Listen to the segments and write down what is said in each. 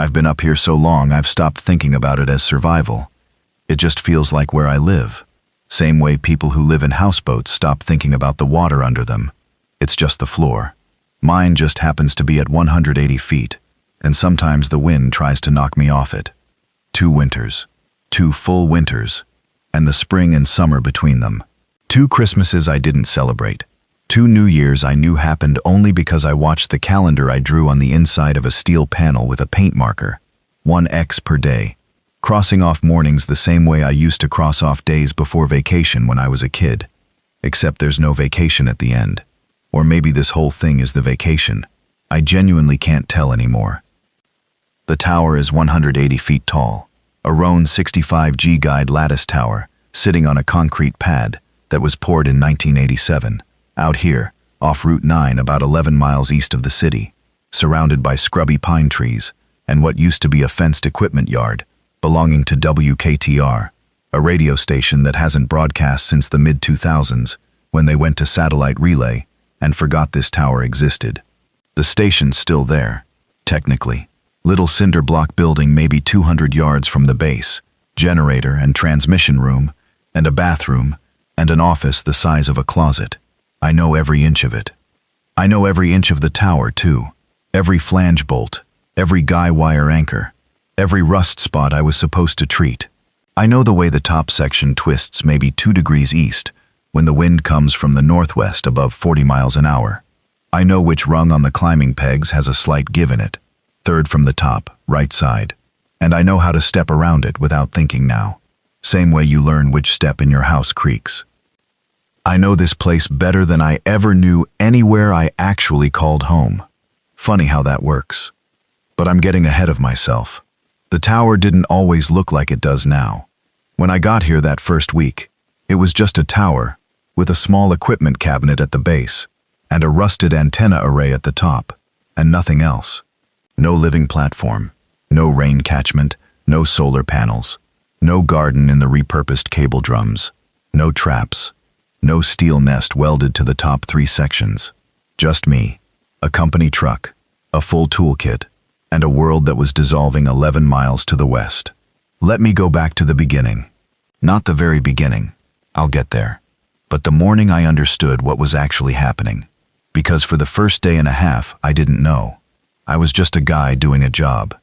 I've been up here so long I've stopped thinking about it as survival. It just feels like where I live. Same way people who live in houseboats stop thinking about the water under them. It's just the floor. Mine just happens to be at 180 feet, and sometimes the wind tries to knock me off it. 2 winters. 2 full winters. And the spring and summer between them. 2 Christmases I didn't celebrate. 2 New Years I knew happened only because I watched the calendar I drew on the inside of a steel panel with a paint marker. 1 X per day. Crossing off mornings the same way I used to cross off days before vacation when I was a kid. Except there's no vacation at the end. Or maybe this whole thing is the vacation. I genuinely can't tell anymore. The tower is 180 feet tall. A Roan 65G guide lattice tower, sitting on a concrete pad that was poured in 1987, out here, off Route 9 about 11 miles east of the city, surrounded by scrubby pine trees and what used to be a fenced equipment yard belonging to WKTR, a radio station that hasn't broadcast since the mid-2000s when they went to satellite relay and forgot this tower existed. The station's still there, technically. Little cinder block building maybe 200 yards from the base, generator and transmission room, and a bathroom, and an office the size of a closet. I know every inch of it. I know every inch of the tower, too. Every flange bolt, every guy wire anchor, every rust spot I was supposed to treat. I know the way the top section twists maybe 2 degrees east when the wind comes from the northwest above 40 miles an hour. I know which rung on the climbing pegs has a slight give in it, 3rd from the top, right side. And I know how to step around it without thinking now. Same way you learn which step in your house creaks. I know this place better than I ever knew anywhere I actually called home. Funny how that works. But I'm getting ahead of myself. The tower didn't always look like it does now. When I got here that first week, it was just a tower with a small equipment cabinet at the base and a rusted antenna array at the top, and nothing else. No living platform, no rain catchment, no solar panels, no garden in the repurposed cable drums, no traps, no steel nest welded to the top 3 sections. Just me, a company truck, a full toolkit, and a world that was dissolving 11 miles to the west. Let me go back to the beginning. Not the very beginning. I'll get there. But the morning I understood what was actually happening. Because for the first day and a half, I didn't know. I was just a guy doing a job.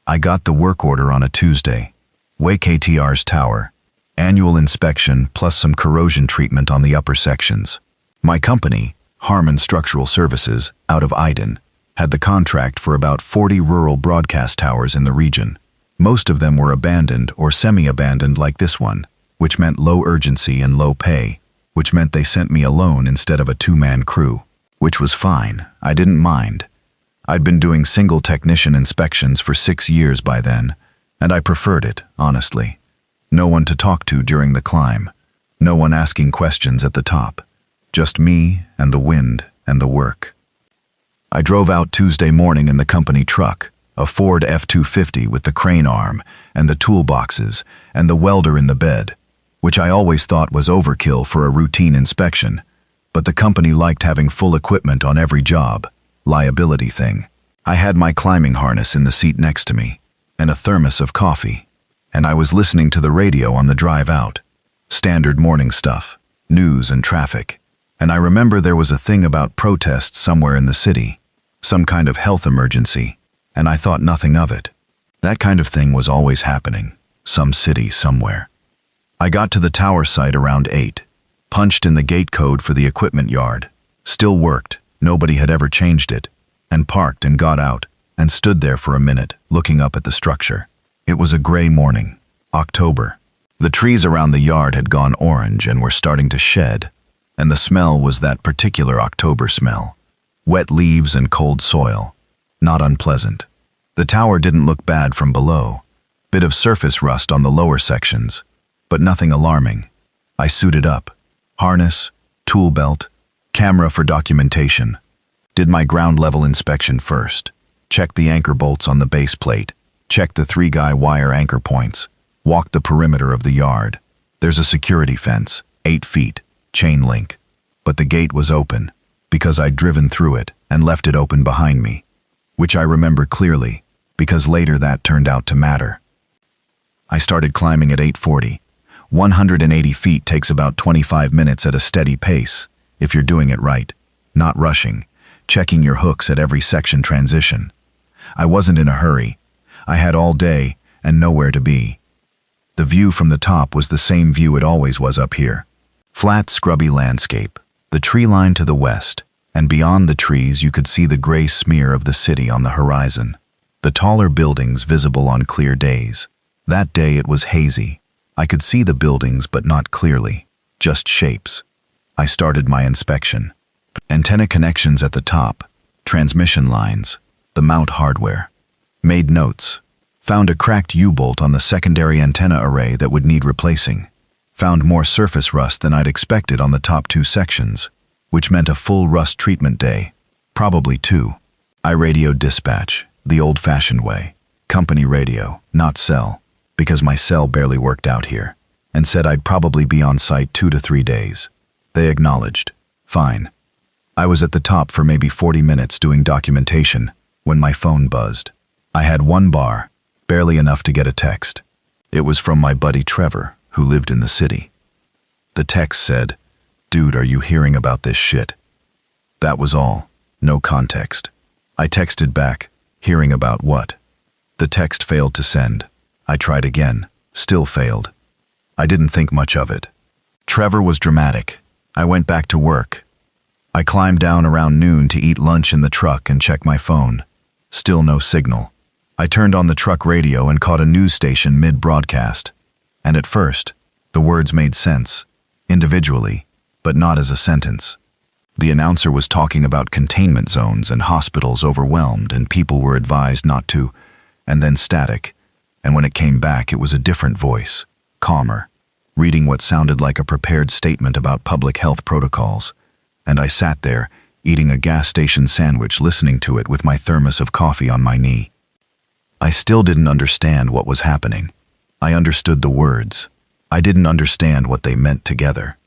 I got the work order on a Tuesday. WKTR's tower. Annual inspection plus some corrosion treatment on the upper sections. My company, Harmon Structural Services, out of Iden, had the contract for about 40 rural broadcast towers in the region. Most of them were abandoned or semi-abandoned like this one, which meant low urgency and low pay, which meant they sent me alone instead of a 2-man crew, which was fine. I didn't mind. I'd been doing single technician inspections for 6 years by then, and I preferred it, honestly. No one to talk to during the climb. No one asking questions at the top. Just me and the wind and the work. I drove out Tuesday morning in the company truck, a Ford F-250 with the crane arm and the toolboxes and the welder in the bed, which I always thought was overkill for a routine inspection, but the company liked having full equipment on every job. Liability thing. I had my climbing harness in the seat next to me, and a thermos of coffee, and I was listening to the radio on the drive out. Standard morning stuff, news and traffic. And I remember there was a thing about protests somewhere in the city, some kind of health emergency, and I thought nothing of it. That kind of thing was always happening, some city somewhere. I got to the tower site around 8, punched in the gate code for the equipment yard, still worked, nobody had ever changed it, and parked and got out, and stood there for a minute, looking up at the structure. It was a gray morning, October. The trees around the yard had gone orange and were starting to shed, and the smell was that particular October smell. Wet leaves and cold soil. Not unpleasant. The tower didn't look bad from below. Bit of surface rust on the lower sections, but nothing alarming. I suited up. Harness, tool belt, camera for documentation. Did my ground level inspection first. Checked the anchor bolts on the base plate. Checked the 3-guy wire anchor points. Walked the perimeter of the yard. There's a security fence, 8 feet, chain link. But the gate was open, because I'd driven through it and left it open behind me. Which I remember clearly, because later that turned out to matter. I started climbing at 8:40. 180 feet takes about 25 minutes at a steady pace, if you're doing it right, not rushing, checking your hooks at every section transition. I wasn't in a hurry. I had all day and nowhere to be. The view from the top was the same view it always was up here. Flat, scrubby landscape, the tree line to the west, and beyond the trees you could see the gray smear of the city on the horizon. The taller buildings visible on clear days. That day it was hazy. I could see the buildings but not clearly, just shapes. I started my inspection. Antenna connections at the top, transmission lines, the mount hardware. Made notes. Found a cracked U-bolt on the secondary antenna array that would need replacing. Found more surface rust than I'd expected on the top 2 sections, which meant a full rust treatment day, probably 2. I radioed dispatch, the old-fashioned way. Company radio, not cell, because my cell barely worked out here, and said I'd probably be on site 2 to 3 days. They acknowledged. Fine. I was at the top for maybe 40 minutes doing documentation when my phone buzzed. I had 1 bar, barely enough to get a text. It was from my buddy Trevor, who lived in the city. The text said, "Dude, are you hearing about this shit?" That was all. No context. I texted back, "Hearing about what?" The text failed to send. I tried again, still failed. I didn't think much of it. Trevor was dramatic. I went back to work. I climbed down around noon to eat lunch in the truck and check my phone. Still no signal. I turned on the truck radio and caught a news station mid-broadcast. And at first, the words made sense, individually, but not as a sentence. The announcer was talking about containment zones and hospitals overwhelmed and people were advised not to, and then static. And when it came back, it was a different voice, calmer, reading what sounded like a prepared statement about public health protocols. And I sat there, eating a gas station sandwich, listening to it with my thermos of coffee on my knee. I still didn't understand what was happening. I understood the words. I didn't understand what they meant together.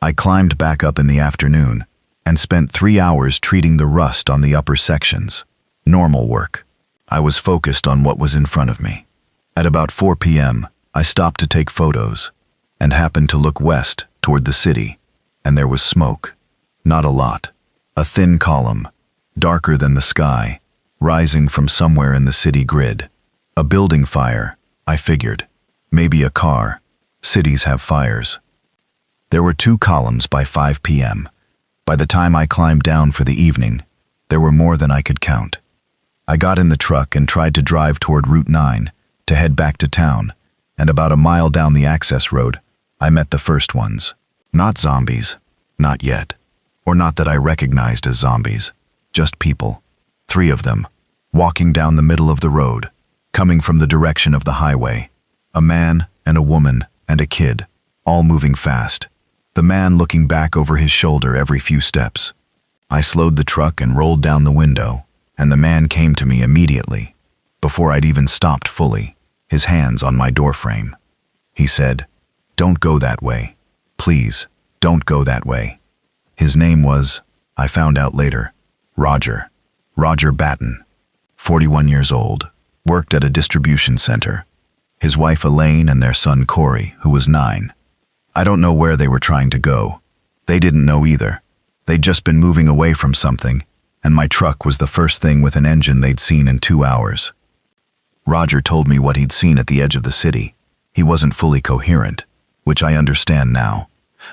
I climbed back up in the afternoon and spent 3 hours treating the rust on the upper sections. Normal work. I was focused on what was in front of me. At about 4 p.m., I stopped to take photos and happened to look west toward the city, and there was smoke. Not a lot. A thin column, darker than the sky, rising from somewhere in the city grid. A building fire, I figured. Maybe a car. Cities have fires. There were 2 columns by 5 p.m. By the time I climbed down for the evening, there were more than I could count. I got in the truck and tried to drive toward Route 9 to head back to town, and about a mile down the access road, I met the first ones. Not zombies. Not yet. Or not that I recognized as zombies. Just people. 3 of them, walking down the middle of the road, coming from the direction of the highway. A man and a woman and a kid, all moving fast. The man looking back over his shoulder every few steps. I slowed the truck and rolled down the window, and the man came to me immediately, before I'd even stopped fully, his hands on my doorframe. He said, "Don't go that way. Please, don't go that way." His name was, I found out later, Roger. Roger Batten. 41 years old, worked at a distribution center. His wife Elaine and their son Corey, who was 9. I don't know where they were trying to go. They didn't know either. They'd just been moving away from something, and my truck was the first thing with an engine they'd seen in 2 hours. Roger told me what he'd seen at the edge of the city. He wasn't fully coherent, which I understand now,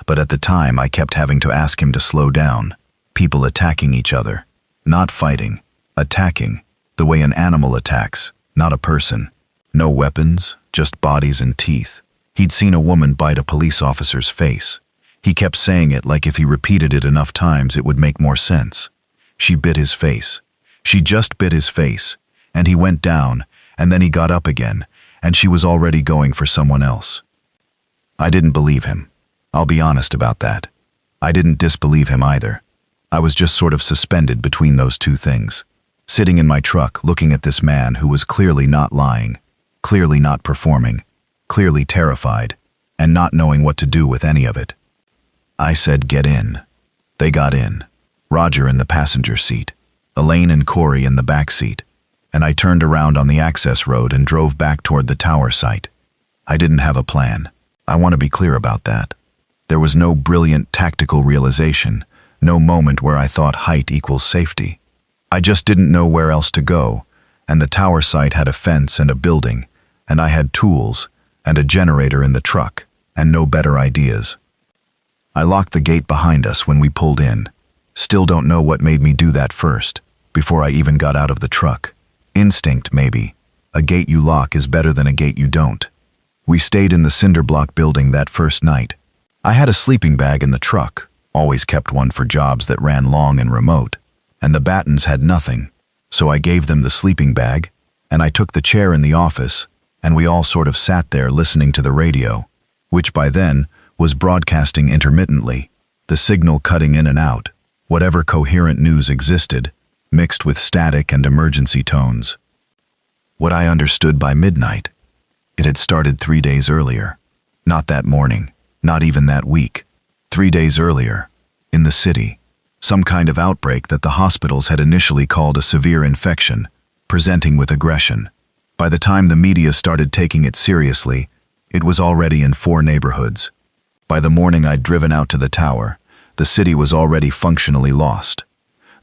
but at the time I kept having to ask him to slow down. People attacking each other. Not fighting. Attacking. The way an animal attacks, not a person. No weapons, just bodies and teeth. He'd seen a woman bite a police officer's face. He kept saying it like if he repeated it enough times it would make more sense. She bit his face. She just bit his face, and he went down, and then he got up again, and she was already going for someone else. I didn't believe him. I'll be honest about that. I didn't disbelieve him either. I was just sort of suspended between those 2 things, sitting in my truck looking at this man who was clearly not lying, clearly not performing, clearly terrified, and not knowing what to do with any of it. I said, "Get in." They got in. Roger in the passenger seat, Elaine and Corey in the back seat. and I turned around on the access road and drove back toward the tower site. I didn't have a plan. I want to be clear about that. There was no brilliant tactical realization, no moment where I thought height equals safety. I just didn't know where else to go, and the tower site had a fence and a building, and I had tools and a generator in the truck, and no better ideas. I locked the gate behind us when we pulled in. Still don't know what made me do that first, before I even got out of the truck. Instinct, maybe. A gate you lock is better than a gate you don't. We stayed in the cinder block building that first night. I had a sleeping bag in the truck, always kept one for jobs that ran long and remote, and the Battens had nothing, so I gave them the sleeping bag, and I took the chair in the office, and we all sort of sat there listening to the radio, which by then was broadcasting intermittently, the signal cutting in and out, whatever coherent news existed, mixed with static and emergency tones. What I understood by midnight, it had started 3 days earlier. Not that morning, not even that week. 3 days earlier, in the city, some kind of outbreak that the hospitals had initially called a severe infection, presenting with aggression. By the time the media started taking it seriously, it was already in 4 neighborhoods. By the morning I'd driven out to the tower, the city was already functionally lost.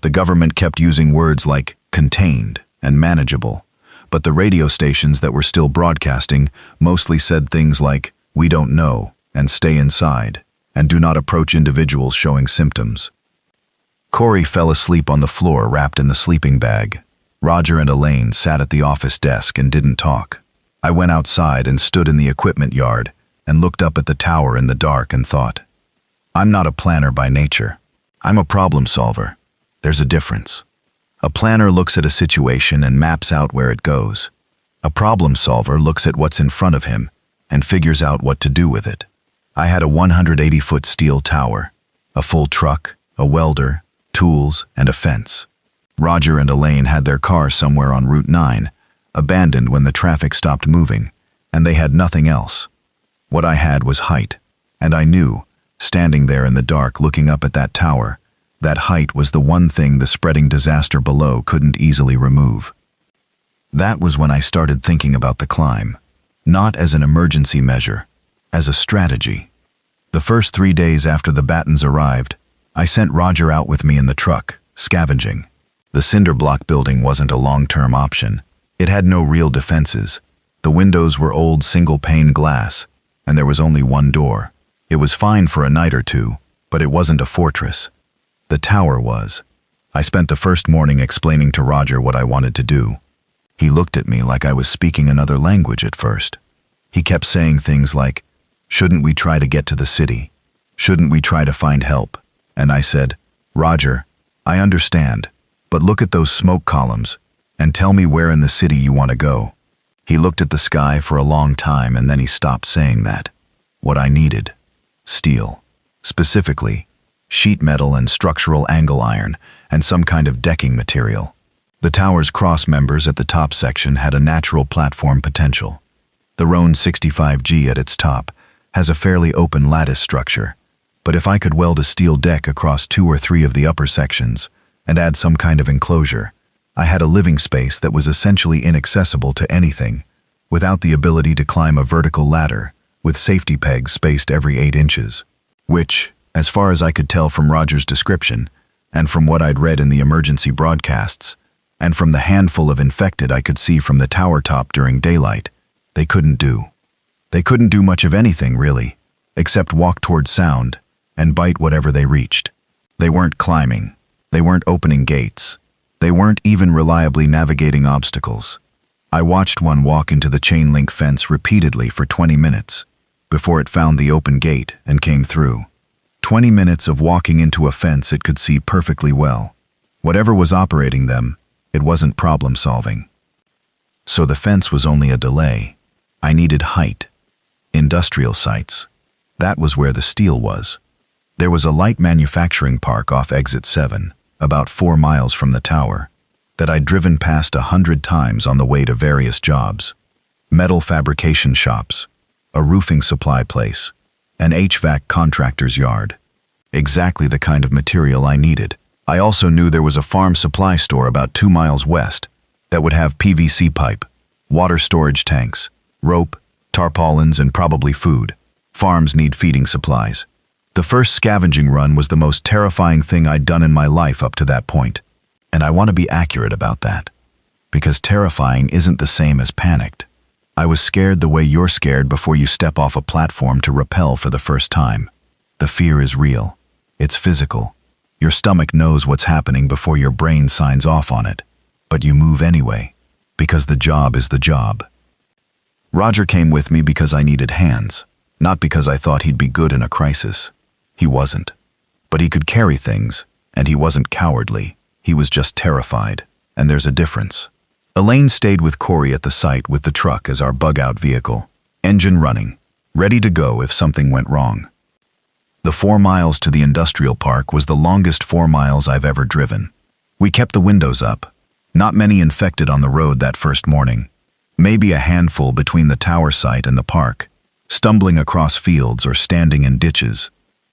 The government kept using words like contained and manageable, but the radio stations that were still broadcasting mostly said things like, "We don't know," and "stay inside," and "do not approach individuals showing symptoms." Corey fell asleep on the floor wrapped in the sleeping bag. Roger and Elaine sat at the office desk and didn't talk. I went outside and stood in the equipment yard and looked up at the tower in the dark and thought, I'm not a planner by nature. I'm a problem solver. There's a difference. A planner looks at a situation and maps out where it goes. A problem solver looks at what's in front of him and figures out what to do with it. I had a 180-foot steel tower, a full truck, a welder, tools, and a fence. Roger and Elaine had their car somewhere on Route 9, abandoned when the traffic stopped moving, and they had nothing else. What I had was height, and I knew, standing there in the dark looking up at that tower, that height was the one thing the spreading disaster below couldn't easily remove. That was when I started thinking about the climb, not as an emergency measure, as a strategy. The first 3 days after the Battens arrived, I sent Roger out with me in the truck, scavenging. The cinder block building wasn't a long-term option. It had no real defenses. The windows were old single-pane glass, and there was only one door. It was fine for a night or two, but it wasn't a fortress. The tower was. I spent the first morning explaining to Roger what I wanted to do. He looked at me like I was speaking another language at first. He kept saying things like, "Shouldn't we try to get to the city? Shouldn't we try to find help?" And I said, "Roger, I understand, but look at those smoke columns and tell me where in the city you want to go." He looked at the sky for a long time and then he stopped saying that. What I needed, steel. Specifically, sheet metal and structural angle iron and some kind of decking material. The tower's cross members at the top section had a natural platform potential. The Roan 65G at its top has a fairly open lattice structure, but if I could weld a steel deck across 2 or 3 of the upper sections and add some kind of enclosure, I had a living space that was essentially inaccessible to anything, without the ability to climb a vertical ladder with safety pegs spaced every 8 inches, which, as far as I could tell from Roger's description, and from what I'd read in the emergency broadcasts, and from the handful of infected I could see from the tower top during daylight, they couldn't do. They couldn't do much of anything, really, except walk toward sound and bite whatever they reached. They weren't climbing. They weren't opening gates. They weren't even reliably navigating obstacles. I watched one walk into the chain link fence repeatedly for 20 minutes before it found the open gate and came through. 20 minutes of walking into a fence it could see perfectly well. Whatever was operating them, it wasn't problem solving. So the fence was only a delay. I needed height. Industrial sites. That was where the steel was. There was a light manufacturing park off exit 7, about 4 miles from the tower, that I'd driven past 100 times on the way to various jobs. Metal fabrication shops, a roofing supply place, an HVAC contractor's yard. Exactly the kind of material I needed. I also knew there was a farm supply store about 2 miles west, that would have PVC pipe, water storage tanks, rope, tarpaulins, and probably food. Farms need feeding supplies. The first scavenging run was the most terrifying thing I'd done in my life up to that point. And I want to be accurate about that. Because terrifying isn't the same as panicked. I was scared the way you're scared before you step off a platform to rappel for the first time. The fear is real. It's physical. Your stomach knows what's happening before your brain signs off on it. But you move anyway, because the job is the job. Roger came with me because I needed hands, not because I thought he'd be good in a crisis. He wasn't. But he could carry things, and he wasn't cowardly. He was just terrified, and there's a difference. Elaine stayed with Corey at the site with the truck as our bug-out vehicle, engine running, ready to go if something went wrong. The 4 miles to the industrial park was the longest 4 miles I've ever driven. We kept the windows up. Not many infected on the road that first morning. Maybe a handful between the tower site and the park, stumbling across fields or standing in ditches.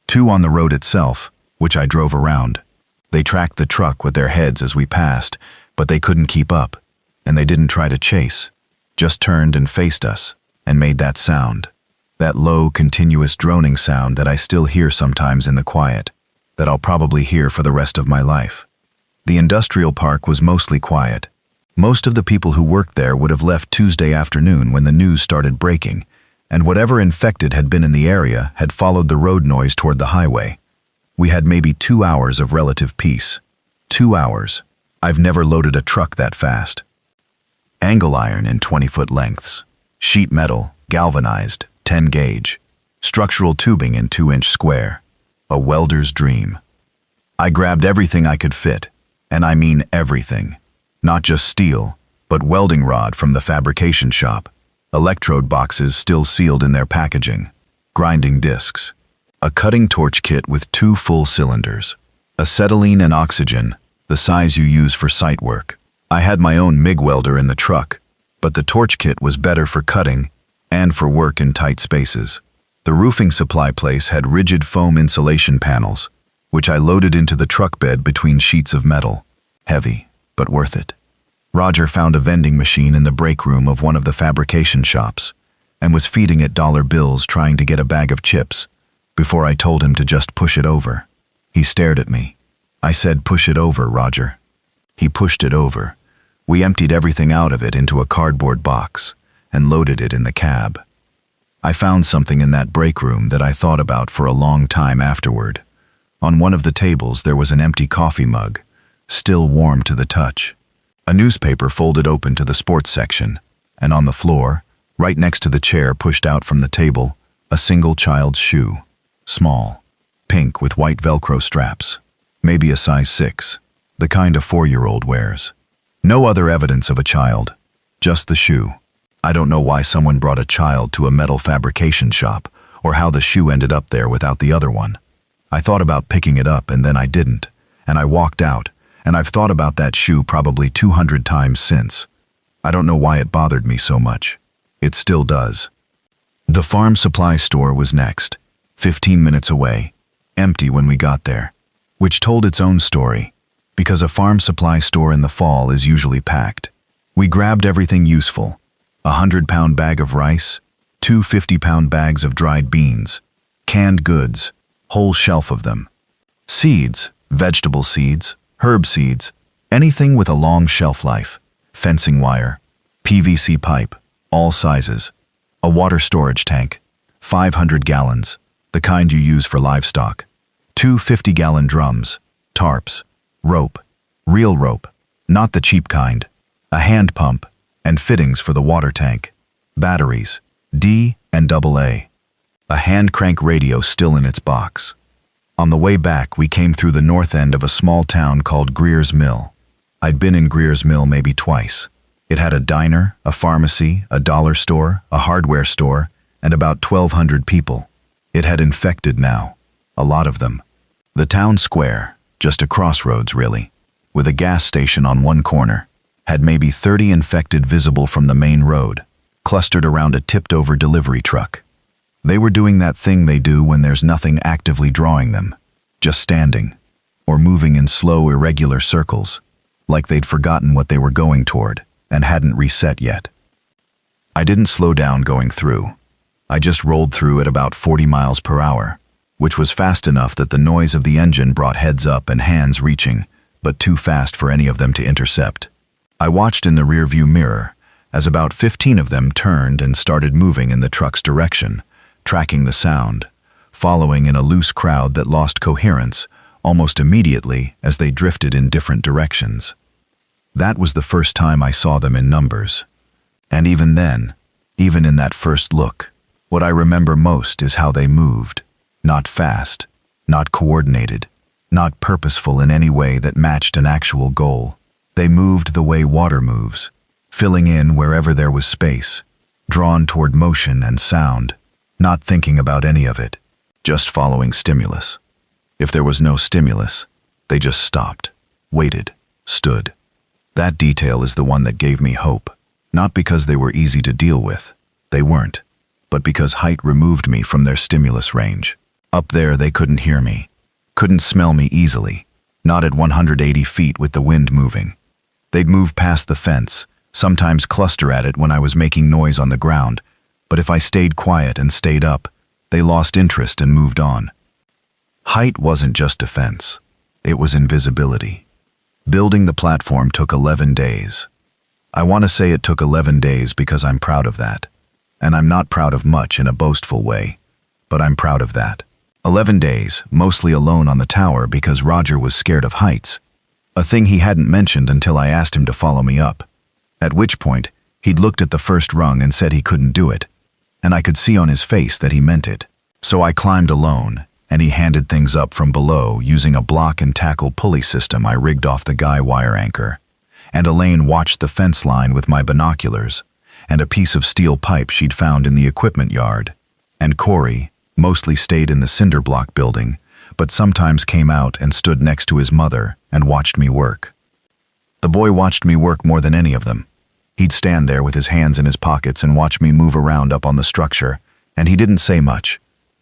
2 on the road itself, which I drove around. They tracked the truck with their heads as we passed, but they couldn't keep up, and they didn't try to chase. Just turned and faced us, and made that sound. That low, continuous droning sound that I still hear sometimes in the quiet, that I'll probably hear for the rest of my life. The industrial park was mostly quiet. Most of the people who worked there would have left Tuesday afternoon when the news started breaking, and whatever infected had been in the area had followed the road noise toward the highway. We had maybe 2 hours of relative peace. 2 hours. I've never loaded a truck that fast. Angle iron in 20-foot lengths. Sheet metal, galvanized, 10 gauge. Structural tubing in 2-inch square. A welder's dream. I grabbed everything I could fit, and I mean everything. Not just steel, but welding rod from the fabrication shop. Electrode boxes still sealed in their packaging. Grinding discs. A cutting torch kit with 2 full cylinders. Acetylene and oxygen, the size you use for site work. I had my own MIG welder in the truck, but the torch kit was better for cutting and for work in tight spaces. The roofing supply place had rigid foam insulation panels, which I loaded into the truck bed between sheets of metal. Heavy, but worth it. Roger found a vending machine in the break room of one of the fabrication shops and was feeding it dollar bills trying to get a bag of chips before I told him to just push it over. He stared at me. I said, "Push it over, Roger." He pushed it over. We emptied everything out of it into a cardboard box and loaded it in the cab. I found something in that break room that I thought about for a long time afterward. On one of the tables there was an empty coffee mug, still warm to the touch. A newspaper folded open to the sports section, and on the floor, right next to the chair pushed out from the table, a single child's shoe. Small, pink with white Velcro straps, maybe a size 6, the kind a 4-year-old wears. No other evidence of a child, just the shoe. I don't know why someone brought a child to a metal fabrication shop, or how the shoe ended up there without the other one. I thought about picking it up and then I didn't, and I walked out, and I've thought about that shoe probably 200 times since. I don't know why it bothered me so much. It still does. The farm supply store was next, 15 minutes away, empty when we got there, which told its own story, because a farm supply store in the fall is usually packed. We grabbed everything useful, a 100-pound bag of rice, 2 50-pound bags of dried beans, canned goods, whole shelf of them. Seeds, vegetable seeds, herb seeds, anything with a long shelf life, fencing wire, PVC pipe, all sizes, a water storage tank, 500 gallons, the kind you use for livestock, 2 50-gallon drums, tarps, rope, real rope, not the cheap kind, a hand pump, and fittings for the water tank, batteries, D and AA, a hand crank radio still in its box. On the way back, we came through the north end of a small town called Greer's Mill. I'd been in Greer's Mill maybe twice. It had a diner, a pharmacy, a dollar store, a hardware store, and about 1,200 people. It had infected now, a lot of them. The town square, just a crossroads really, with a gas station on one corner, had maybe 30 infected visible from the main road, clustered around a tipped-over delivery truck. They were doing that thing they do when there's nothing actively drawing them, just standing, or moving in slow, irregular circles, like they'd forgotten what they were going toward and hadn't reset yet. I didn't slow down going through. I just rolled through at about 40 miles per hour, which was fast enough that the noise of the engine brought heads up and hands reaching, but too fast for any of them to intercept. I watched in the rearview mirror as about 15 of them turned and started moving in the truck's direction, tracking the sound, following in a loose crowd that lost coherence almost immediately as they drifted in different directions. That was the first time I saw them in numbers. And even then, even in that first look, what I remember most is how they moved. Not fast, not coordinated, not purposeful in any way that matched an actual goal. They moved the way water moves, filling in wherever there was space, drawn toward motion and sound, not thinking about any of it, just following stimulus. If there was no stimulus, they just stopped, waited, stood. That detail is the one that gave me hope. Not because they were easy to deal with, they weren't, but because height removed me from their stimulus range. Up there they couldn't hear me, couldn't smell me easily, not at 180 feet with the wind moving. They'd move past the fence, sometimes cluster at it when I was making noise on the ground, but if I stayed quiet and stayed up, they lost interest and moved on. Height wasn't just defense, it was invisibility. Building the platform took 11 days. I want to say it took 11 days because I'm proud of that. And I'm not proud of much in a boastful way, but I'm proud of that. 11 days, mostly alone on the tower because Roger was scared of heights, a thing he hadn't mentioned until I asked him to follow me up, at which point he'd looked at the first rung and said he couldn't do it, and I could see on his face that he meant it. So I climbed alone, and he handed things up from below using a block and tackle pulley system I rigged off the guy wire anchor. And Elaine watched the fence line with my binoculars and a piece of steel pipe she'd found in the equipment yard. And Corey mostly stayed in the cinder block building, but sometimes came out and stood next to his mother and watched me work. The boy watched me work more than any of them. He'd stand there with his hands in his pockets and watch me move around up on the structure, and he didn't say much.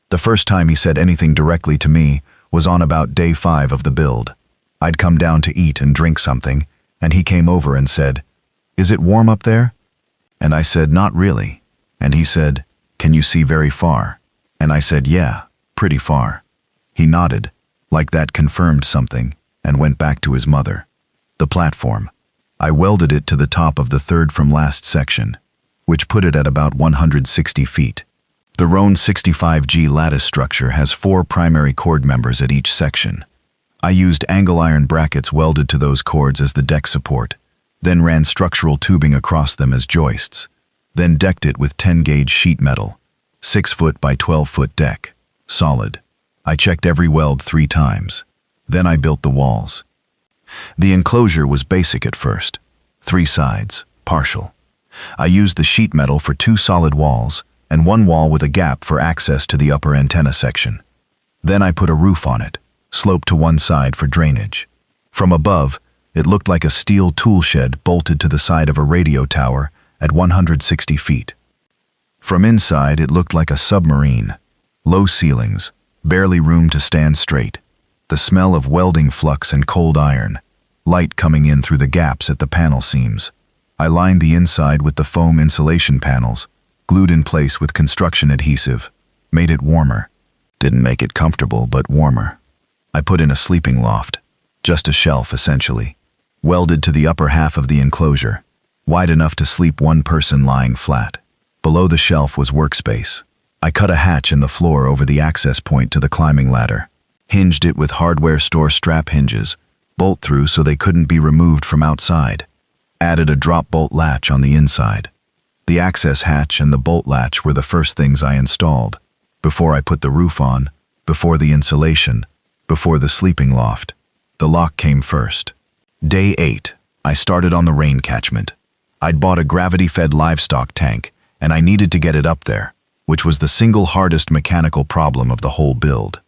The first time he said anything directly to me was on about day 5 of the build. I'd come down to eat and drink something, and he came over and said, "Is it warm up there?" And I said, "Not really." And he said, "Can you see very far?" And I said, "Yeah, pretty far." He nodded, like that confirmed something, and went back to his mother. The platform. I welded it to the top of the third from last section, which put it at about 160 feet. The Roan 65G lattice structure has 4 primary cord members at each section. I used angle iron brackets welded to those cords as the deck support, then ran structural tubing across them as joists, then decked it with 10-gauge sheet metal, 6-foot by 12-foot deck, solid. I checked every weld 3 times. Then I built the walls. The enclosure was basic at first, 3 sides, partial. I used the sheet metal for 2 solid walls and 1 wall with a gap for access to the upper antenna section. Then I put a roof on it, sloped to one side for drainage. From above, it looked like a steel tool shed bolted to the side of a radio tower at 160 feet. From inside, it looked like a submarine. Low ceilings, barely room to stand straight. The smell of welding flux and cold iron, light coming in through the gaps at the panel seams. I lined the inside with the foam insulation panels, glued in place with construction adhesive, made it warmer. Didn't make it comfortable, but warmer. I put in a sleeping loft, just a shelf essentially, welded to the upper half of the enclosure, wide enough to sleep 1 person lying flat. Below the shelf was workspace. I cut a hatch in the floor over the access point to the climbing ladder, hinged it with hardware store strap hinges, bolt through so they couldn't be removed from outside, added a drop bolt latch on the inside. The access hatch and the bolt latch were the first things I installed, before I put the roof on, before the insulation, before the sleeping loft. The lock came first. Day 8, I started on the rain catchment. I'd bought a gravity-fed livestock tank, and I needed to get it up there, which was the single hardest mechanical problem of the whole build.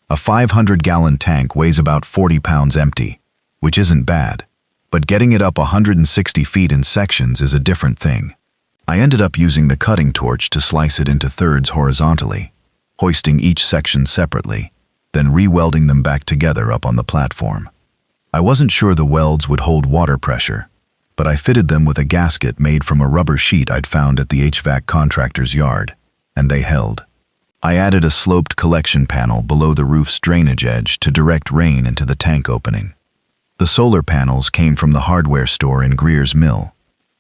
A 500-gallon tank weighs about 40 pounds empty, which isn't bad, but getting it up 160 feet in sections is a different thing. I ended up using the cutting torch to slice it into thirds horizontally, hoisting each section separately, then re-welding them back together up on the platform. I wasn't sure the welds would hold water pressure, but I fitted them with a gasket made from a rubber sheet I'd found at the HVAC contractor's yard, and they held. I added a sloped collection panel below the roof's drainage edge to direct rain into the tank opening. The solar panels came from the hardware store in Greer's Mill.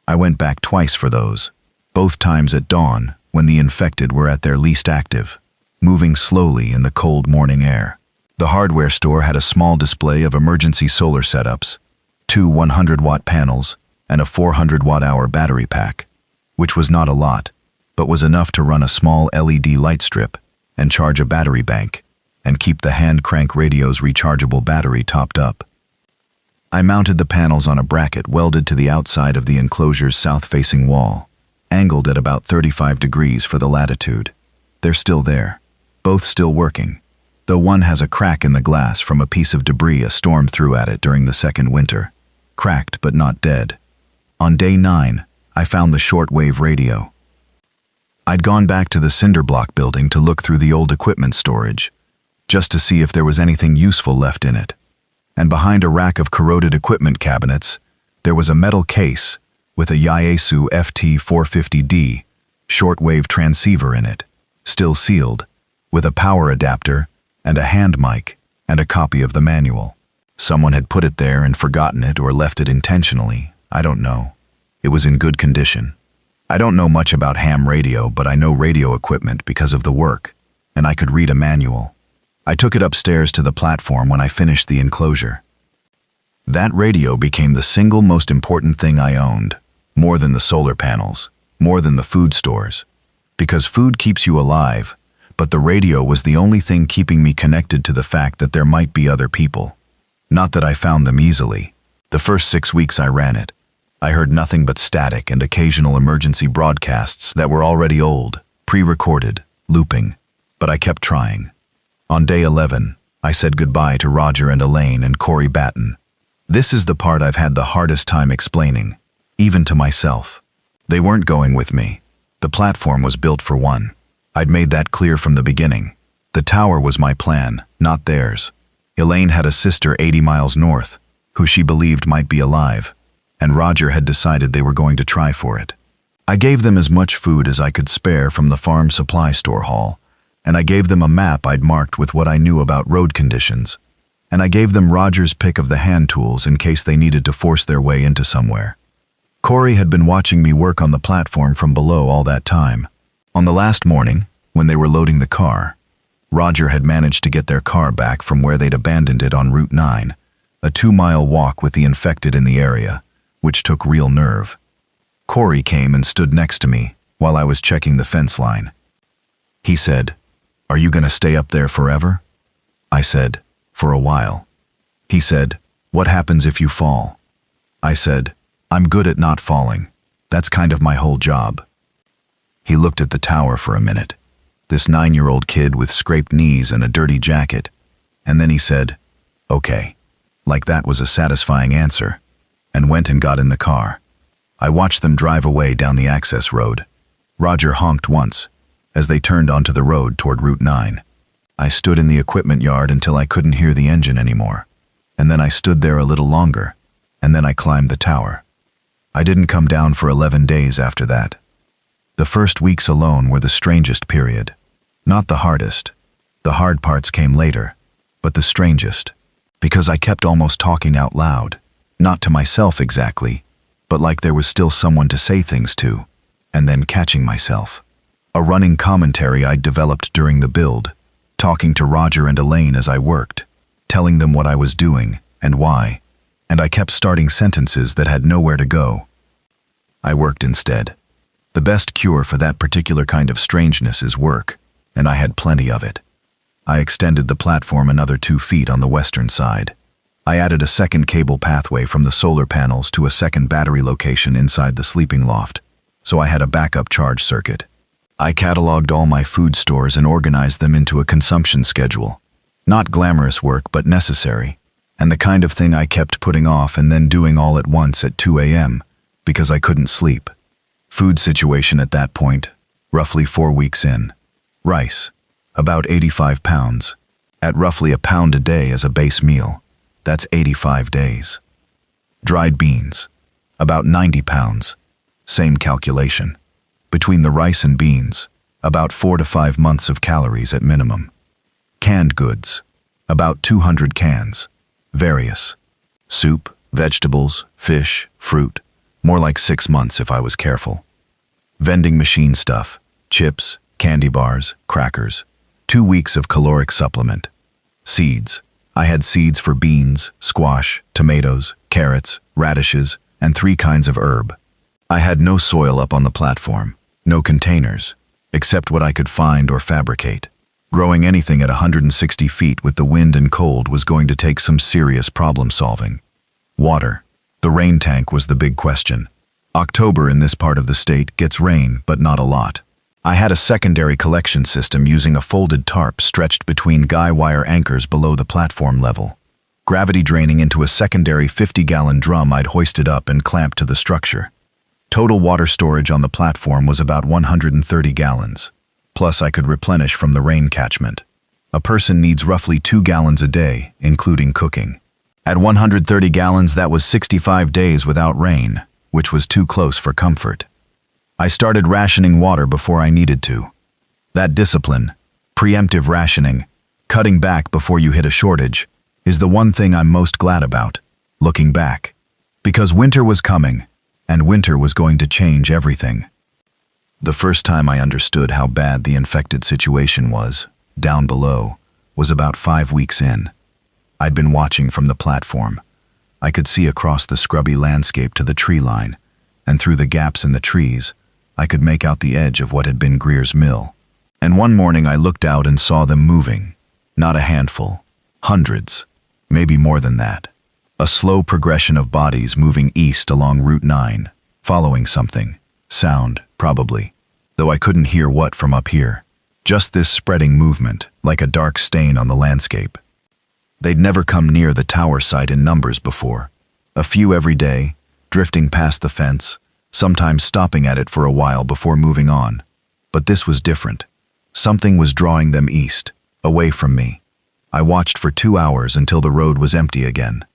I went back twice for those, both times at dawn when the infected were at their least active, moving slowly in the cold morning air. The hardware store had a small display of emergency solar setups, 2 100-watt panels, and a 400-watt-hour battery pack, which was not a lot, but was enough to run a small LED light strip and charge a battery bank and keep the hand-crank radio's rechargeable battery topped up. I mounted the panels on a bracket welded to the outside of the enclosure's south-facing wall, angled at about 35 degrees for the latitude. They're still there, both still working, though one has a crack in the glass from a piece of debris a storm threw at it during the second winter. Cracked but not dead. On day 9, I found the shortwave radio. I'd gone back to the cinder block building to look through the old equipment storage, just to see if there was anything useful left in it. And behind a rack of corroded equipment cabinets, there was a metal case with a Yaesu FT450D shortwave transceiver in it, still sealed, with a power adapter and a hand mic and a copy of the manual. Someone had put it there and forgotten it or left it intentionally. I don't know. It was in good condition. I don't know much about ham radio, but I know radio equipment because of the work, and I could read a manual. I took it upstairs to the platform when I finished the enclosure. That radio became the single most important thing I owned, more than the solar panels, more than the food stores. Because food keeps you alive, but the radio was the only thing keeping me connected to the fact that there might be other people. Not that I found them easily. The first 6 weeks I ran it, I heard nothing but static and occasional emergency broadcasts that were already old, pre-recorded, looping, but I kept trying. On day 11, I said goodbye to Roger and Elaine and Corey Batten. This is the part I've had the hardest time explaining, even to myself. They weren't going with me. The platform was built for one. I'd made that clear from the beginning. The tower was my plan, not theirs. Elaine had a sister 80 miles north, who she believed might be alive, and Roger had decided they were going to try for it. I gave them as much food as I could spare from the farm supply store haul, and I gave them a map I'd marked with what I knew about road conditions, and I gave them Roger's pick of the hand tools in case they needed to force their way into somewhere. Corey had been watching me work on the platform from below all that time. On the last morning, when they were loading the car, Roger had managed to get their car back from where they'd abandoned it on Route 9, a 2-mile walk with the infected in the area, which took real nerve. Corey came and stood next to me while I was checking the fence line. He said, "Are you going to stay up there forever?" I said, "For a while." He said, "What happens if you fall?" I said, "I'm good at not falling. That's kind of my whole job." He looked at the tower for a minute, this 9-year-old kid with scraped knees and a dirty jacket, and then he said, "Okay," like that was a satisfying answer, and went and got in the car. I watched them drive away down the access road. Roger honked once, as they turned onto the road toward Route 9. I stood in the equipment yard until I couldn't hear the engine anymore, and then I stood there a little longer, and then I climbed the tower. I didn't come down for 11 days after that. The first weeks alone were the strangest period. Not the hardest. The hard parts came later, but the strangest, because I kept almost talking out loud, not to myself exactly, but like there was still someone to say things to, and then catching myself. A running commentary I'd developed during the build, talking to Roger and Elaine as I worked, telling them what I was doing and why, and I kept starting sentences that had nowhere to go. I worked instead. The best cure for that particular kind of strangeness is work, and I had plenty of it. I extended the platform another 2 feet on the western side. I added a second cable pathway from the solar panels to a second battery location inside the sleeping loft, so I had a backup charge circuit. I cataloged all my food stores and organized them into a consumption schedule. Not glamorous work, but necessary, and the kind of thing I kept putting off and then doing all at once at 2 a.m. because I couldn't sleep. Food situation at that point, roughly 4 weeks in. Rice, about 85 pounds, at roughly £1 a day as a base meal. That's 85 days. Dried beans, about 90 pounds. Same calculation. Between the rice and beans, about 4 to 5 months of calories at minimum. Canned goods, about 200 cans. Various. Soup, vegetables, fish, fruit. More like 6 months if I was careful. Vending machine stuff, chips, candy bars, crackers. 2 weeks of caloric supplement. Seeds. I had seeds for beans, squash, tomatoes, carrots, radishes, and 3 kinds of herb. I had no soil up on the platform, no containers, except what I could find or fabricate. Growing anything at 160 feet with the wind and cold was going to take some serious problem solving. Water. The rain tank was the big question. October in this part of the state gets rain, but not a lot. I had a secondary collection system using a folded tarp stretched between guy wire anchors below the platform level. Gravity draining into a secondary 50-gallon drum I'd hoisted up and clamped to the structure. Total water storage on the platform was about 130 gallons. Plus I could replenish from the rain catchment. A person needs roughly 2 gallons a day, including cooking. At 130 gallons, that was 65 days without rain, which was too close for comfort. I started rationing water before I needed to. That discipline, preemptive rationing, cutting back before you hit a shortage, is the one thing I'm most glad about, looking back. Because winter was coming, and winter was going to change everything. The first time I understood how bad the infected situation was, down below, was about 5 weeks in. I'd been watching from the platform. I could see across the scrubby landscape to the tree line, and through the gaps in the trees, I could make out the edge of what had been Greer's mill. And one morning I looked out and saw them moving. Not a handful. Hundreds. Maybe more than that. A slow progression of bodies moving east along Route 9, following something. Sound, probably. Though I couldn't hear what from up here. Just this spreading movement, like a dark stain on the landscape. They'd never come near the tower site in numbers before. A few every day, drifting past the fence, sometimes stopping at it for a while before moving on. But this was different. Something was drawing them east, away from me. I watched for 2 hours until the road was empty again.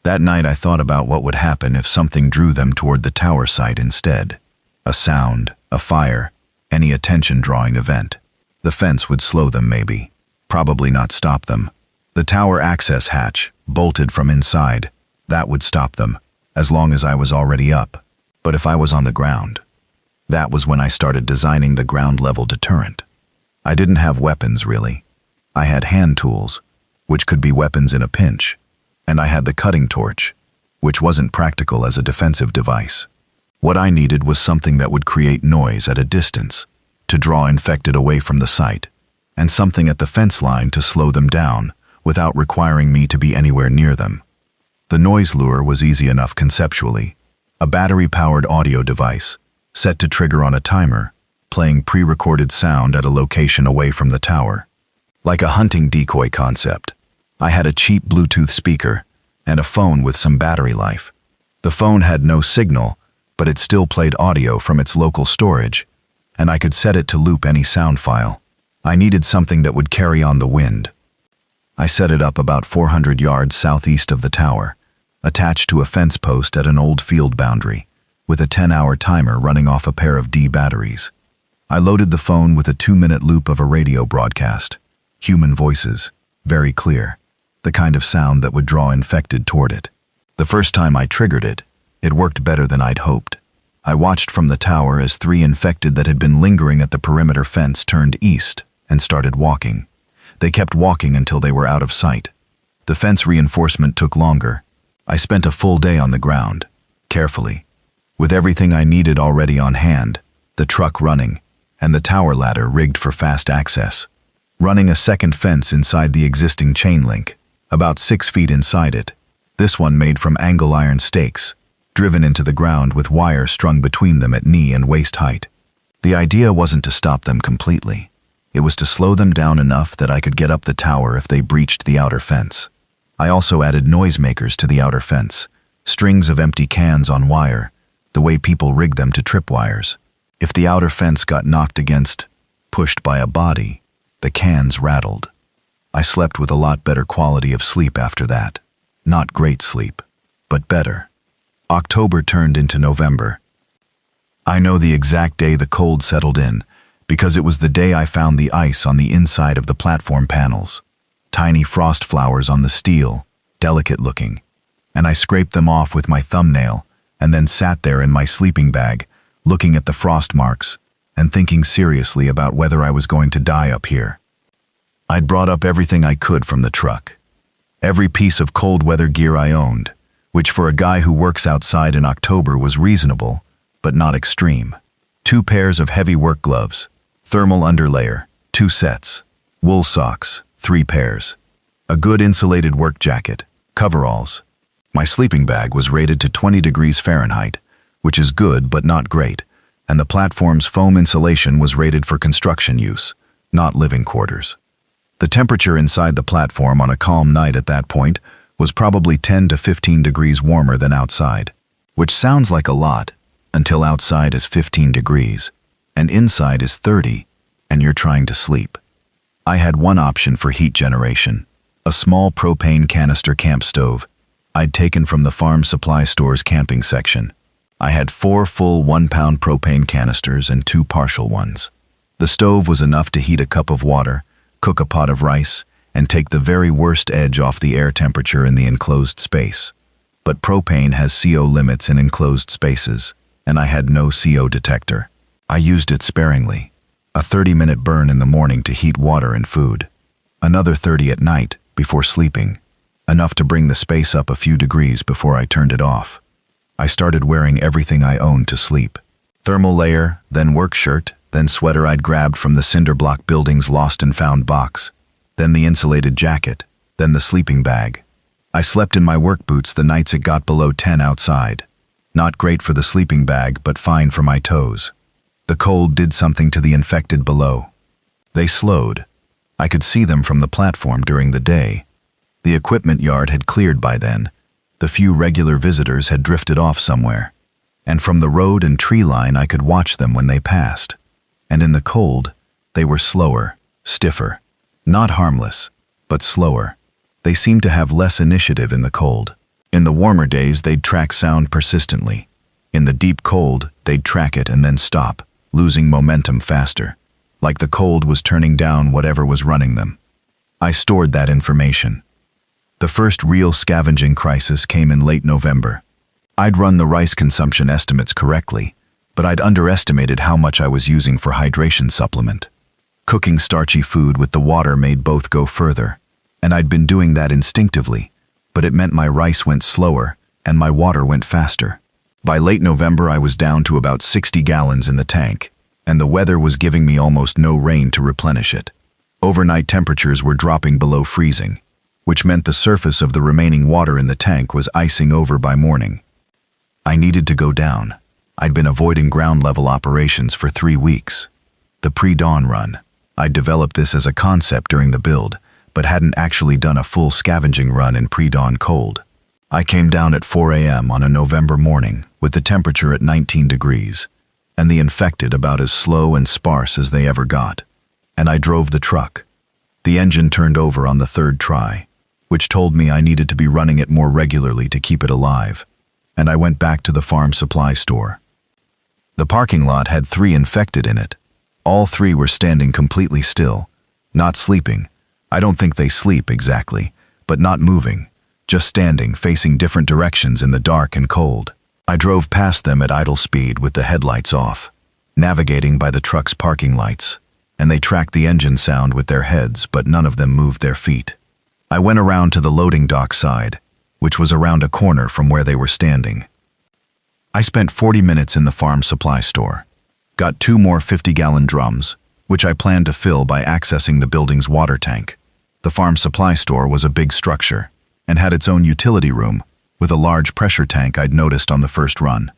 That night I thought about what would happen if something drew them toward the tower site instead. A sound, a fire, any attention-drawing event. The fence would slow them maybe, probably not stop them. The tower access hatch, bolted from inside, that would stop them, as long as I was already up. But if I was on the ground, that was when I started designing the ground-level deterrent. I didn't have weapons, really. I had hand tools, which could be weapons in a pinch, and I had the cutting torch, which wasn't practical as a defensive device. What I needed was something that would create noise at a distance, to draw infected away from the site, and something at the fence line to slow them down without requiring me to be anywhere near them. The noise lure was easy enough conceptually. A battery-powered audio device, set to trigger on a timer, playing pre-recorded sound at a location away from the tower. Like a hunting decoy concept. I had a cheap Bluetooth speaker and a phone with some battery life. The phone had no signal, but it still played audio from its local storage, and I could set it to loop any sound file. I needed something that would carry on the wind. I set it up about 400 yards southeast of the tower, attached to a fence post at an old field boundary, with a 10-hour timer running off a pair of D batteries. I loaded the phone with a 2-minute loop of a radio broadcast. Human voices, very clear, the kind of sound that would draw infected toward it. The first time I triggered it, it worked better than I'd hoped. I watched from the tower as 3 infected that had been lingering at the perimeter fence turned east and started walking. They kept walking until they were out of sight. The fence reinforcement took longer. I spent a full day on the ground, carefully, with everything I needed already on hand, the truck running, and the tower ladder rigged for fast access. Running a second fence inside the existing chain link, about 6 feet inside it, this one made from angle iron stakes, driven into the ground with wire strung between them at knee and waist height. The idea wasn't to stop them completely. It was to slow them down enough that I could get up the tower if they breached the outer fence. I also added noisemakers to the outer fence, strings of empty cans on wire, the way people rig them to tripwires. If the outer fence got knocked against, pushed by a body, the cans rattled. I slept with a lot better quality of sleep after that. Not great sleep, but better. October turned into November. I know the exact day the cold settled in, because it was the day I found the ice on the inside of the platform panels. Tiny frost flowers on the steel, delicate looking, and I scraped them off with my thumbnail and then sat there in my sleeping bag, looking at the frost marks and thinking seriously about whether I was going to die up here. I'd brought up everything I could from the truck. Every piece of cold weather gear I owned, which for a guy who works outside in October was reasonable, but not extreme. 2 pairs of heavy work gloves, thermal underlayer, 2 sets, wool socks, 3 pairs, a good insulated work jacket, coveralls. My sleeping bag was rated to 20 degrees Fahrenheit, which is good but not great, and the platform's foam insulation was rated for construction use, not living quarters. The temperature inside the platform on a calm night at that point was probably 10 to 15 degrees warmer than outside, which sounds like a lot until outside is 15 degrees and inside is 30 and you're trying to sleep. I had one option for heat generation, a small propane canister camp stove I'd taken from the farm supply store's camping section. I had 4 full 1-pound propane canisters and 2 partial ones. The stove was enough to heat a cup of water, cook a pot of rice, and take the very worst edge off the air temperature in the enclosed space. But propane has CO limits in enclosed spaces, and I had no CO detector. I used it sparingly. A 30-minute burn in the morning to heat water and food. Another 30 at night, before sleeping. Enough to bring the space up a few degrees before I turned it off. I started wearing everything I owned to sleep. Thermal layer, then work shirt, then sweater I'd grabbed from the cinder block building's lost and found box, then the insulated jacket, then the sleeping bag. I slept in my work boots the nights it got below 10 outside. Not great for the sleeping bag, but fine for my toes. The cold did something to the infected below. They slowed. I could see them from the platform during the day. The equipment yard had cleared by then. The few regular visitors had drifted off somewhere. And from the road and tree line I could watch them when they passed. And in the cold, they were slower, stiffer. Not harmless, but slower. They seemed to have less initiative in the cold. In the warmer days, they'd track sound persistently. In the deep cold, they'd track it and then stop, losing momentum faster, like the cold was turning down whatever was running them. I stored that information. The first real scavenging crisis came in late November. I'd run the rice consumption estimates correctly, but I'd underestimated how much I was using for hydration supplement. Cooking starchy food with the water made both go further, and I'd been doing that instinctively, but it meant my rice went slower and my water went faster. By late November, I was down to about 60 gallons in the tank, and the weather was giving me almost no rain to replenish it. Overnight temperatures were dropping below freezing, which meant the surface of the remaining water in the tank was icing over by morning. I needed to go down. I'd been avoiding ground-level operations for 3 weeks. The pre-dawn run. I'd developed this as a concept during the build, but hadn't actually done a full scavenging run in pre-dawn cold. I came down at 4 a.m. on a November morning with the temperature at 19 degrees, and the infected about as slow and sparse as they ever got. And I drove the truck. The engine turned over on the 3rd try, which told me I needed to be running it more regularly to keep it alive, and I went back to the farm supply store. The parking lot had 3 infected in it. All 3 were standing completely still, not sleeping. I don't think they sleep exactly, but not moving, just standing, facing different directions in the dark and cold. I drove past them at idle speed with the headlights off, navigating by the truck's parking lights, and they tracked the engine sound with their heads, but none of them moved their feet. I went around to the loading dock side, which was around a corner from where they were standing. I spent 40 minutes in the farm supply store, got 2 more 50-gallon drums, which I planned to fill by accessing the building's water tank. The farm supply store was a big structure and had its own utility room with a large pressure tank I'd noticed on the first run.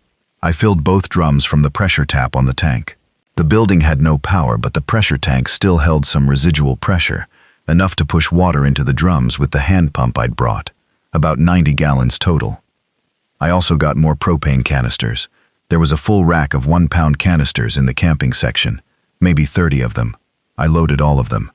I filled both drums from the pressure tap on the tank. The building had no power, but the pressure tank still held some residual pressure, enough to push water into the drums with the hand pump I'd brought, about 90 gallons total. I also got more propane canisters. There was a full rack of 1-pound canisters in the camping section, maybe 30 of them. I loaded all of them.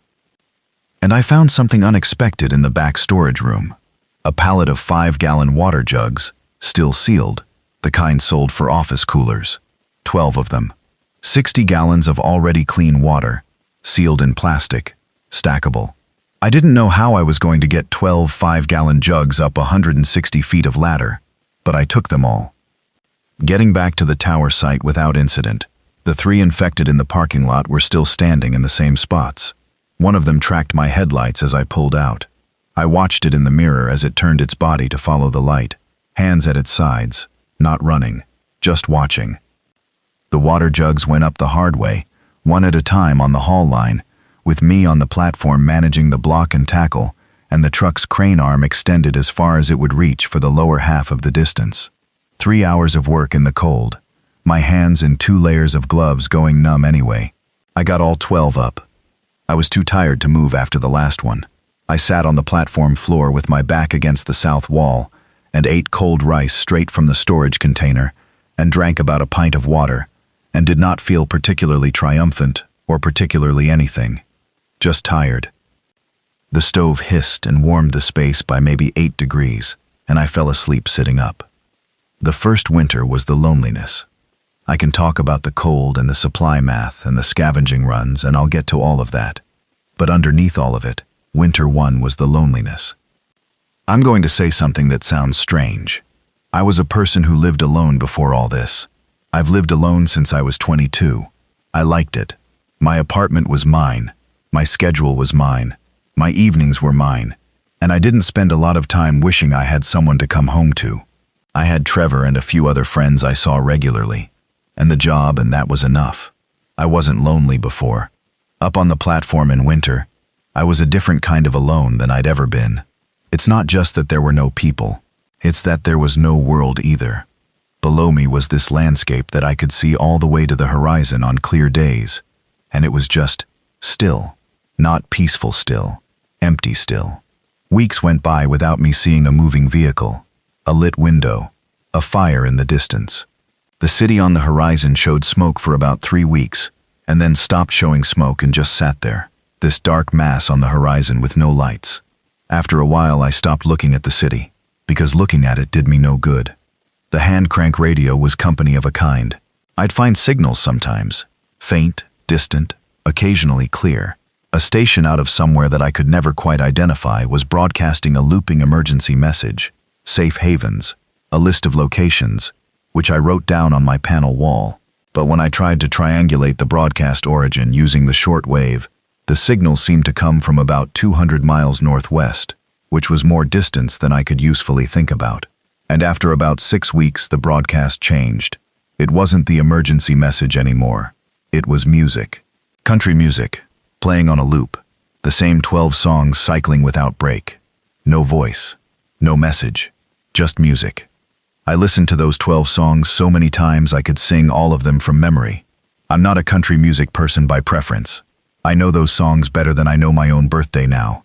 And I found something unexpected in the back storage room. A pallet of 5-gallon water jugs, still sealed, the kind sold for office coolers. 12 of them. 60 gallons of already clean water, sealed in plastic, stackable. I didn't know how I was going to get 12 5-gallon jugs up 160 feet of ladder, but I took them all. Getting back to the tower site without incident, the 3 infected in the parking lot were still standing in the same spots. One of them tracked my headlights as I pulled out. I watched it in the mirror as it turned its body to follow the light, hands at its sides, not running, just watching. The water jugs went up the hard way, one at a time on the haul line, with me on the platform managing the block and tackle, and the truck's crane arm extended as far as it would reach for the lower half of the distance. 3 hours of work in the cold, my hands in 2 layers of gloves going numb anyway. I got all 12 up. I was too tired to move after the last one. I sat on the platform floor with my back against the south wall and ate cold rice straight from the storage container and drank about a pint of water and did not feel particularly triumphant or particularly anything. Just tired. The stove hissed and warmed the space by maybe 8 degrees, and I fell asleep sitting up. The first winter was the loneliness. I can talk about the cold and the supply math and the scavenging runs, and I'll get to all of that. But underneath all of it, winter 1 was the loneliness. I'm going to say something that sounds strange. I was a person who lived alone before all this. I've lived alone since I was 22. I liked it. My apartment was mine. My schedule was mine. My evenings were mine. And I didn't spend a lot of time wishing I had someone to come home to. I had Trevor and a few other friends I saw regularly. And the job, and that was enough. I wasn't lonely before. Up on the platform in winter, I was a different kind of alone than I'd ever been. It's not just that there were no people. It's that there was no world either. Below me was this landscape that I could see all the way to the horizon on clear days. And it was just still. Not peaceful still. Empty still. Weeks went by without me seeing a moving vehicle, a lit window, a fire in the distance. The city on the horizon showed smoke for about 3 weeks, and then stopped showing smoke and just sat there, this dark mass on the horizon with no lights. After a while, I stopped looking at the city, because looking at it did me no good. The hand-crank radio was company of a kind. I'd find signals sometimes, faint, distant, occasionally clear. A station out of somewhere that I could never quite identify was broadcasting a looping emergency message, safe havens, a list of locations, which I wrote down on my panel wall. But when I tried to triangulate the broadcast origin using the short wave, the signal seemed to come from about 200 miles northwest, which was more distance than I could usefully think about. And after about 6 weeks, the broadcast changed. It wasn't the emergency message anymore. It was music. Country music, playing on a loop. The same 12 songs cycling without break. No voice, no message, just music. I listened to those 12 songs so many times I could sing all of them from memory. I'm not a country music person by preference. I know those songs better than I know my own birthday now.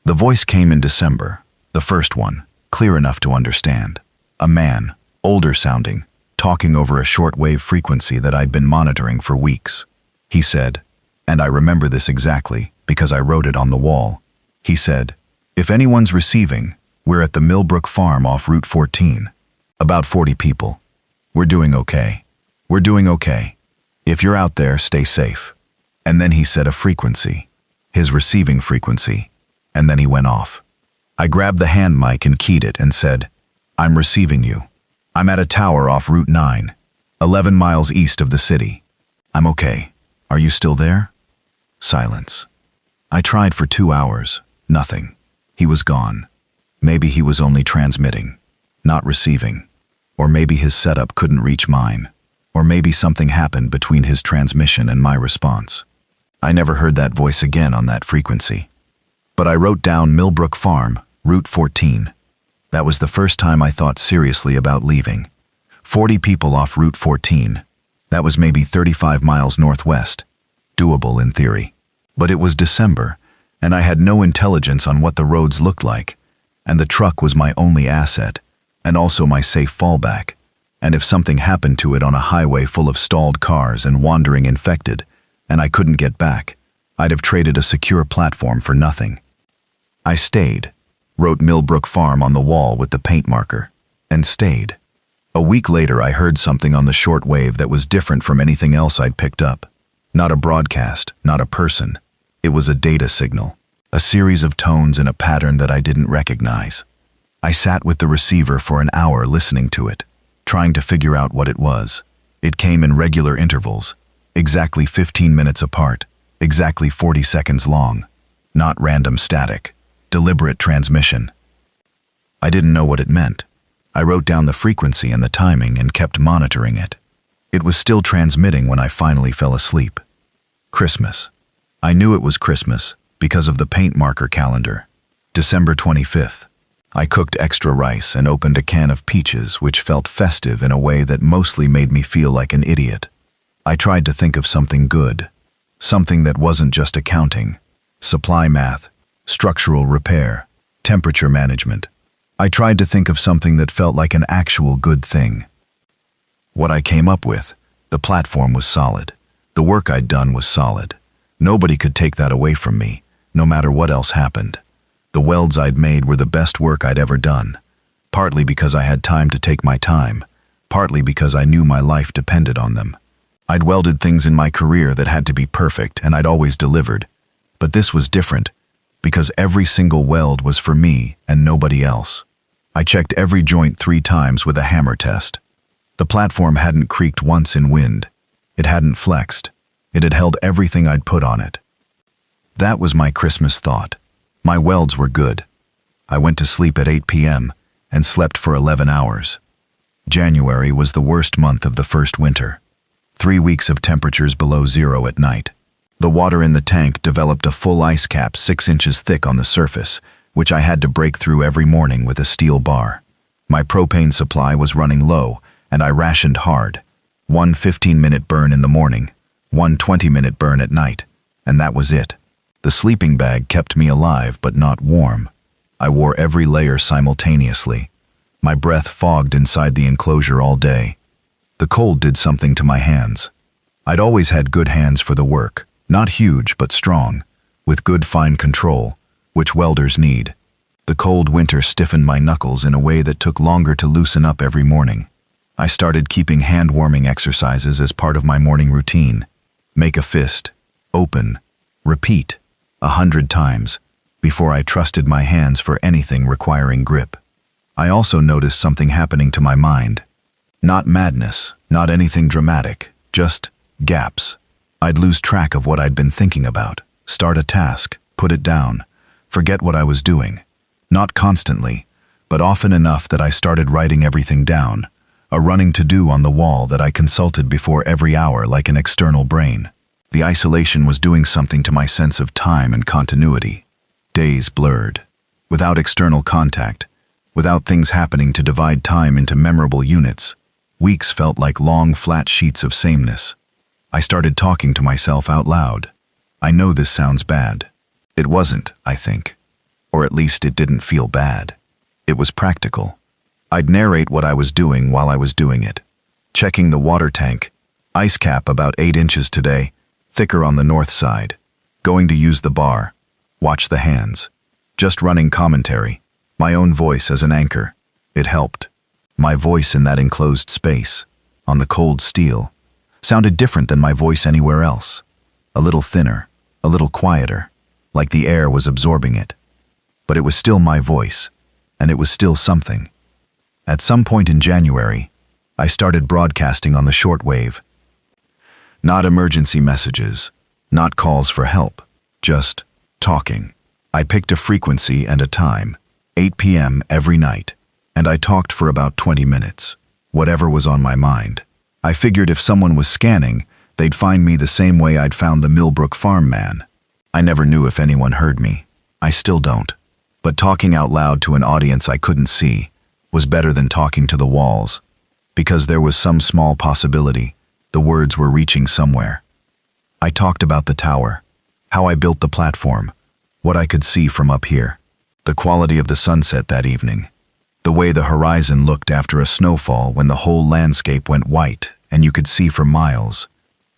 The voice came in December, the first one, clear enough to understand. A man, older sounding, talking over a shortwave frequency that I'd been monitoring for weeks. He said, and I remember this exactly because I wrote it on the wall. He said, "If anyone's receiving, we're at the Millbrook farm off Route 14. About 40 people. We're doing okay. We're doing okay. If you're out there, stay safe." And then he said a frequency, his receiving frequency, and then he went off. I grabbed the hand mic and keyed it and said, "I'm receiving you. I'm at a tower off Route 9, 11 miles east of the city. I'm okay. Are you still there?" Silence. I tried for 2 hours. Nothing. He was gone. Maybe he was only transmitting, not receiving. Or maybe his setup couldn't reach mine. Or maybe something happened between his transmission and my response. I never heard that voice again on that frequency. But I wrote down Millbrook Farm, Route 14. That was the first time I thought seriously about leaving. 40 people off Route 14. That was maybe 35 miles northwest. Doable in theory. But it was December, and I had no intelligence on what the roads looked like, and the truck was my only asset, and also my safe fallback. And if something happened to it on a highway full of stalled cars and wandering infected, and I couldn't get back, I'd have traded a secure platform for nothing. I stayed, wrote Millbrook Farm on the wall with the paint marker, and stayed. A week later, I heard something on the shortwave that was different from anything else I'd picked up. Not a broadcast, not a person. It was a data signal, a series of tones in a pattern that I didn't recognize. I sat with the receiver for an hour listening to it, trying to figure out what it was. It came in regular intervals, exactly 15 minutes apart, exactly 40 seconds long. Not random static, deliberate transmission. I didn't know what it meant. I wrote down the frequency and the timing and kept monitoring it. It was still transmitting when I finally fell asleep. Christmas. I knew it was Christmas because of the paint marker calendar. December 25th. I cooked extra rice and opened a can of peaches, which felt festive in a way that mostly made me feel like an idiot. I tried to think of something good, something that wasn't just accounting, supply math, structural repair, temperature management. I tried to think of something that felt like an actual good thing. What I came up with, the platform was solid. The work I'd done was solid. Nobody could take that away from me, no matter what else happened. The welds I'd made were the best work I'd ever done, partly because I had time to take my time, partly because I knew my life depended on them. I'd welded things in my career that had to be perfect, and I'd always delivered. But this was different, because every single weld was for me and nobody else. I checked every joint 3 times with a hammer test. The platform hadn't creaked once in wind. It hadn't flexed. It had held everything I'd put on it. That was my Christmas thought. My welds were good. I went to sleep at 8 p.m. and slept for 11 hours. January was the worst month of the first winter. 3 weeks of temperatures below zero at night. The water in the tank developed a full ice cap 6 inches thick on the surface, which I had to break through every morning with a steel bar. My propane supply was running low, and I rationed hard. 1 15-minute burn in the morning, 1 20-minute burn at night, and that was it. The sleeping bag kept me alive but not warm. I wore every layer simultaneously. My breath fogged inside the enclosure all day. The cold did something to my hands. I'd always had good hands for the work, not huge but strong, with good fine control, which welders need. The cold winter stiffened my knuckles in a way that took longer to loosen up every morning. I started keeping hand-warming exercises as part of my morning routine. Make a fist, open, repeat, 100 times, before I trusted my hands for anything requiring grip. I also noticed something happening to my mind. Not madness, not anything dramatic, just gaps. I'd lose track of what I'd been thinking about, start a task, put it down, forget what I was doing. Not constantly, but often enough that I started writing everything down, a running to-do on the wall that I consulted before every hour like an external brain. The isolation was doing something to my sense of time and continuity. Days blurred. Without external contact, without things happening to divide time into memorable units, weeks felt like long, flat sheets of sameness. I started talking to myself out loud. I know this sounds bad. It wasn't, I think. Or at least it didn't feel bad. It was practical. I'd narrate what I was doing while I was doing it. Checking the water tank. Ice cap about 8 inches today, thicker on the north side. Going to use the bar. Watch the hands. Just running commentary. My own voice as an anchor. It helped. My voice in that enclosed space, on the cold steel, sounded different than my voice anywhere else. A little thinner, a little quieter, like the air was absorbing it. But it was still my voice, and it was still something. At some point in January, I started broadcasting on the shortwave. Not emergency messages, not calls for help, just talking. I picked a frequency and a time, 8 p.m. every night, and I talked for about 20 minutes, whatever was on my mind. I figured if someone was scanning, they'd find me the same way I'd found the Millbrook Farm man. I never knew if anyone heard me. I still don't. But talking out loud to an audience I couldn't see was better than talking to the walls, because there was some small possibility the words were reaching somewhere. I talked about the tower, how I built the platform, what I could see from up here, the quality of the sunset that evening, the way the horizon looked after a snowfall when the whole landscape went white and you could see for miles,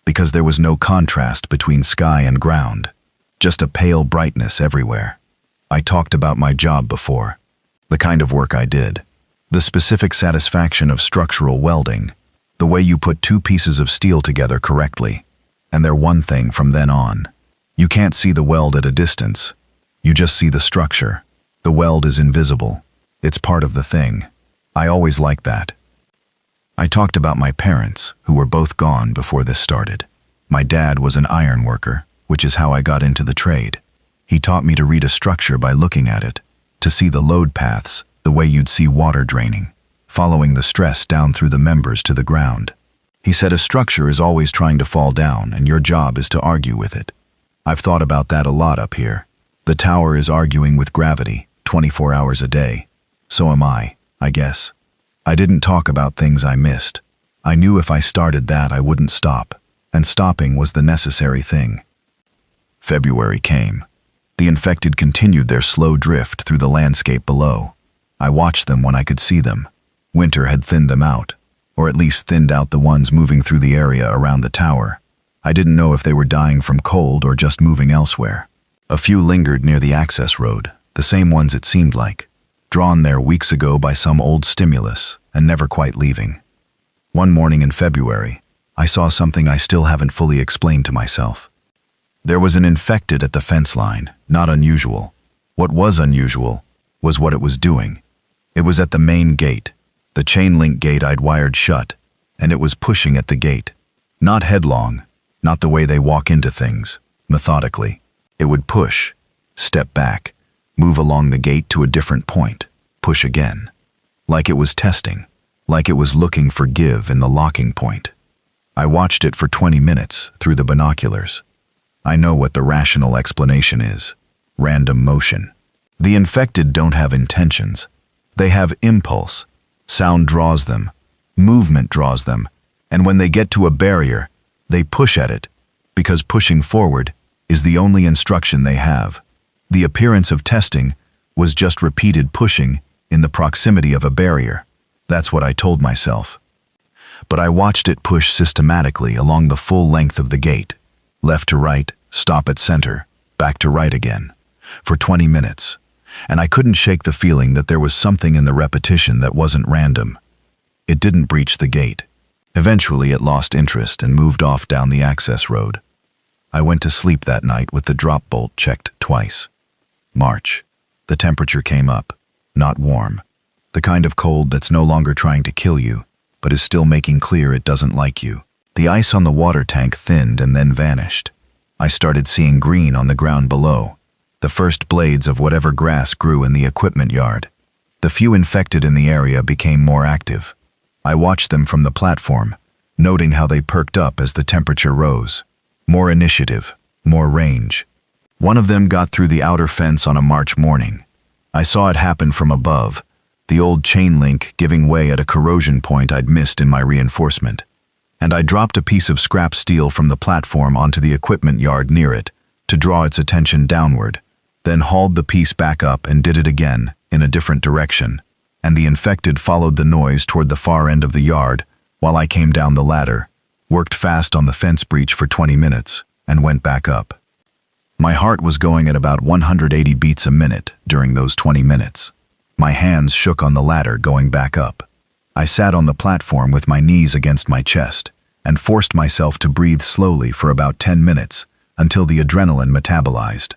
because there was no contrast between sky and ground, just a pale brightness everywhere. I talked about my job before, the kind of work I did, the specific satisfaction of structural welding, the way you put two pieces of steel together correctly, and they're one thing from then on. You can't see the weld at a distance. You just see the structure. The weld is invisible. It's part of the thing. I always liked that. I talked about my parents, who were both gone before this started. My dad was an iron worker, which is how I got into the trade. He taught me to read a structure by looking at it, to see the load paths, the way you'd see water draining, following the stress down through the members to the ground. He said a structure is always trying to fall down, and your job is to argue with it. I've thought about that a lot up here. The tower is arguing with gravity, 24 hours a day. So am I guess. I didn't talk about things I missed. I knew if I started that, I wouldn't stop, and stopping was the necessary thing. February came. The infected continued their slow drift through the landscape below. I watched them when I could see them. Winter had thinned them out, or at least thinned out the ones moving through the area around the tower. I didn't know if they were dying from cold or just moving elsewhere. A few lingered near the access road, the same ones it seemed like, drawn there weeks ago by some old stimulus and never quite leaving. One morning in February, I saw something I still haven't fully explained to myself. There was an infected at the fence line, not unusual. What was unusual was what it was doing. It was at the main gate, the chain link gate I'd wired shut, and it was pushing at the gate. Not headlong, not the way they walk into things, methodically. It would push, step back, move along the gate to a different point, push again. Like it was testing, like it was looking for give in the locking point. I watched it for 20 minutes through the binoculars. I know what the rational explanation is: random motion. The infected don't have intentions. They have impulse. Sound draws them, movement draws them, and when they get to a barrier, they push at it, because pushing forward is the only instruction they have. The appearance of testing was just repeated pushing in the proximity of a barrier. That's what I told myself. But I watched it push systematically along the full length of the gate, left to right, stop at center, back to right again, for 20 minutes, and I couldn't shake the feeling that there was something in the repetition that wasn't random. It didn't breach the gate. Eventually it lost interest and moved off down the access road. I went to sleep that night with the drop bolt checked twice. March. The temperature came up, not warm. The kind of cold that's no longer trying to kill you, but is still making clear it doesn't like you. The ice on the water tank thinned and then vanished. I started seeing green on the ground below, the first blades of whatever grass grew in the equipment yard. The few infected in the area became more active. I watched them from the platform, noting how they perked up as the temperature rose. More initiative, more range. One of them got through the outer fence on a March morning. I saw it happen from above, the old chain link giving way at a corrosion point I'd missed in my reinforcement. And I dropped a piece of scrap steel from the platform onto the equipment yard near it to draw its attention downward, then hauled the piece back up and did it again in a different direction, and the infected followed the noise toward the far end of the yard while I came down the ladder, worked fast on the fence breach for 20 minutes, and went back up. My heart was going at about 180 beats a minute during those 20 minutes. My hands shook on the ladder going back up. I sat on the platform with my knees against my chest and forced myself to breathe slowly for about 10 minutes until the adrenaline metabolized.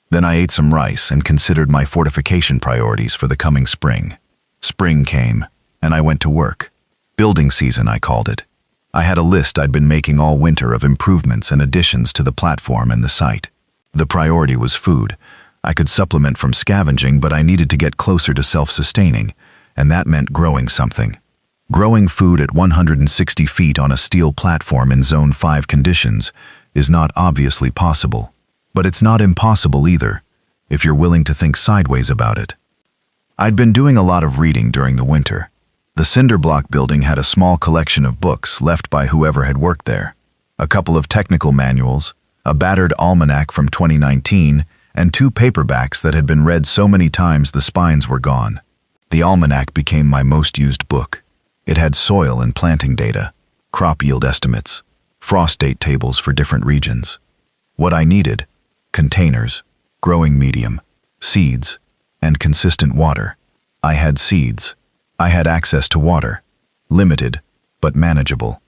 Then I ate some rice and considered my fortification priorities for the coming spring. Spring came, and I went to work. Building season, I called it. I had a list I'd been making all winter of improvements and additions to the platform and the site. The priority was food. I could supplement from scavenging, but I needed to get closer to self-sustaining, and that meant growing something. Growing food at 160 feet on a steel platform in Zone 5 conditions is not obviously possible, but it's not impossible either, if you're willing to think sideways about it. I'd been doing a lot of reading during the winter. The cinder block building had a small collection of books left by whoever had worked there, a couple of technical manuals, a battered almanac from 2019, and 2 paperbacks that had been read so many times the spines were gone. The almanac became my most used book. It had soil and planting data, crop yield estimates, frost date tables for different regions. What I needed: containers, growing medium, seeds, and consistent water. I had seeds. I had access to water. Limited, but manageable.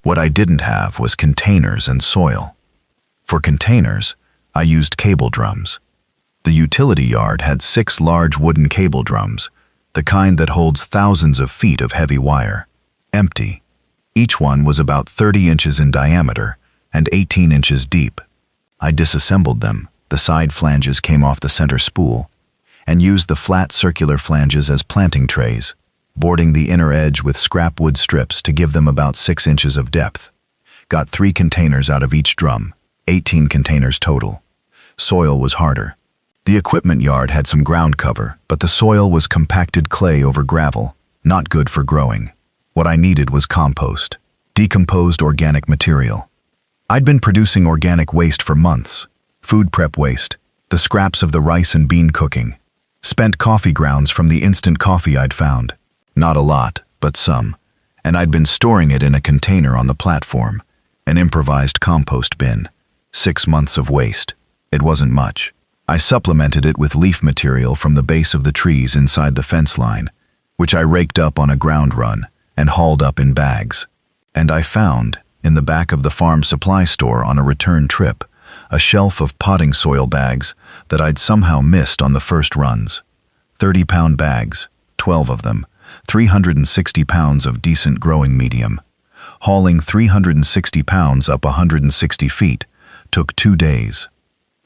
What I didn't have was containers and soil. For containers, I used cable drums. The utility yard had 6 large wooden cable drums, the kind that holds thousands of feet of heavy wire. Empty. Each one was about 30 inches in diameter and 18 inches deep. I disassembled them, the side flanges came off the center spool, and used the flat circular flanges as planting trays, boarding the inner edge with scrap wood strips to give them about 6 inches of depth. Got 3 containers out of each drum, 18 containers total. Soil was harder. The equipment yard had some ground cover, but the soil was compacted clay over gravel, not good for growing. What I needed was compost, decomposed organic material. I'd been producing organic waste for months. Food prep waste, the scraps of the rice and bean cooking, spent coffee grounds from the instant coffee I'd found. Not a lot, but some. And I'd been storing it in a container on the platform, an improvised compost bin. 6 months of waste. It wasn't much. I supplemented it with leaf material from the base of the trees inside the fence line, which I raked up on a ground run and hauled up in bags. And I found, in the back of the farm supply store on a return trip, a shelf of potting soil bags that I'd somehow missed on the first runs. 30-pound bags, 12 of them, 360 pounds of decent growing medium. Hauling 360 pounds up 160 feet took 2 days.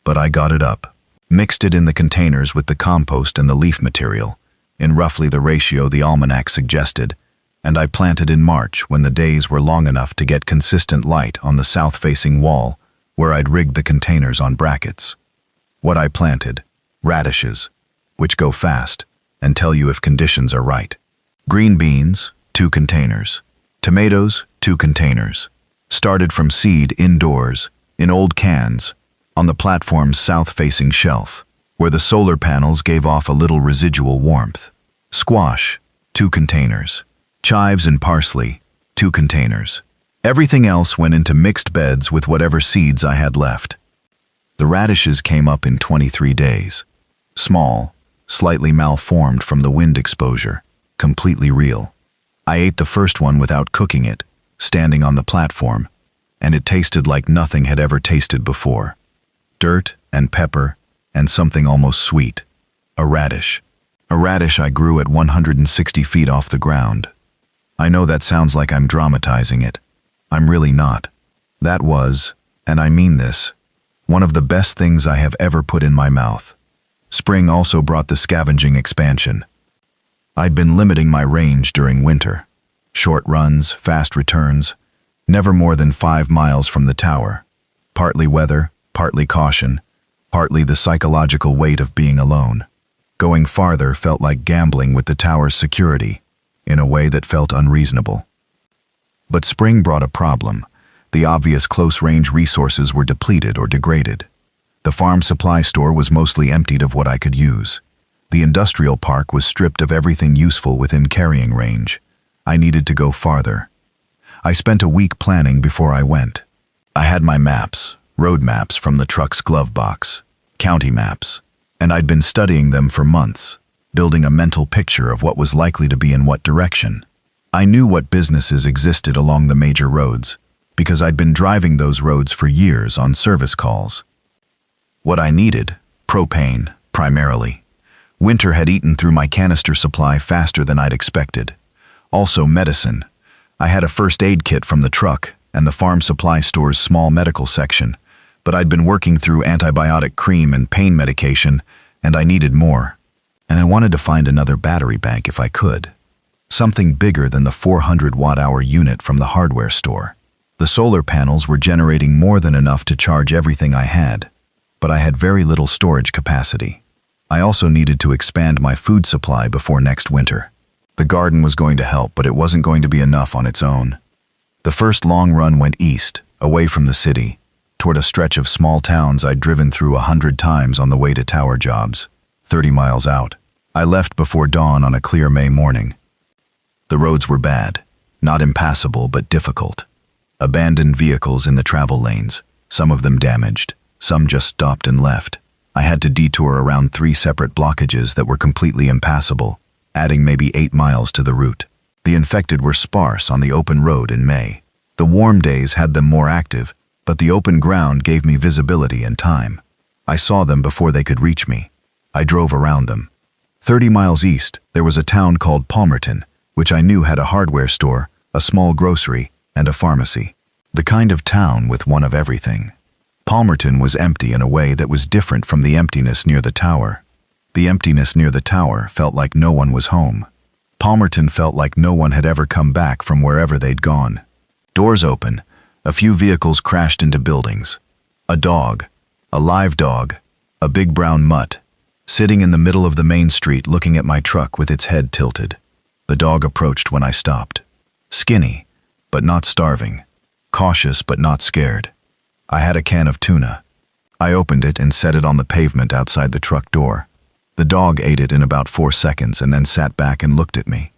But I got it up, mixed it in the containers with the compost and the leaf material, in roughly the ratio the almanac suggested, and I planted in March when the days were long enough to get consistent light on the south-facing wall where I'd rigged the containers on brackets. What I planted: radishes, which go fast and tell you if conditions are right. Green beans, 2 containers. Tomatoes, 2 containers. Started from seed indoors, in old cans, on the platform's south-facing shelf, where the solar panels gave off a little residual warmth. Squash, 2 containers. Chives and parsley, 2 containers. Everything else went into mixed beds with whatever seeds I had left. The radishes came up in 23 days. Small, slightly malformed from the wind exposure, completely real. I ate the first one without cooking it, standing on the platform, and it tasted like nothing had ever tasted before. Dirt and pepper and something almost sweet. A radish. A radish I grew at 160 feet off the ground. I know that sounds like I'm dramatizing it. I'm really not. That was, and I mean this, one of the best things I have ever put in my mouth. Spring also brought the scavenging expansion. I'd been limiting my range during winter. Short runs, fast returns, never more than 5 miles from the tower. Partly weather, partly caution, partly the psychological weight of being alone. Going farther felt like gambling with the tower's security, in a way that felt unreasonable. But spring brought a problem. The obvious close-range resources were depleted or degraded. The farm supply store was mostly emptied of what I could use. The industrial park was stripped of everything useful within carrying range. I needed to go farther. I spent a week planning before I went. I had my maps, road maps from the truck's glove box, county maps, and I'd been studying them for months, building a mental picture of what was likely to be in what direction. I knew what businesses existed along the major roads, because I'd been driving those roads for years on service calls. What I needed: propane, primarily. Winter had eaten through my canister supply faster than I'd expected. Also medicine. I had a first aid kit from the truck and the farm supply store's small medical section, but I'd been working through antibiotic cream and pain medication, and I needed more. And I wanted to find another battery bank if I could. Something bigger than the 400 watt-hour unit from the hardware store. The solar panels were generating more than enough to charge everything I had, but I had very little storage capacity. I also needed to expand my food supply before next winter. The garden was going to help, but it wasn't going to be enough on its own. The first long run went east, away from the city, toward a stretch of small towns I'd driven through 100 times on the way to tower jobs, 30 miles out. I left before dawn on a clear May morning. The roads were bad, not impassable but difficult. Abandoned vehicles in the travel lanes, some of them damaged, some just stopped and left. I had to detour around 3 separate blockages that were completely impassable, adding maybe 8 miles to the route. The infected were sparse on the open road in May. The warm days had them more active, but the open ground gave me visibility and time. I saw them before they could reach me. I drove around them. 30 miles east, there was a town called Palmerton, which I knew had a hardware store, a small grocery, and a pharmacy. The kind of town with one of everything. Palmerton was empty in a way that was different from the emptiness near the tower. The emptiness near the tower felt like no one was home. Palmerton felt like no one had ever come back from wherever they'd gone. Doors open, a few vehicles crashed into buildings. A dog, a live dog, a big brown mutt, sitting in the middle of the main street looking at my truck with its head tilted. The dog approached when I stopped. Skinny, but not starving. Cautious, but not scared. I had a can of tuna. I opened it and set it on the pavement outside the truck door. The dog ate it in about 4 seconds and then sat back and looked at me.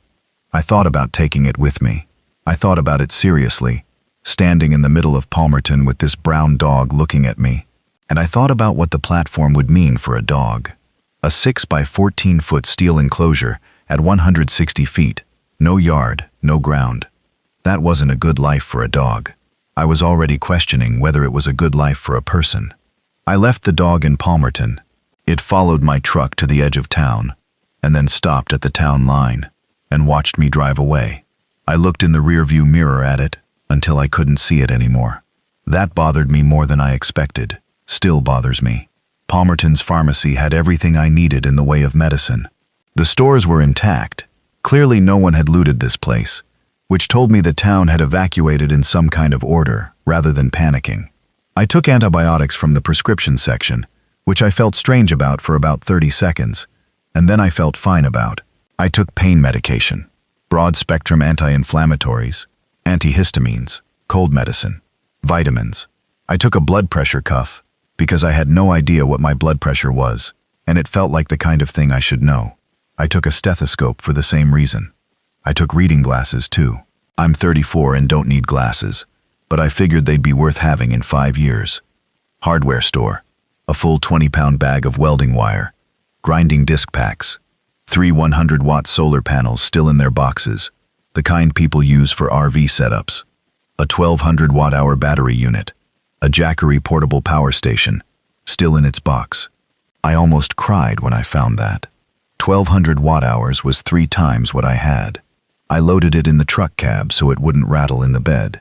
I thought about taking it with me. I thought about it seriously, standing in the middle of Palmerton with this brown dog looking at me. And I thought about what the platform would mean for a dog. A 6 by 14-foot steel enclosure at 160 feet, no yard, no ground. That wasn't a good life for a dog. I was already questioning whether it was a good life for a person. I left the dog in Palmerton. It followed my truck to the edge of town, and then stopped at the town line, and watched me drive away. I looked in the rearview mirror at it, until I couldn't see it anymore. That bothered me more than I expected. Still bothers me. Palmerton's pharmacy had everything I needed in the way of medicine. The stores were intact. Clearly no one had looted this place, which told me the town had evacuated in some kind of order, rather than panicking. I took antibiotics from the prescription section, which I felt strange about for about 30 seconds, and then I felt fine about. I took pain medication, broad-spectrum anti-inflammatories, antihistamines, cold medicine, vitamins. I took a blood pressure cuff, because I had no idea what my blood pressure was, and it felt like the kind of thing I should know. I took a stethoscope for the same reason. I took reading glasses too. I'm 34 and don't need glasses, but I figured they'd be worth having in 5 years. Hardware store. A full 20-pound bag of welding wire, grinding disc packs, 3 100-watt solar panels still in their boxes, the kind people use for RV setups, a 1200 watt-hour battery unit, a Jackery portable power station, still in its box. I almost cried when I found that. 1200 watt-hours was 3 times what I had. I loaded it in the truck cab so it wouldn't rattle in the bed.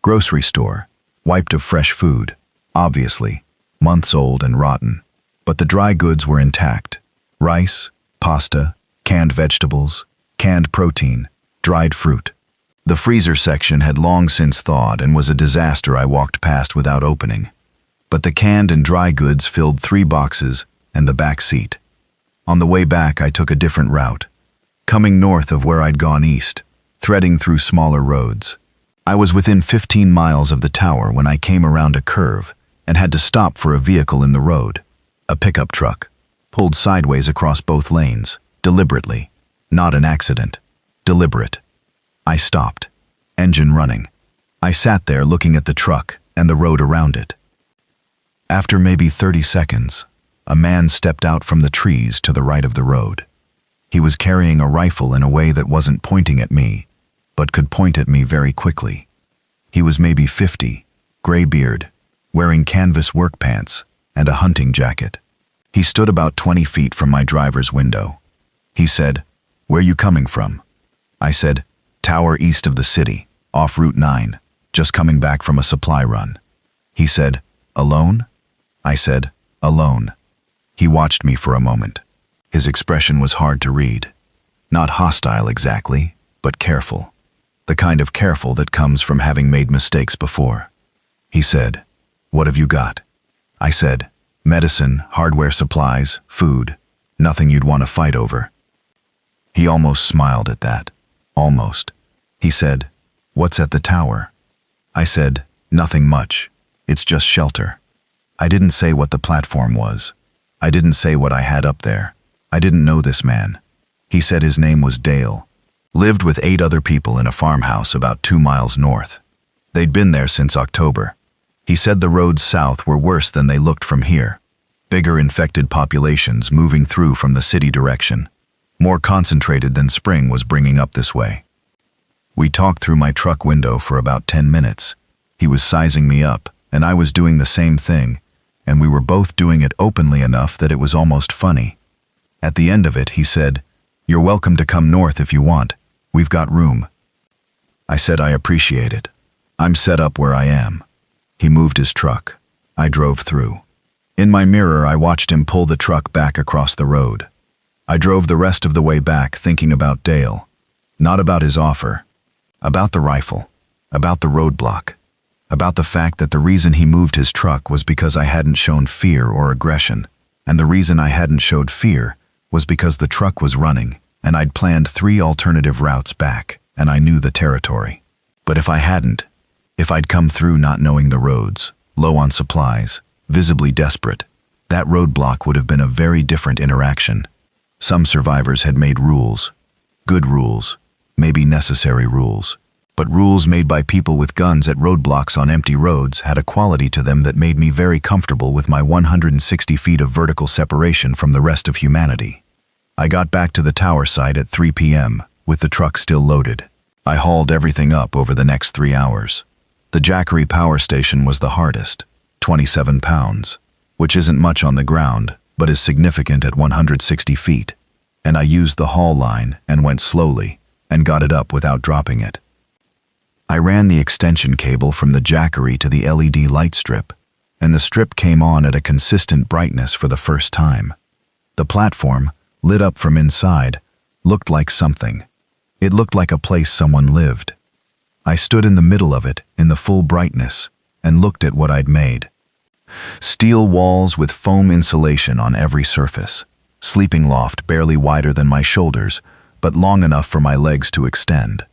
Grocery store, wiped of fresh food, obviously, months old and rotten, but the dry goods were intact. Rice, pasta, canned vegetables, canned protein, dried fruit. The freezer section had long since thawed and was a disaster I walked past without opening. But the canned and dry goods filled 3 boxes and the back seat. On the way back, I took a different route, coming north of where I'd gone east, threading through smaller roads. I was within 15 miles of the tower when I came around a curve and had to stop for a vehicle in the road. A pickup truck, pulled sideways across both lanes, deliberately. Not an accident. Deliberate. I stopped, engine running. I sat there looking at the truck and the road around it. After maybe 30 seconds, a man stepped out from the trees to the right of the road. He was carrying a rifle in a way that wasn't pointing at me, but could point at me very quickly. He was maybe 50, gray beard, wearing canvas work pants and a hunting jacket. He stood about 20 feet from my driver's window. He said, "Where you coming from?" I said, "Tower east of the city, off Route 9, just coming back from a supply run." He said, "Alone?" I said, "Alone." He watched me for a moment. His expression was hard to read. Not hostile exactly, but careful. The kind of careful that comes from having made mistakes before. He said, "What have you got?" I said, "Medicine, hardware supplies, food, nothing you'd want to fight over." He almost smiled at that. Almost. He said, "What's at the tower?" I said, "Nothing much. It's just shelter." I didn't say what the platform was. I didn't say what I had up there. I didn't know this man. He said his name was Dale. Lived with 8 other people in a farmhouse about 2 miles north. They'd been there since October. He said the roads south were worse than they looked from here. Bigger infected populations moving through from the city direction. More concentrated than spring was bringing up this way. We talked through my truck window for about 10 minutes. He was sizing me up, and I was doing the same thing, and we were both doing it openly enough that it was almost funny. At the end of it, he said, "You're welcome to come north if you want. We've got room." I said I appreciate it. I'm set up where I am. He moved his truck. I drove through. In my mirror, I watched him pull the truck back across the road. I drove the rest of the way back thinking about Dale. Not about his offer. About the rifle. About the roadblock. About the fact that the reason he moved his truck was because I hadn't shown fear or aggression. And the reason I hadn't showed fear was because the truck was running, and I'd planned 3 alternative routes back, and I knew the territory. But if I hadn't, if I'd come through not knowing the roads, low on supplies, visibly desperate, that roadblock would have been a very different interaction. Some survivors had made rules. Good rules, maybe necessary rules. But rules made by people with guns at roadblocks on empty roads had a quality to them that made me very comfortable with my 160 feet of vertical separation from the rest of humanity. I got back to the tower site at 3 p.m., with the truck still loaded. I hauled everything up over the next 3 hours. The Jackery power station was the hardest, 27 pounds, which isn't much on the ground, but is significant at 160 feet. And I used the haul line and went slowly, and got it up without dropping it. I ran the extension cable from the Jackery to the LED light strip, and the strip came on at a consistent brightness for the first time. The platform, lit up from inside, looked like something. It looked like a place someone lived. I stood in the middle of it, in the full brightness, and looked at what I'd made. Steel walls with foam insulation on every surface. Sleeping loft barely wider than my shoulders, but long enough for my legs to extend.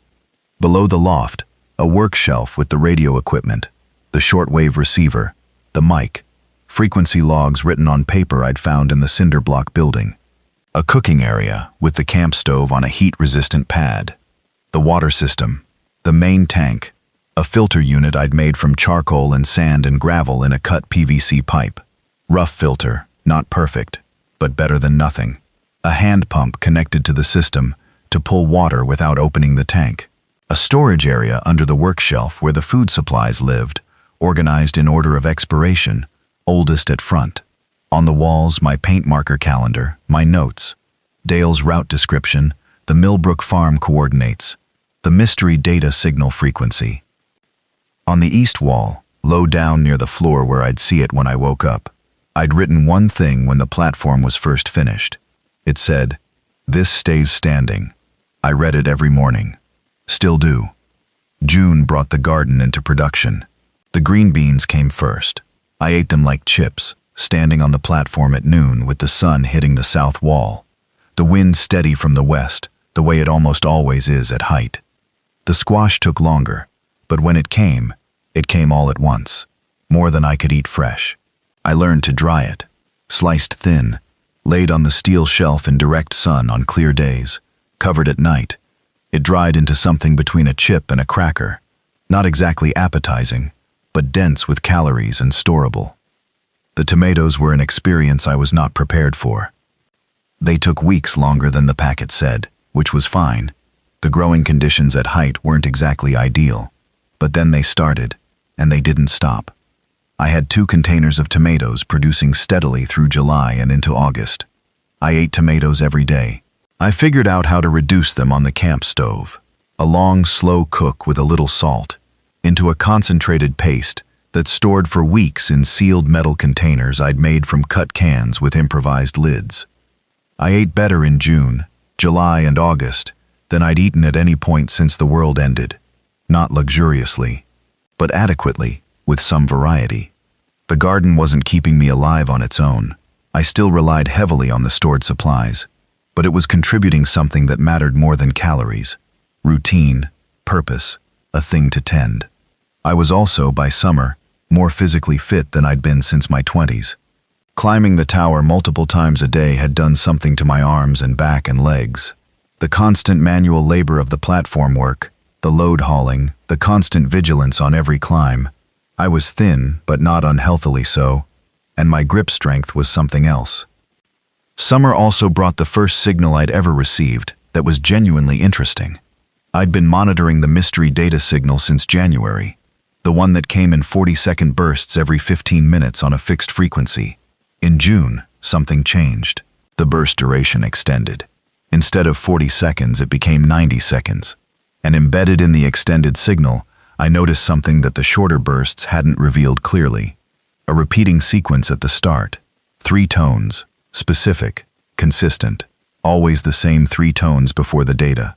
Below the loft, a work shelf with the radio equipment, the shortwave receiver, the mic, frequency logs written on paper I'd found in the cinder block building. A cooking area with the camp stove on a heat-resistant pad. The water system, the main tank, a filter unit I'd made from charcoal and sand and gravel in a cut PVC pipe. Rough filter, not perfect, but better than nothing. A hand pump connected to the system to pull water without opening the tank. A storage area under the work shelf where the food supplies lived, organized in order of expiration, oldest at front. On the walls, my paint marker calendar, my notes, Dale's route description, the Millbrook Farm coordinates, the mystery data signal frequency. On the east wall, low down near the floor where I'd see it when I woke up, I'd written one thing when the platform was first finished. It said, "This stays standing." I read it every morning. Still do. June brought the garden into production. The green beans came first. I ate them like chips, standing on the platform at noon with the sun hitting the south wall. The wind steady from the west, the way it almost always is at height. The squash took longer, but when it came all at once, more than I could eat fresh. I learned to dry it, sliced thin, laid on the steel shelf in direct sun on clear days, covered at night. It dried into something between a chip and a cracker, not exactly appetizing, but dense with calories and storable. The tomatoes were an experience I was not prepared for. They took weeks longer than the packet said, which was fine. The growing conditions at height weren't exactly ideal, but then they started, and they didn't stop. I had 2 containers of tomatoes producing steadily through July and into August. I ate tomatoes every day. I figured out how to reduce them on the camp stove. A long, slow cook with a little salt, into a concentrated paste that stored for weeks in sealed metal containers I'd made from cut cans with improvised lids. I ate better in June, July, and August than I'd eaten at any point since the world ended. Not luxuriously, but adequately, with some variety. The garden wasn't keeping me alive on its own. I still relied heavily on the stored supplies, but it was contributing something that mattered more than calories. Routine, purpose, a thing to tend. I was also, by summer, more physically fit than I'd been since my 20s. Climbing the tower multiple times a day had done something to my arms and back and legs. The constant manual labor of the platform work, the load hauling, the constant vigilance on every climb. I was thin, but not unhealthily so. and my grip strength was something else. Summer also brought the first signal I'd ever received that was genuinely interesting. I'd been monitoring the mystery data signal since January, the one that came in 40-second bursts every 15 minutes on a fixed frequency. In June, something changed. The burst duration extended. Instead of 40 seconds, it became 90 seconds. And embedded in the extended signal, I noticed something that the shorter bursts hadn't revealed clearly. A repeating sequence at the start. 3 tones, specific, consistent, always the same 3 tones before the data.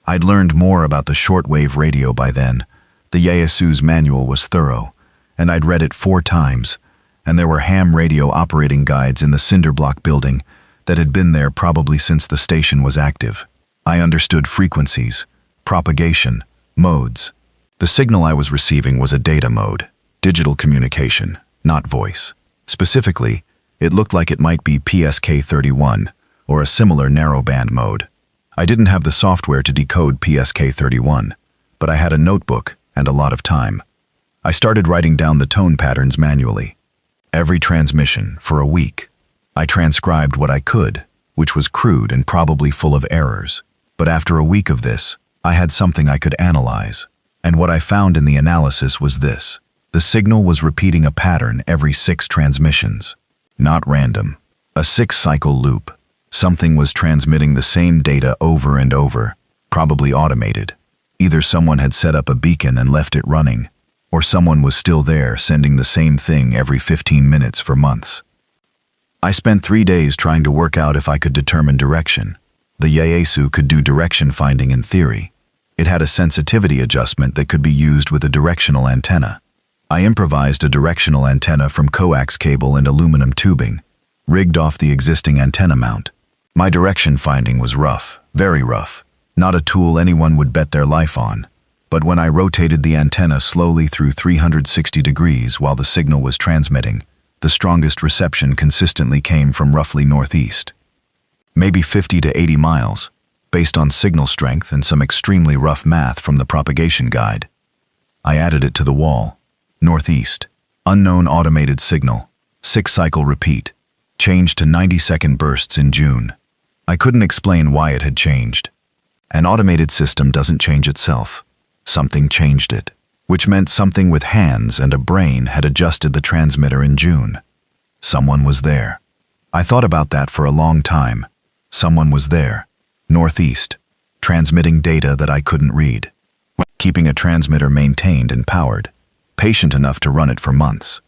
I'd learned more about the shortwave radio by then. The Yaesu's manual was thorough, and I'd read it 4 times, and there were ham radio operating guides in the cinderblock building that had been there probably since the station was active. I understood frequencies, propagation, modes. The signal I was receiving was a data mode, digital communication, not voice. Specifically, it looked like it might be PSK31 or a similar narrowband mode. I didn't have the software to decode PSK31, but I had a notebook and a lot of time. I started writing down the tone patterns manually. Every transmission for a week. I transcribed what I could, which was crude and probably full of errors. But after a week of this, I had something I could analyze. And what I found in the analysis was this. The signal was repeating a pattern every 6 transmissions. Not random. A 6-cycle loop. Something was transmitting the same data over and over, probably automated. Either someone had set up a beacon and left it running, or someone was still there sending the same thing every 15 minutes for months. I spent 3 days trying to work out if I could determine direction. The Yaesu could do direction finding in theory. It had a sensitivity adjustment that could be used with a directional antenna. I improvised a directional antenna from coax cable and aluminum tubing, rigged off the existing antenna mount. My direction finding was rough, very rough, not a tool anyone would bet their life on. But when I rotated the antenna slowly through 360 degrees while the signal was transmitting, the strongest reception consistently came from roughly northeast. Maybe 50 to 80 miles, based on signal strength and some extremely rough math from the propagation guide. I added it to the wall. Northeast, unknown automated signal, 6-cycle repeat, changed to 90-second bursts in June. I couldn't explain why it had changed. An automated system doesn't change itself. Something changed it, which meant something with hands and a brain had adjusted the transmitter in June. Someone was there. I thought about that for a long time. Someone was there, northeast, transmitting data that I couldn't read, keeping a transmitter maintained and powered, patient enough to run it for months.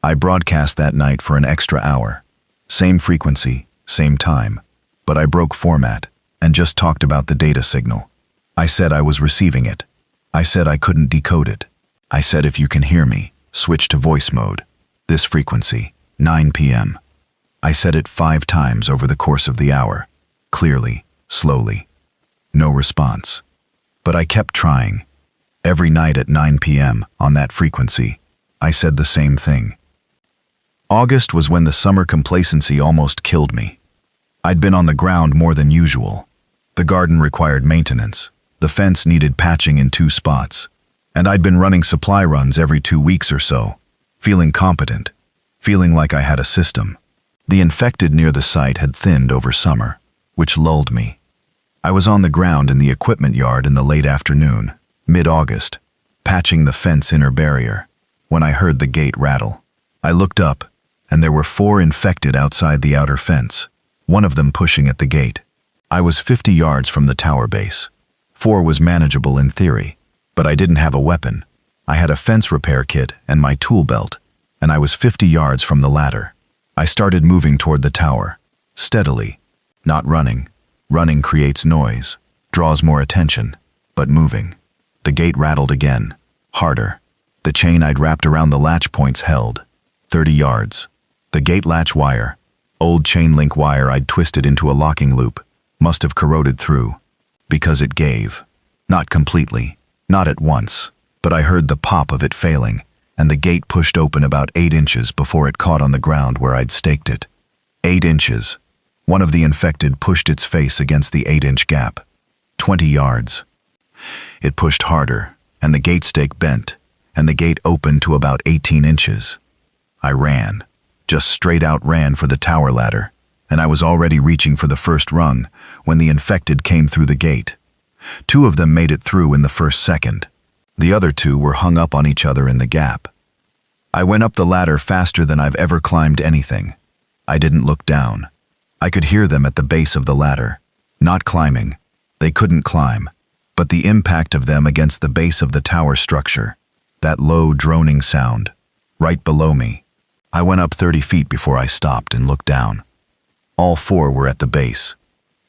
I broadcast that night for an extra hour. Same frequency, same time, but I broke format and just talked about the data signal. I said I was receiving it. I said I couldn't decode it. I said if you can hear me, switch to voice mode. This frequency, 9 p.m. I said it 5 times over the course of the hour, clearly, slowly. No response. But I kept trying. Every night at 9 p.m. on that frequency, I said the same thing. August was when the summer complacency almost killed me. I'd been on the ground more than usual. The garden required maintenance. The fence needed patching in 2 spots. And I'd been running supply runs every 2 weeks or so, feeling competent, feeling like I had a system. The infected near the site had thinned over summer, which lulled me. I was on the ground in the equipment yard in the late afternoon, mid-August, patching the fence inner barrier, when I heard the gate rattle. I looked up, and there were 4 infected outside the outer fence, one of them pushing at the gate. I was 50 yards from the tower base. 4 was manageable in theory, but I didn't have a weapon. I had a fence repair kit and my tool belt, and I was 50 yards from the ladder. I started moving toward the tower, steadily, not running. Running creates noise, draws more attention, but moving. The gate rattled again, harder. The chain I'd wrapped around the latch points held, 30 yards. The gate latch wire, old chain link wire I'd twisted into a locking loop, must have corroded through, because it gave. Not completely, not at once, but I heard the pop of it failing, and the gate pushed open about 8 inches before it caught on the ground where I'd staked it. 8 inches. One of the infected pushed its face against the 8-inch gap. 20 yards. It pushed harder, and the gate stake bent, and the gate opened to about 18 inches. I ran, just straight out ran for the tower ladder, and I was already reaching for the first rung when the infected came through the gate. 2 of them made it through in the first second. The other 2 were hung up on each other in the gap. I went up the ladder faster than I've ever climbed anything. I didn't look down. I could hear them at the base of the ladder. Not climbing. They couldn't climb. But the impact of them against the base of the tower structure. That low, droning sound. Right below me. I went up 30 feet before I stopped and looked down. All 4 were at the base.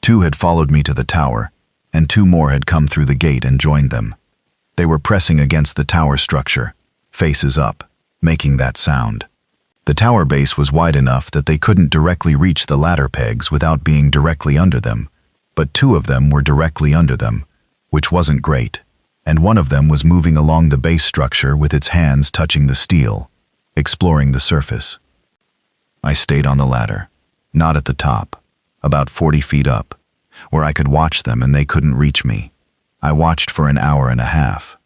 2 had followed me to the tower, and 2 more had come through the gate and joined them. They were pressing against the tower structure, faces up, making that sound. The tower base was wide enough that they couldn't directly reach the ladder pegs without being directly under them, but 2 of them were directly under them, which wasn't great, and one of them was moving along the base structure with its hands touching the steel, exploring the surface. I stayed on the ladder, not at the top, about 40 feet up, where I could watch them and they couldn't reach me. I watched for an hour and a half.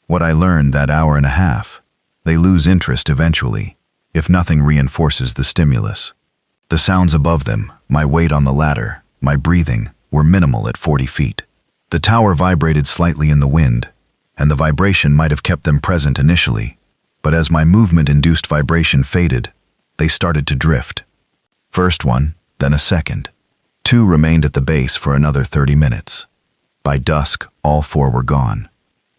What I learned that hour and a half, they lose interest eventually, if nothing reinforces the stimulus. The sounds above them, my weight on the ladder, my breathing, were minimal at 40 feet. The tower vibrated slightly in the wind, and the vibration might have kept them present initially, but as my movement-induced vibration faded, they started to drift. First one, then a second. 2 remained at the base for another 30 minutes. By dusk, all 4 were gone.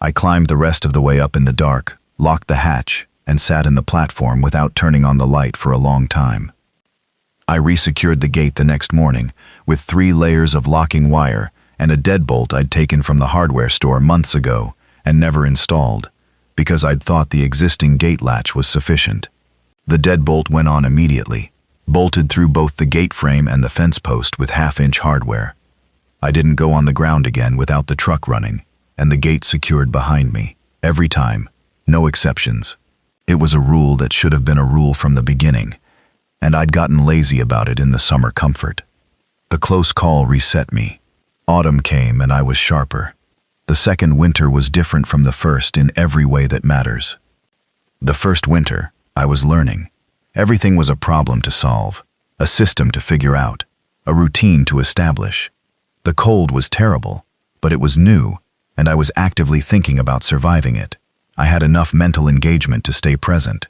I climbed the rest of the way up in the dark, locked the hatch, and sat in the platform without turning on the light for a long time. I resecured the gate the next morning with 3 layers of locking wire and a deadbolt I'd taken from the hardware store months ago and never installed, because I'd thought the existing gate latch was sufficient. The deadbolt went on immediately, bolted through both the gate frame and the fence post with 1/2-inch hardware. I didn't go on the ground again without the truck running, and the gate secured behind me, every time, no exceptions. It was a rule that should have been a rule from the beginning, and I'd gotten lazy about it in the summer comfort. The close call reset me. Autumn came and I was sharper. The second winter was different from the first in every way that matters. The first winter, I was learning. Everything was a problem to solve, a system to figure out, a routine to establish. The cold was terrible, but it was new, and I was actively thinking about surviving it. I had enough mental engagement to stay present.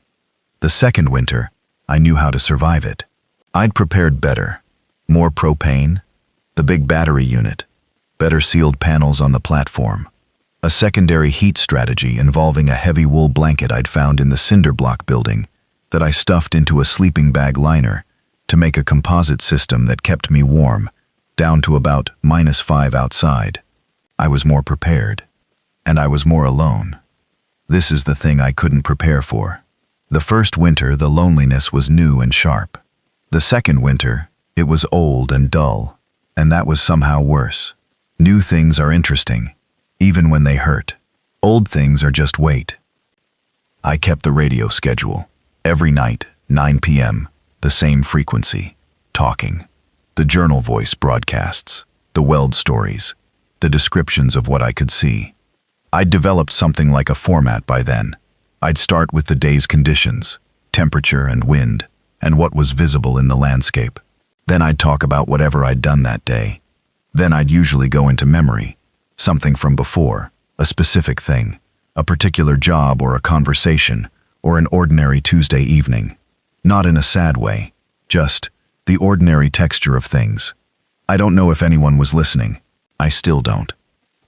The second winter, I knew how to survive it. I'd prepared better. More propane, the big battery unit, better sealed panels on the platform, a secondary heat strategy involving a heavy wool blanket I'd found in the cinder block building that I stuffed into a sleeping bag liner to make a composite system that kept me warm, down to about -5 outside. I was more prepared, and I was more alone. This is the thing I couldn't prepare for. The first winter, the loneliness was new and sharp. The second winter, it was old and dull, and that was somehow worse. New things are interesting, even when they hurt. Old things are just wait. I kept the radio schedule. Every night, 9 p.m., the same frequency, talking. The journal voice broadcasts, the Weld stories, the descriptions of what I could see. I'd developed something like a format by then. I'd start with the day's conditions, temperature and wind, and what was visible in the landscape. Then I'd talk about whatever I'd done that day. Then I'd usually go into memory, something from before, a specific thing, a particular job or a conversation, or an ordinary Tuesday evening. Not in a sad way, just the ordinary texture of things. I don't know if anyone was listening. I still don't.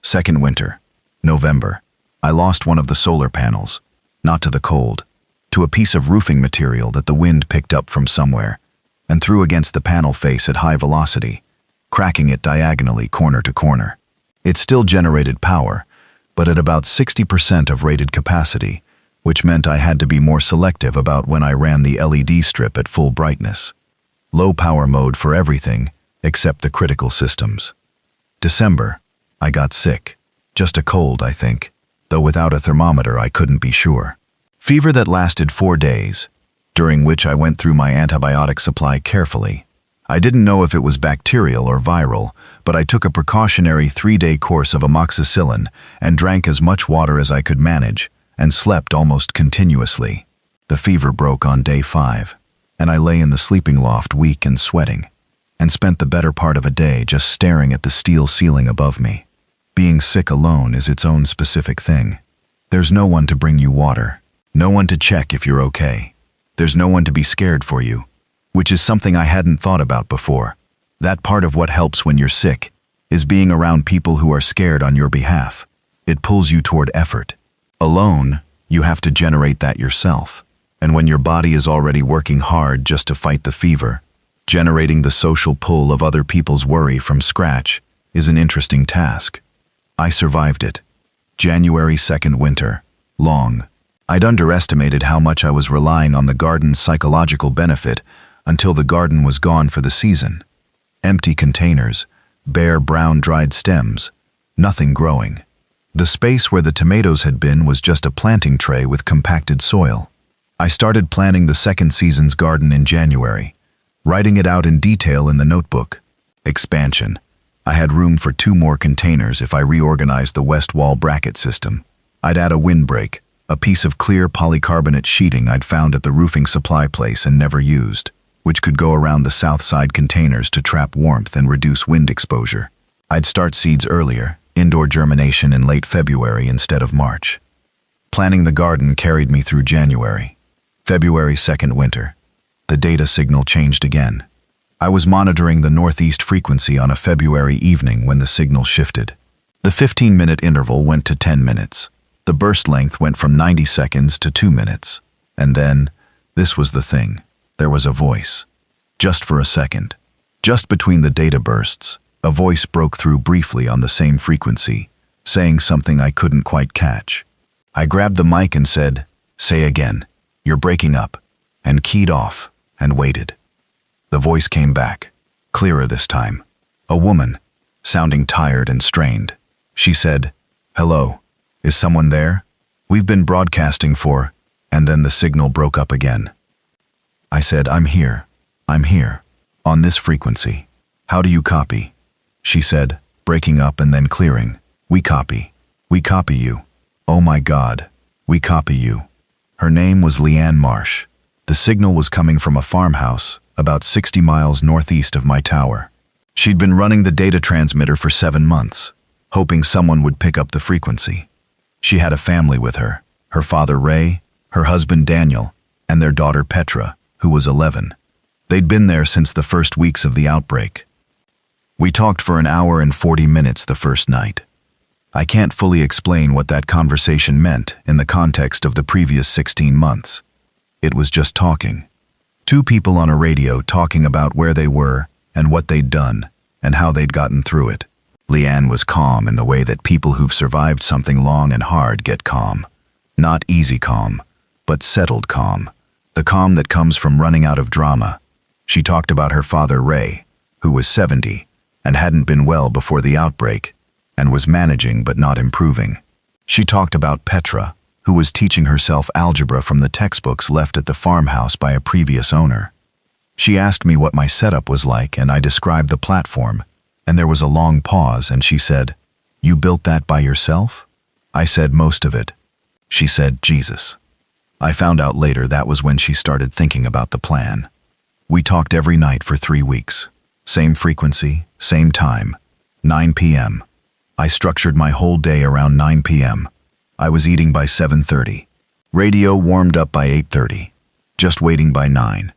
Second winter, November. I lost one of the solar panels, not to the cold, to a piece of roofing material that the wind picked up from somewhere and threw against the panel face at high velocity, cracking it diagonally corner to corner. It still generated power, but at about 60% of rated capacity, which meant I had to be more selective about when I ran the LED strip at full brightness. Low power mode for everything except the critical systems. December, I got sick. Just a cold, I think, though without a thermometer I couldn't be sure. Fever that lasted 4 days, during which I went through my antibiotic supply carefully. I didn't know if it was bacterial or viral, but I took a precautionary 3-day course of amoxicillin and drank as much water as I could manage, and slept almost continuously. The fever broke on day 5, and I lay in the sleeping loft weak and sweating, and spent the better part of a day just staring at the steel ceiling above me. Being sick alone is its own specific thing. There's no one to bring you water, no one to check if you're okay. There's no one to be scared for you, which is something I hadn't thought about before. That part of what helps when you're sick is being around people who are scared on your behalf. It pulls you toward effort. Alone, you have to generate that yourself. And when your body is already working hard just to fight the fever, generating the social pull of other people's worry from scratch is an interesting task. I survived it. January 2nd winter. Long. I'd underestimated how much I was relying on the garden's psychological benefit until the garden was gone for the season. Empty containers, bare brown dried stems, nothing growing. The space where the tomatoes had been was just a planting tray with compacted soil. I started planning the second season's garden in January, writing it out in detail in the notebook. Expansion. I had room for 2 more containers if I reorganized the west wall bracket system. I'd add a windbreak, a piece of clear polycarbonate sheeting I'd found at the roofing supply place and never used, which could go around the south side containers to trap warmth and reduce wind exposure. I'd start seeds earlier, indoor germination in late February instead of March. Planning the garden carried me through January. February 2nd winter. The data signal changed again. I was monitoring the northeast frequency on a February evening when the signal shifted. The 15-minute interval went to 10 minutes. The burst length went from 90 seconds to 2 minutes. And then, this was the thing. There was a voice. Just for a second. Just between the data bursts, a voice broke through briefly on the same frequency, saying something I couldn't quite catch. I grabbed the mic and said, "Say again, you're breaking up," and keyed off, and waited. The voice came back, clearer this time. A woman, sounding tired and strained. She said, "Hello, is someone there? We've been broadcasting for," and then the signal broke up again. I said, I'm here, on this frequency. How do you copy?" She said, breaking up and then clearing, we copy you. Oh my God, we copy you." Her name was Leanne Marsh. The signal was coming from a farmhouse about 60 miles northeast of my tower. She'd been running the data transmitter for 7 months, hoping someone would pick up the frequency. She had a family with her father Ray, her husband Daniel, and their daughter Petra, who was 11. They'd been there since the first weeks of the outbreak. We talked for an hour and 40 minutes the first night. I can't fully explain what that conversation meant in the context of the previous 16 months. It was just talking. 2 people on a radio talking about where they were and what they'd done and how they'd gotten through it. Leanne was calm in the way that people who've survived something long and hard get calm. Not easy calm, but settled calm. The calm that comes from running out of drama. She talked about her father Ray, who was 70 and hadn't been well before the outbreak and was managing but not improving. She talked about Petra, who was teaching herself algebra from the textbooks left at the farmhouse by a previous owner. She asked me what my setup was like and I described the platform, and there was a long pause and she said, "You built that by yourself?" I said, "Most of it." She said, "Jesus." I found out later that was when she started thinking about the plan. We talked every night for 3 weeks. Same frequency, same time, 9 p.m. I structured my whole day around 9 p.m. I was eating by 7:30. Radio warmed up by 8:30. Just waiting by 9.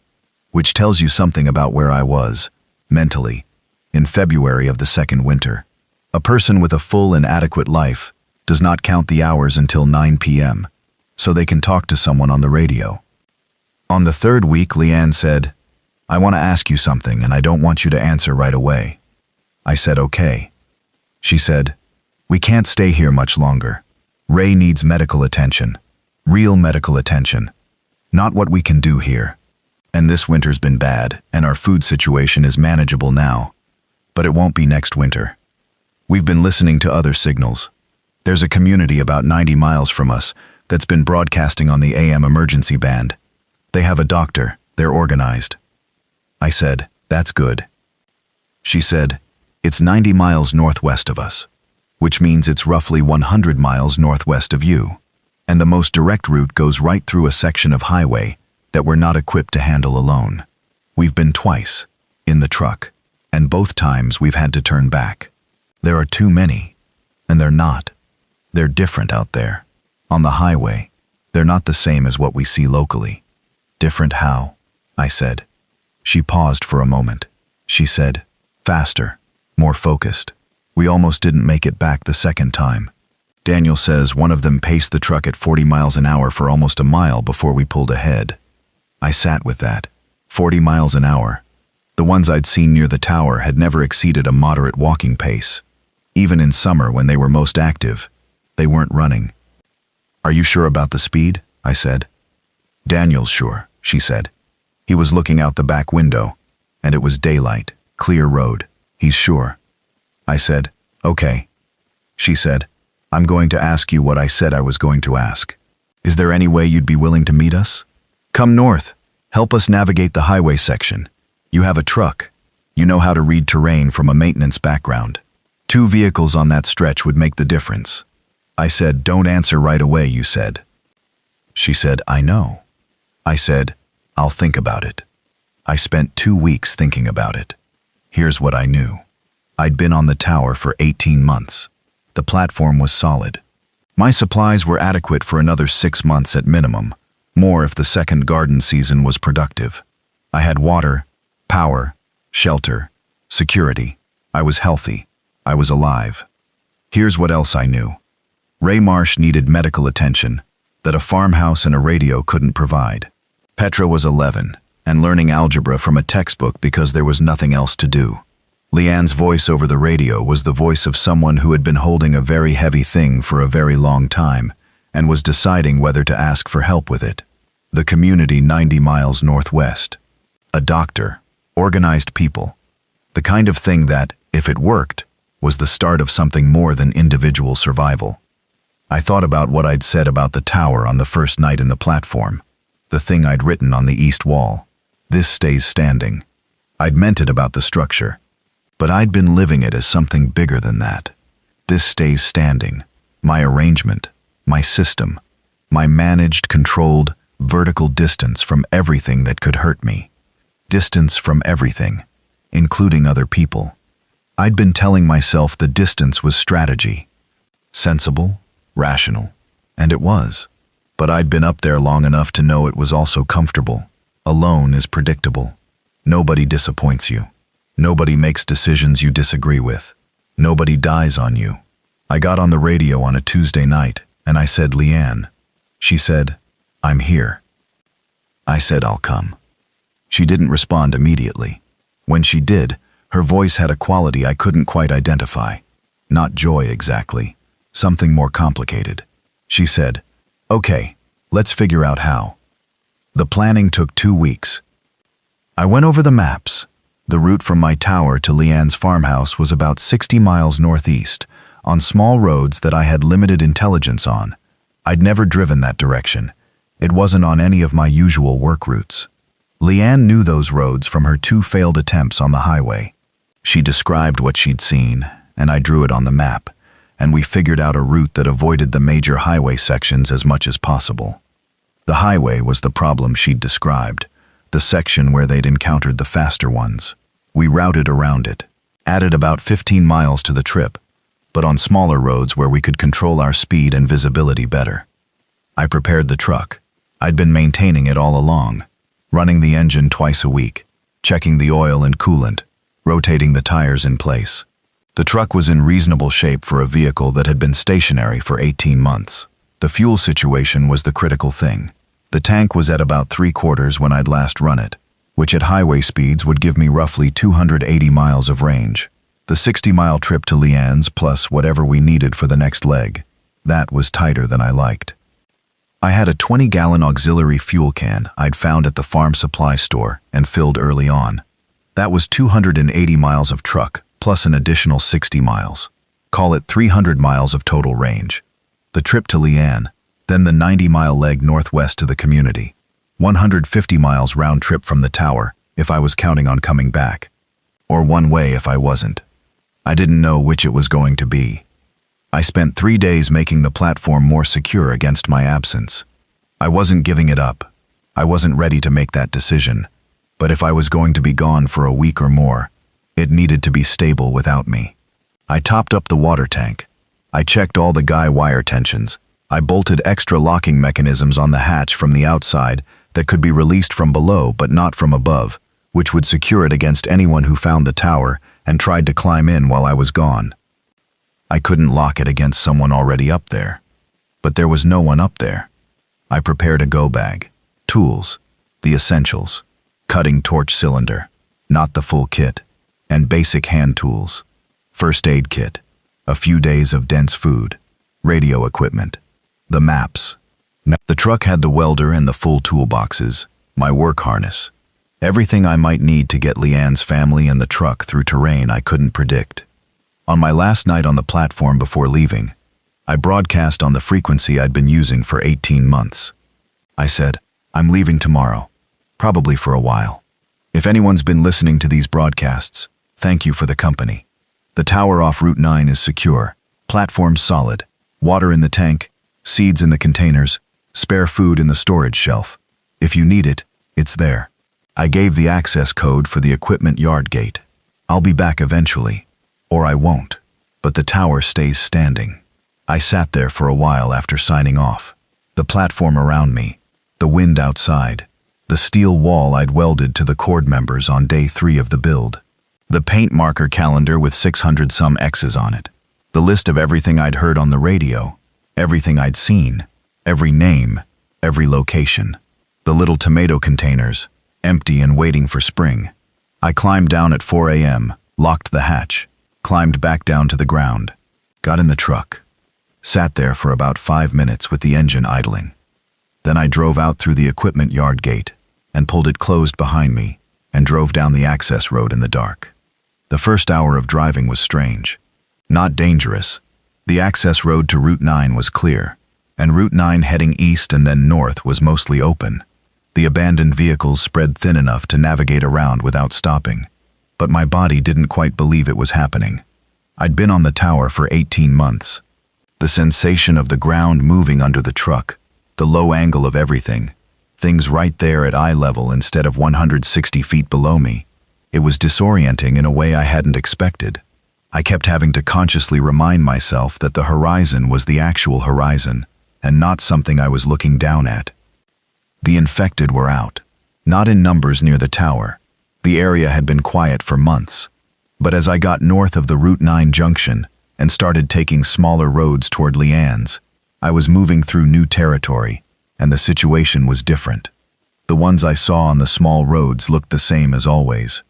Which tells you something about where I was, mentally, in February of the second winter. A person with a full and adequate life does not count the hours until 9 p.m., so they can talk to someone on the radio. On the 3rd week, Leanne said, "I want to ask you something and I don't want you to answer right away." I said, "Okay." She said, "We can't stay here much longer. Ray needs medical attention. Real medical attention. Not what we can do here. And this winter's been bad, and our food situation is manageable now. But it won't be next winter. We've been listening to other signals. There's a community about 90 miles from us that's been broadcasting on the AM emergency band. They have a doctor. They're organized." I said, "That's good." She said, "It's 90 miles northwest of us, which means it's roughly 100 miles northwest of you. And the most direct route goes right through a section of highway that we're not equipped to handle alone. We've been twice, in the truck, and both times we've had to turn back. There are too many, and they're not. They're different out there. On the highway, they're not the same as what we see locally. Different how? I said. She paused for a moment. She said, faster, more focused. We almost didn't make it back the second time. Daniel says one of them paced the truck at 40 miles an hour for almost a mile before we pulled ahead. I sat with that. 40 miles an hour. The ones I'd seen near the tower had never exceeded a moderate walking pace. Even in summer when they were most active, they weren't running. Are you sure about the speed? I said. Daniel's sure, she said. He was looking out the back window, and it was daylight, clear road. He's sure. I said, okay. She said, I'm going to ask you what I said I was going to ask. Is there any way you'd be willing to meet us? Come north. Help us navigate the highway section. You have a truck. You know how to read terrain from a maintenance background. 2 vehicles on that stretch would make the difference. I said, don't answer right away, you said. She said, I know. I said, I'll think about it. I spent 2 weeks thinking about it. Here's what I knew. I'd been on the tower for 18 months. The platform was solid. My supplies were adequate for another 6 months at minimum, more if the second garden season was productive. I had water, power, shelter, security. I was healthy. I was alive. Here's what else I knew. Ray Marsh needed medical attention that a farmhouse and a radio couldn't provide. Petra was 11 and learning algebra from a textbook because there was nothing else to do. Leanne's voice over the radio was the voice of someone who had been holding a very heavy thing for a very long time and was deciding whether to ask for help with it. The community 90 miles northwest. A doctor, organized people. The kind of thing that, if it worked, was the start of something more than individual survival. I thought about what I'd said about the tower on the first night in the platform. The thing I'd written on the east wall. This stays standing. I'd meant it about the structure, but I'd been living it as something bigger than that. This stays standing. My arrangement, my system, my managed, controlled, vertical distance from everything that could hurt me. Distance from everything, including other people. I'd been telling myself the distance was strategy. Sensible, rational, and it was. But I'd been up there long enough to know it was also comfortable. Alone is predictable. Nobody disappoints you. Nobody makes decisions you disagree with. Nobody dies on you. I got on the radio on a Tuesday night, and I said, Leanne. She said, I'm here. I said, I'll come. She didn't respond immediately. When she did, her voice had a quality I couldn't quite identify. Not joy exactly. Something more complicated. She said, okay, let's figure out how. The planning took 2 weeks. I went over the maps. The route from my tower to Leanne's farmhouse was about 60 miles northeast, on small roads that I had limited intelligence on. I'd never driven that direction. It wasn't on any of my usual work routes. Leanne knew those roads from her 2 failed attempts on the highway. She described what she'd seen, and I drew it on the map, and we figured out a route that avoided the major highway sections as much as possible. The highway was the problem she'd described, the section where they'd encountered the faster ones. We routed around it, added about 15 miles to the trip, but on smaller roads where we could control our speed and visibility better. I prepared the truck. I'd been maintaining it all along, running the engine twice a week, checking the oil and coolant, rotating the tires in place. The truck was in reasonable shape for a vehicle that had been stationary for 18 months. The fuel situation was the critical thing. The tank was at about 3/4 when I'd last run it, which at highway speeds would give me roughly 280 miles of range. The 60-mile trip to Leanne's plus whatever we needed for the next leg. That was tighter than I liked. I had a 20-gallon auxiliary fuel can I'd found at the farm supply store and filled early on. That was 280 miles of truck, plus an additional 60 miles. Call it 300 miles of total range. The trip to Leanne, then the 90-mile leg northwest to the community. 150 miles round trip from the tower, if I was counting on coming back. Or one way if I wasn't. I didn't know which it was going to be. I spent 3 days making the platform more secure against my absence. I wasn't giving it up. I wasn't ready to make that decision. But if I was going to be gone for a week or more, it needed to be stable without me. I topped up the water tank. I checked all the guy wire tensions. I bolted extra locking mechanisms on the hatch from the outside that could be released from below but not from above, which would secure it against anyone who found the tower and tried to climb in while I was gone. I couldn't lock it against someone already up there. But there was no one up there. I prepared a go bag, tools, the essentials, cutting torch cylinder, not the full kit, and basic hand tools, first aid kit, a few days of dense food, radio equipment, the maps. The truck had the welder and the full toolboxes, my work harness, everything I might need to get Leanne's family and the truck through terrain I couldn't predict. On my last night on the platform before leaving, I broadcast on the frequency I'd been using for 18 months. I said, I'm leaving tomorrow, probably for a while. If anyone's been listening to these broadcasts, thank you for the company. The tower off Route 9 is secure, platform solid, water in the tank, seeds in the containers, spare food in the storage shelf. If you need it, it's there. I gave the access code for the equipment yard gate. I'll be back eventually, or I won't, but the tower stays standing. I sat there for a while after signing off. The platform around me, the wind outside, the steel wall I'd welded to the cord members on day 3 of the build, the paint marker calendar with 600-some X's on it, the list of everything I'd heard on the radio, everything I'd seen, every name, every location, the little tomato containers, empty and waiting for spring. I climbed down at 4 a.m., locked the hatch, climbed back down to the ground, got in the truck, sat there for about 5 minutes with the engine idling. Then I drove out through the equipment yard gate and pulled it closed behind me and drove down the access road in the dark. The first hour of driving was strange. Not dangerous. The access road to Route 9 was clear, and Route 9 heading east and then north was mostly open. The abandoned vehicles spread thin enough to navigate around without stopping. But my body didn't quite believe it was happening. I'd been on the tower for 18 months. The sensation of the ground moving under the truck, the low angle of everything, things right there at eye level instead of 160 feet below me. It was disorienting in a way I hadn't expected. I kept having to consciously remind myself that the horizon was the actual horizon and not something I was looking down at. The infected were out, not in numbers near the tower. The area had been quiet for months. But as I got north of the Route 9 junction and started taking smaller roads toward Leanne's, I was moving through new territory, and the situation was different. The ones I saw on the small roads looked the same as always.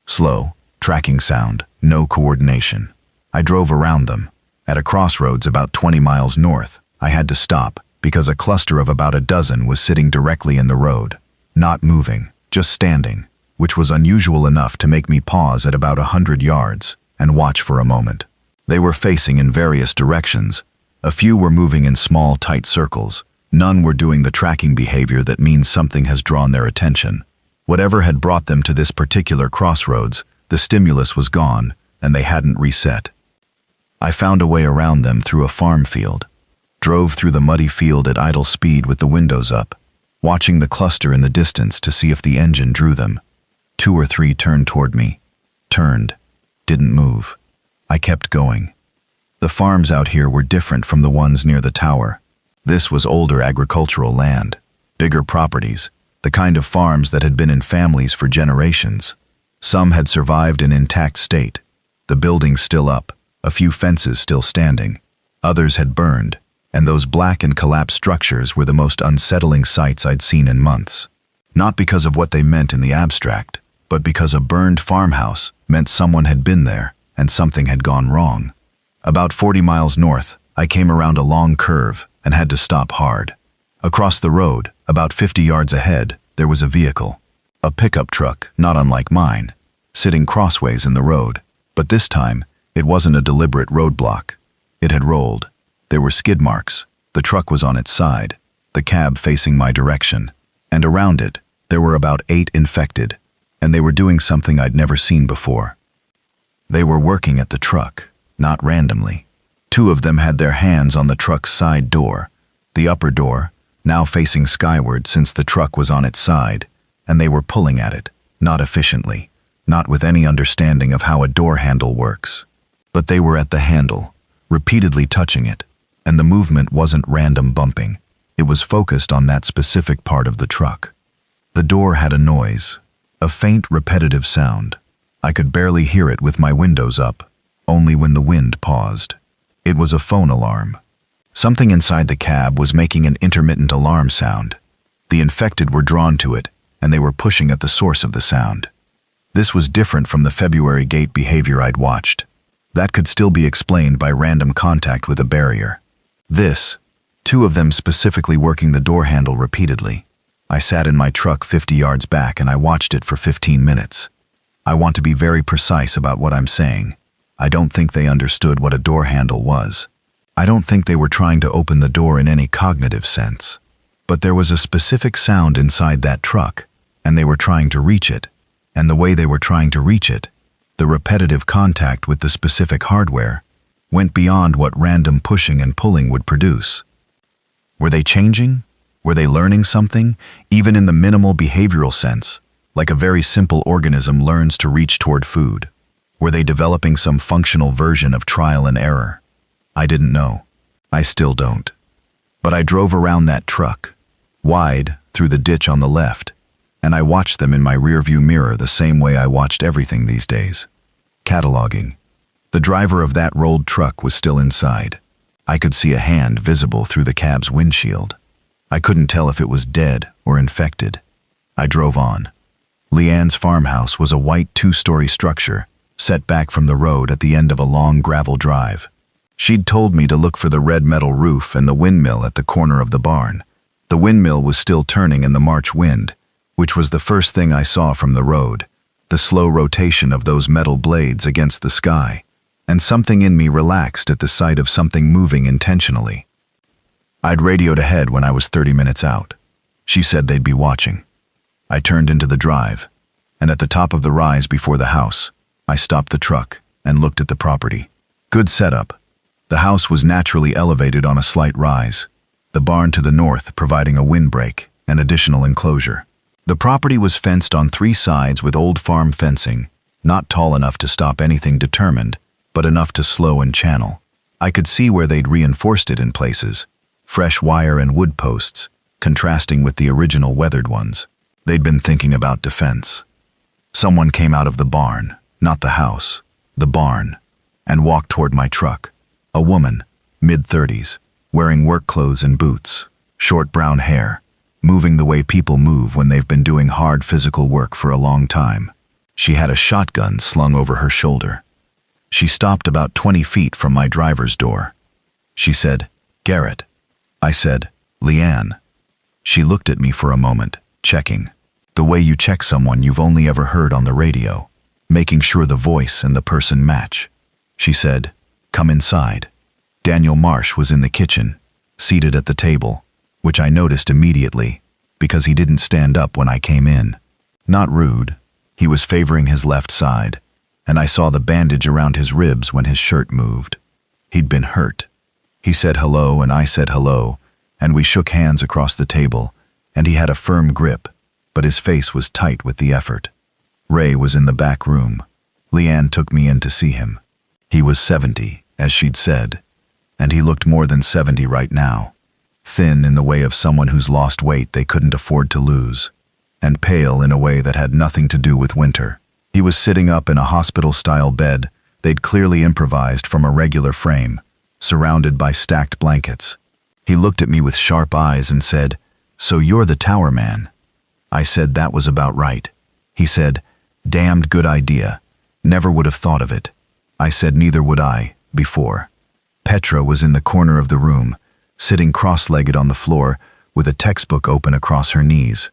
Slow, tracking sound, no coordination. I drove around them. At a crossroads about 20 miles north, I had to stop because a cluster of about a dozen was sitting directly in the road, not moving, just standing, which was unusual enough to make me pause at about 100 yards and watch for a moment. They were facing in various directions. A few were moving in small, tight circles. None were doing the tracking behavior that means something has drawn their attention. Whatever had brought them to this particular crossroads, the stimulus was gone, and they hadn't reset. I found a way around them through a farm field, drove through the muddy field at idle speed with the windows up, watching the cluster in the distance to see if the engine drew them. 2 or 3 turned toward me, turned, didn't move. I kept going. The farms out here were different from the ones near the tower. This was older agricultural land, bigger properties, the kind of farms that had been in families for generations. Some had survived in intact state, the buildings still up, a few fences still standing. Others had burned, and those black and collapsed structures were the most unsettling sights I'd seen in months. Not because of what they meant in the abstract, but because a burned farmhouse meant someone had been there and something had gone wrong. About 40 miles north, I came around a long curve and had to stop hard. Across the road, about 50 yards ahead, there was a vehicle. A pickup truck, not unlike mine, sitting crossways in the road. But this time, it wasn't a deliberate roadblock. It had rolled. There were skid marks. The truck was on its side, the cab facing my direction. And around it, there were about 8 infected, and they were doing something I'd never seen before. They were working at the truck, not randomly. Two of them had their hands on the truck's side door, the upper door, now facing skyward since the truck was on its side, and they were pulling at it, not efficiently, not with any understanding of how a door handle works. But they were at the handle, repeatedly touching it, and the movement wasn't random bumping. It was focused on that specific part of the truck. The door had a noise, a faint, repetitive sound. I could barely hear it with my windows up, only when the wind paused. It was a phone alarm. Something inside the cab was making an intermittent alarm sound. The infected were drawn to it, and they were pushing at the source of the sound. This was different from the February gate behavior I'd watched. That could still be explained by random contact with a barrier. This, two of them specifically working the door handle repeatedly. I sat in my truck 50 yards back and I watched it for 15 minutes. I want to be very precise about what I'm saying. I don't think they understood what a door handle was. I don't think they were trying to open the door in any cognitive sense. But there was a specific sound inside that truck, and they were trying to reach it. And the way they were trying to reach it, the repetitive contact with the specific hardware, went beyond what random pushing and pulling would produce. Were they changing? Were they learning something, even in the minimal behavioral sense, like a very simple organism learns to reach toward food? Were they developing some functional version of trial and error? I didn't know. I still don't. But I drove around that truck, wide, through the ditch on the left, and I watched them in my rearview mirror the same way I watched everything these days. Cataloging. The driver of that rolled truck was still inside. I could see a hand visible through the cab's windshield. I couldn't tell if it was dead or infected. I drove on. Leanne's farmhouse was a white two-story structure, set back from the road at the end of a long gravel drive. She'd told me to look for the red metal roof and the windmill at the corner of the barn. The windmill was still turning in the March wind, which was the first thing I saw from the road, the slow rotation of those metal blades against the sky, and something in me relaxed at the sight of something moving intentionally. I'd radioed ahead when I was 30 minutes out. She said they'd be watching. I turned into the drive, and at the top of the rise before the house, I stopped the truck and looked at the property. Good setup. The house was naturally elevated on a slight rise, the barn to the north providing a windbreak and additional enclosure. The property was fenced on 3 sides with old farm fencing, not tall enough to stop anything determined, but enough to slow and channel. I could see where they'd reinforced it in places, fresh wire and wood posts, contrasting with the original weathered ones. They'd been thinking about defense. Someone came out of the barn, not the house, the barn, and walked toward my truck. A woman, mid-30s, wearing work clothes and boots, short brown hair, moving the way people move when they've been doing hard physical work for a long time. She had a shotgun slung over her shoulder. She stopped about 20 feet from my driver's door. She said, "Garrett." I said, "Leanne." She looked at me for a moment, checking. The way you check someone you've only ever heard on the radio, making sure the voice and the person match. She said, "Come inside." Daniel Marsh was in the kitchen, seated at the table, which I noticed immediately because he didn't stand up when I came in. Not rude, he was favoring his left side, and I saw the bandage around his ribs when his shirt moved. He'd been hurt. He said hello and I said hello, and we shook hands across the table, and he had a firm grip, but his face was tight with the effort. Ray was in the back room. Leanne took me in to see him. He was 70, as she'd said, and he looked more than 70 right now, thin in the way of someone who's lost weight they couldn't afford to lose, and pale in a way that had nothing to do with winter. He was sitting up in a hospital-style bed they'd clearly improvised from a regular frame, surrounded by stacked blankets. He looked at me with sharp eyes and said, "So you're the tower man?" I said that was about right. He said, "Damned good idea. Never would have thought of it." I said neither would I, before. Petra was in the corner of the room, sitting cross-legged on the floor with a textbook open across her knees.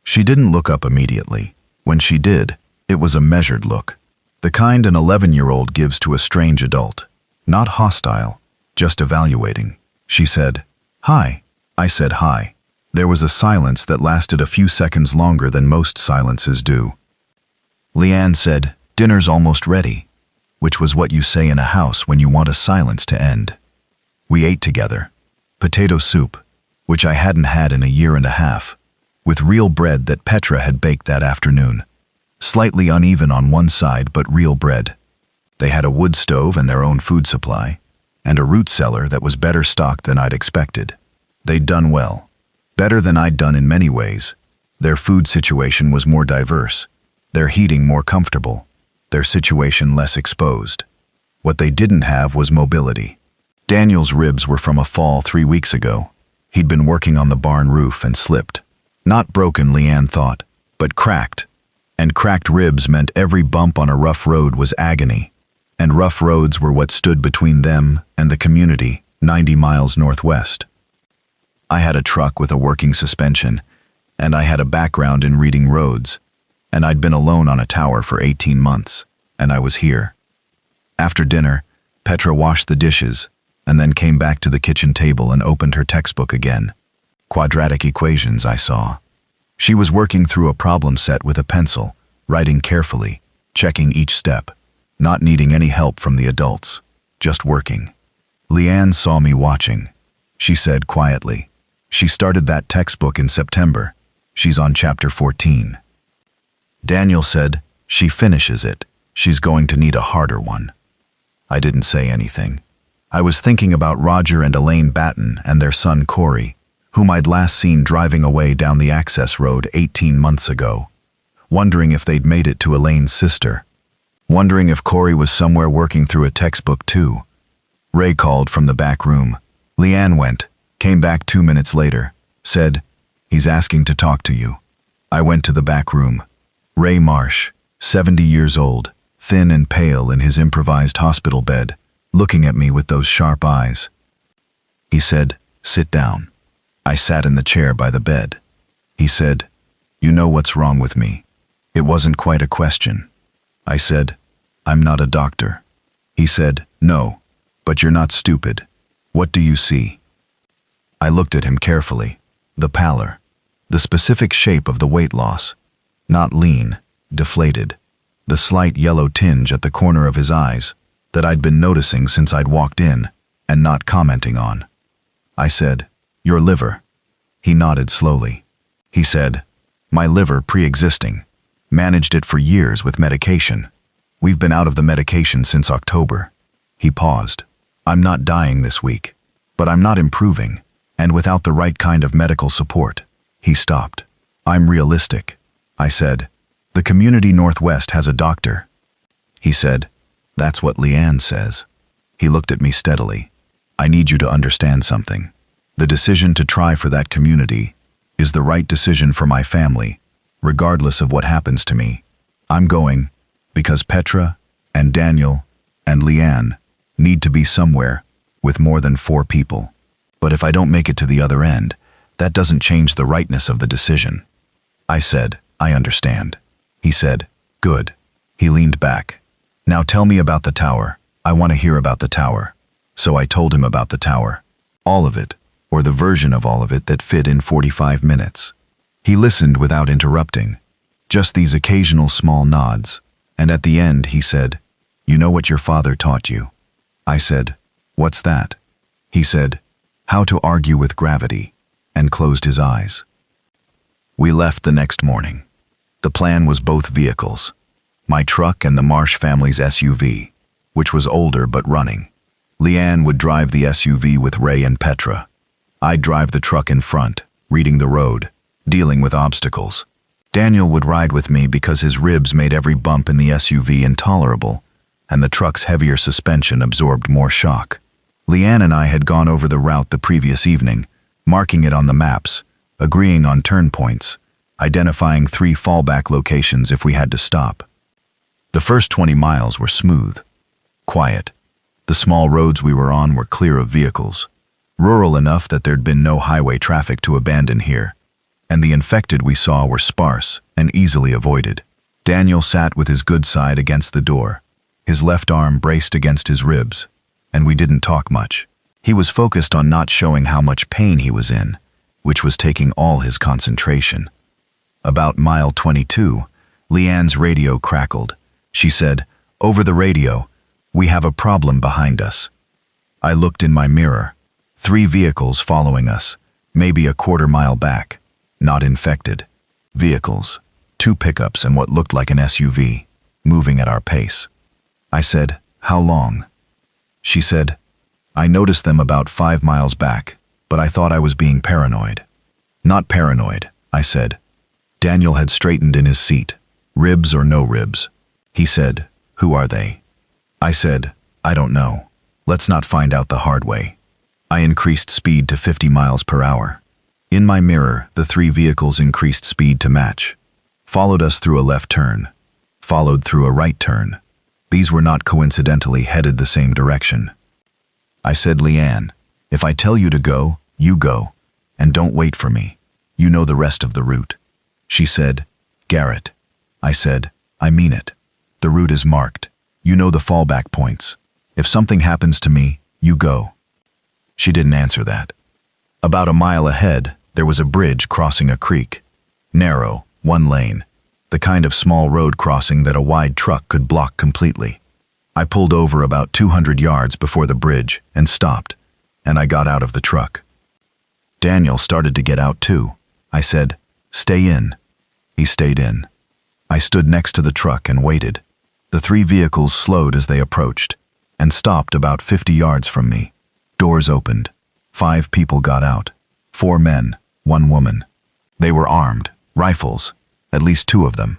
She didn't look up immediately. When she did, it was a measured look, the kind an 11-year-old gives to a strange adult. Not hostile, just evaluating. She said, "Hi." I said hi. There was a silence that lasted a few seconds longer than most silences do. Leanne said, "Dinner's almost ready," which was what you say in a house when you want a silence to end. We ate together. Potato soup, which I hadn't had in a year and a half, with real bread that Petra had baked that afternoon. Slightly uneven on one side, but real bread. They had a wood stove and their own food supply, and a root cellar that was better stocked than I'd expected. They'd done well. Better than I'd done in many ways. Their food situation was more diverse, their heating more comfortable, their situation less exposed. What they didn't have was mobility. Daniel's ribs were from a fall 3 weeks ago. He'd been working on the barn roof and slipped. Not broken, Leanne thought, but cracked. And cracked ribs meant every bump on a rough road was agony. And rough roads were what stood between them and the community, 90 miles northwest. I had a truck with a working suspension, and I had a background in reading roads, and I'd been alone on a tower for 18 months, and I was here. After dinner, Petra washed the dishes, and then came back to the kitchen table and opened her textbook again. Quadratic equations, I saw. She was working through a problem set with a pencil, writing carefully, checking each step, not needing any help from the adults, just working. Leanne saw me watching. She said quietly, "She started that textbook in September. She's on chapter 14. Daniel said, "She finishes it. She's going to need a harder one." I didn't say anything. I was thinking about Roger and Elaine Batten and their son Corey, whom I'd last seen driving away down the access road 18 months ago, wondering if they'd made it to Elaine's sister, wondering if Corey was somewhere working through a textbook too. Ray called from the back room. Leanne went, came back 2 minutes later, said, "He's asking to talk to you." I went to the back room. Ray Marsh, 70 years old, thin and pale in his improvised hospital bed, looking at me with those sharp eyes. He said, "Sit down." I sat in the chair by the bed. He said, "You know what's wrong with me." It wasn't quite a question. I said, "I'm not a doctor." He said, "No, but you're not stupid. What do you see?" I looked at him carefully. The pallor, the specific shape of the weight loss. Not lean, deflated. The slight yellow tinge at the corner of his eyes that I'd been noticing since I'd walked in and not commenting on. I said, "Your liver." He nodded slowly. He said, "My liver pre-existing. Managed it for years with medication. We've been out of the medication since October." He paused. "I'm not dying this week, but I'm not improving, and without the right kind of medical support." He stopped. "I'm realistic." I said, "The community Northwest has a doctor." He said, "That's what Leanne says." He looked at me steadily. "I need you to understand something. The decision to try for that community is the right decision for my family, regardless of what happens to me. I'm going because Petra and Daniel and Leanne need to be somewhere with more than 4 people. But if I don't make it to the other end, that doesn't change the rightness of the decision." I said, "I understand." He said, "Good." He leaned back. "Now tell me about the tower. I want to hear about the tower." So I told him about the tower. All of it, or the version of all of it that fit in 45 minutes. He listened without interrupting, just these occasional small nods, and at the end he said, "You know what your father taught you?" I said, "What's that?" He said, "How to argue with gravity," and closed his eyes. We left the next morning. The plan was both vehicles, my truck and the Marsh family's SUV, which was older but running. Leanne would drive the SUV with Ray and Petra. I'd drive the truck in front, reading the road, dealing with obstacles. Daniel would ride with me because his ribs made every bump in the SUV intolerable, and the truck's heavier suspension absorbed more shock. Leanne and I had gone over the route the previous evening, marking it on the maps, agreeing on turn points, identifying 3 fallback locations if we had to stop. The first 20 miles were smooth, quiet. The small roads we were on were clear of vehicles, rural enough that there'd been no highway traffic to abandon here, and the infected we saw were sparse and easily avoided. Daniel sat with his good side against the door, his left arm braced against his ribs, and we didn't talk much. He was focused on not showing how much pain he was in, which was taking all his concentration. About mile 22, Leanne's radio crackled. She said, "Over the radio, we have a problem behind us." I looked in my mirror. 3 vehicles following us, maybe a quarter-mile back. Not infected. Vehicles. 2 pickups and what looked like an SUV, moving at our pace. I said, "How long?" She said, "I noticed them about 5 miles back, but I thought I was being paranoid." "Not paranoid," I said. Daniel had straightened in his seat. "Ribs or no ribs?" He said, "Who are they?" I said, "I don't know. Let's not find out the hard way." I increased speed to 50 miles per hour. In my mirror, the 3 vehicles increased speed to match. Followed us through a left turn. Followed through a right turn. These were not coincidentally headed the same direction. I said, "Leanne, if I tell you to go, you go. And don't wait for me. You know the rest of the route." She said, "Garrett." I said, "I mean it. The route is marked. You know the fallback points. If something happens to me, you go." She didn't answer that. About a mile ahead, there was a bridge crossing a creek. Narrow, 1 lane. The kind of small road crossing that a wide truck could block completely. I pulled over about 200 yards before the bridge and stopped, and I got out of the truck. Daniel started to get out too. I said, "Stay in." He stayed in. I stood next to the truck and waited. The 3 vehicles slowed as they approached, and stopped about 50 yards from me. Doors opened. 5 people got out. 4 men, 1 woman. They were armed, rifles, at least 2 of them.